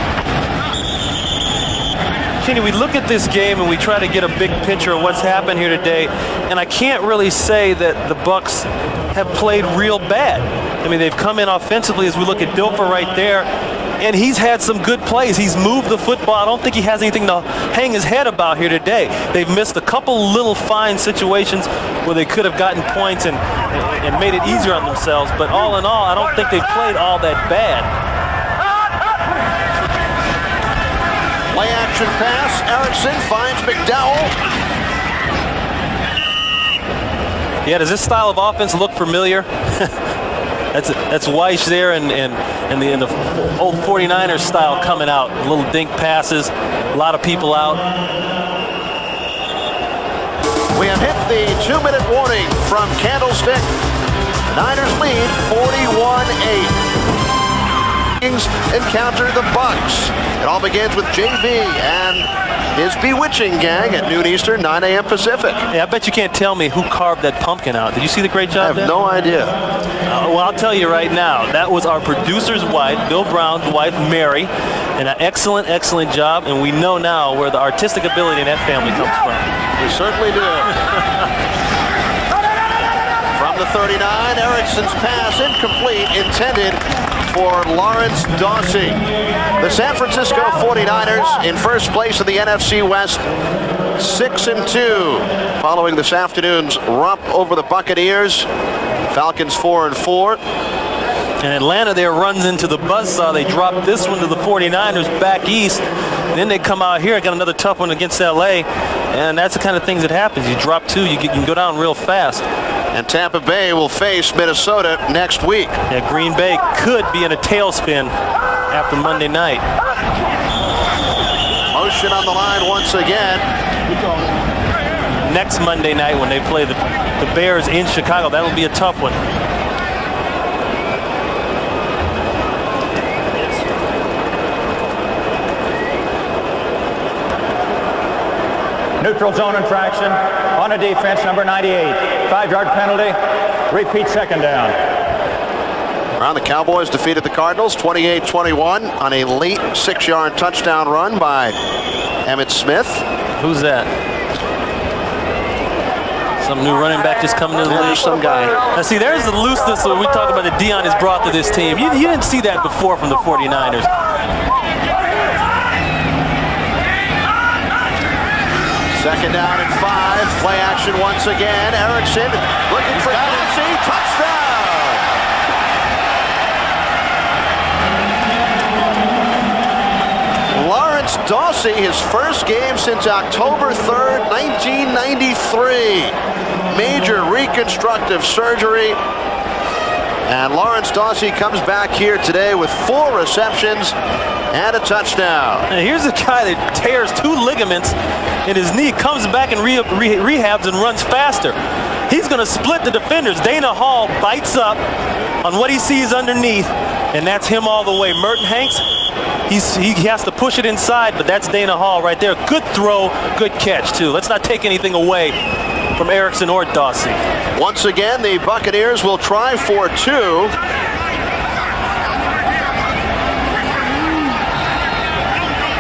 Kenny, we look at this game and we try to get a big picture of what's happened here today, and I can't really say that the Bucs have played real bad. I mean, they've come in offensively as we look at Dilfer right there, and he's had some good plays. He's moved the football. I don't think he has anything to hang his head about here today. They've missed a couple little fine situations where they could have gotten points and made it easier on themselves, but all in all, I don't think they played all that bad. Play action pass. Erickson finds McDowell. Yeah, does this style of offense look familiar? That's Weiss there and the old 49ers style coming out. Little dink passes, a lot of people out. We have hit the 2-minute warning from Candlestick. Niners lead 41-8. Encounter the Bucs. It all begins with JV and his bewitching gang at noon Eastern, 9 a.m. Pacific. Yeah, I bet you can't tell me who carved that pumpkin out. Did you see the great job? I have no idea. Well, I'll tell you right now. That was our producer's wife, Bill Brown's wife, Mary, and an excellent, excellent job. And we know now where the artistic ability in that family comes from. We certainly do. From the 39, Erickson's pass incomplete, intended for Lawrence Dawsey. The San Francisco 49ers in first place in the NFC West, 6-2. Following this afternoon's romp over the Buccaneers, Falcons 4-4. And Atlanta there runs into the buzzsaw. They drop this one to the 49ers back east. Then they come out here and got another tough one against LA. And that's the kind of things that happens. You drop two, you can go down real fast. And Tampa Bay will face Minnesota next week. Yeah, Green Bay could be in a tailspin after Monday night. Motion on the line once again. Next Monday night when they play the Bears in Chicago, that'll be a tough one. Neutral zone infraction on a defense, number 98. 5-yard penalty. Repeat second down. Around the Cowboys defeated the Cardinals 28-21 on a late 6-yard touchdown run by Emmitt Smith. Who's that? Some new running back just coming to the league. Some guy. Now see, there's the looseness that we talk about that Dion has brought to this team. You didn't see that before from the 49ers. Second down and 5. Play action once again. Erickson looking for Dawsey. Touchdown! Lawrence Dawsey, his first game since October 3rd, 1993. Major reconstructive surgery. And Lawrence Dawsey comes back here today with 4 receptions and a touchdown. And here's a guy that tears 2 ligaments in his knee, comes back and rehabs and runs faster. He's going to split the defenders. Dana Hall bites up on what he sees underneath, and that's him all the way. Merton Hanks, he has to push it inside, but that's Dana Hall right there. Good throw, good catch, too. Let's not take anything away from Erickson or Dawsey. Once again, the Buccaneers will try for 2.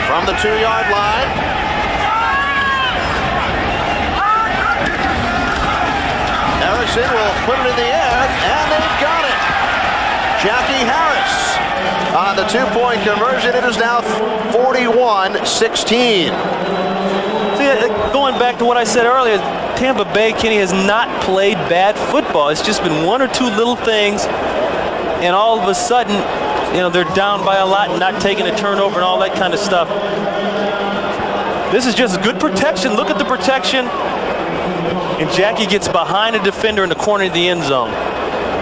From the 2-yard line. Erickson will put it in the air, and they've got it. Jackie Harris on the 2-point conversion. It is now 41-16. Going back to what I said earlier, Tampa Bay, Kenny, has not played bad football. It's just been 1 or 2 little things, and all of a sudden, you know, they're down by a lot and not taking a turnover and all that kind of stuff. This is just good protection. Look at the protection. And Jackie gets behind a defender in the corner of the end zone.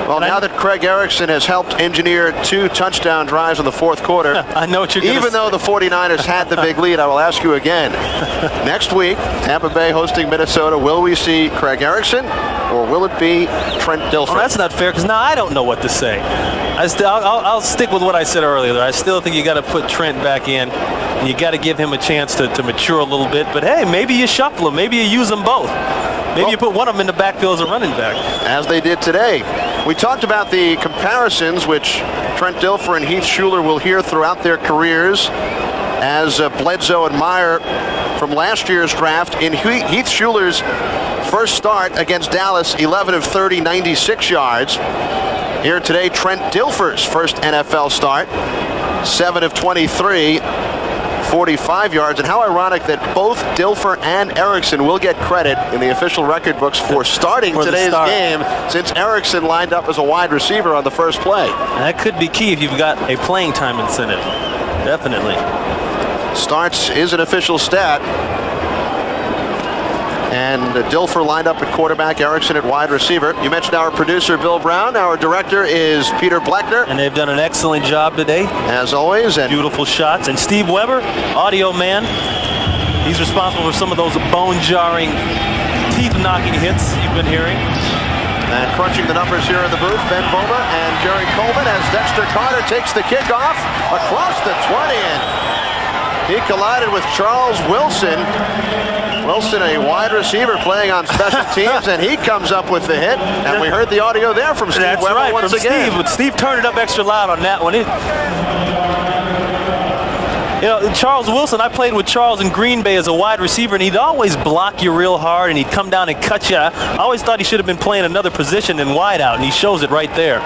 Well, now that Craig Erickson has helped engineer 2 touchdown drives in the 4th quarter, I know what you're going to say. Even though the 49ers had the big lead, I will ask you again. Next week, Tampa Bay hosting Minnesota, will we see Craig Erickson or will it be Trent Dilfer? Well, that's not fair, because now I don't know what to say. I'll stick with what I said earlier. I still think you got to put Trent back in, and you got to give him a chance to mature a little bit. But hey, maybe you shuffle them. Maybe you use them both. Maybe you put one of them in the backfield as a running back. As they did today. We talked about the comparisons, which Trent Dilfer and Heath Shuler will hear throughout their careers, as Bledsoe and Meyer from last year's draft. In Heath Shuler's first start against Dallas, 11 of 30, 96 yards. Here today, Trent Dilfer's first NFL start, 7 of 23, 45 yards. And how ironic that both Dilfer and Erickson will get credit in the official record books for starting today's game, since Erickson lined up as a wide receiver on the first play. And that could be key if you've got a playing time incentive. Definitely. Starts is an official stat. And Dilfer lined up at quarterback, Erickson at wide receiver. You mentioned our producer, Bill Brown. Our director is Peter Bleckner. And they've done an excellent job today. As always. And beautiful shots. And Steve Weber, audio man. He's responsible for some of those bone-jarring, teeth-knocking hits you've been hearing. And crunching the numbers here in the booth, Ben Boma and Jerry Coleman as Dexter Carter takes the kickoff across the 20. And he collided with Charles Wilson. Wilson, a wide receiver playing on special teams, and he comes up with the hit. And we heard the audio there from Steve That's Weber right, once from again. Steve, but Steve turned it up extra loud on that one. You know, Charles Wilson, I played with Charles in Green Bay as a wide receiver, and he'd always block you real hard, and he'd come down and cut you. I always thought he should have been playing another position than wide out, and he shows it right there.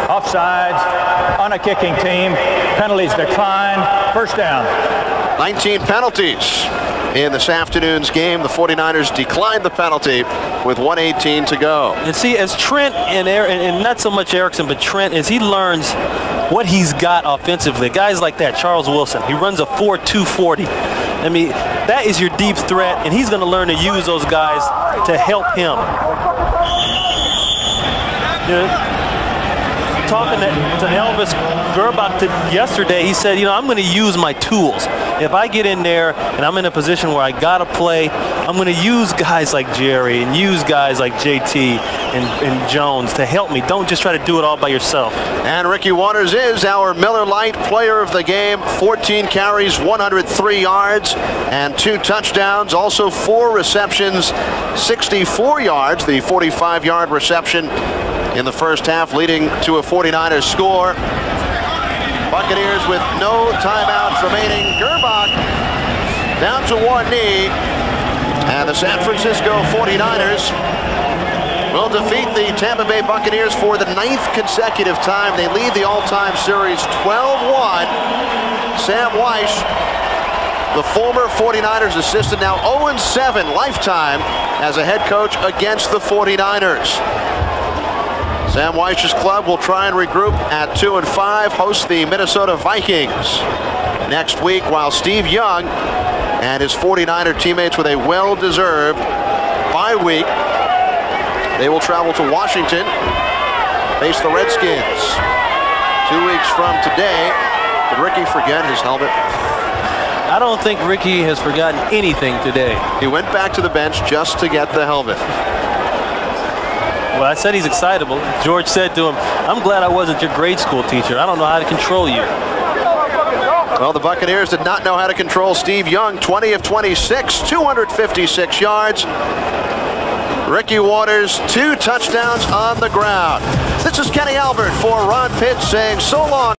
Offsides on a kicking team. Penalties decline. First down. 19 penalties in this afternoon's game. The 49ers declined the penalty with 1:18 to go. And see, as Trent and not so much Erickson, but Trent, as he learns what he's got offensively, guys like that, Charles Wilson, he runs a 4.240. I mean, that is your deep threat, and he's going to learn to use those guys to help him. You know, talking to Elvis Gerbach yesterday, he said, you know, I'm going to use my tools. If I get in there and I'm in a position where I got to play, I'm going to use guys like Jerry and use guys like JT and Jones to help me. Don't just try to do it all by yourself. And Ricky Waters is our Miller Lite player of the game. 14 carries, 103 yards, and 2 touchdowns. Also 4 receptions, 64 yards. The 45-yard reception in the first half, leading to a 49ers score. Buccaneers with no timeouts remaining. Gerbach down to one knee. And the San Francisco 49ers will defeat the Tampa Bay Buccaneers for the 9th consecutive time. They lead the all-time series 12-1. Sam Weish, the former 49ers assistant, now 0-7 lifetime as a head coach against the 49ers. Sam Weich's club will try and regroup at 2-5, host the Minnesota Vikings next week, while Steve Young and his 49er teammates with a well-deserved bye bye week. They will travel to Washington, face the Redskins. 2 weeks from today. Did Ricky forget his helmet? I don't think Ricky has forgotten anything today. He went back to the bench just to get the helmet. Well, I said he's excitable. George said to him, I'm glad I wasn't your grade school teacher. I don't know how to control you. Well, the Buccaneers did not know how to control Steve Young. 20 of 26, 256 yards. Ricky Watters, 2 touchdowns on the ground. This is Kenny Albert for Ron Pitts saying so long.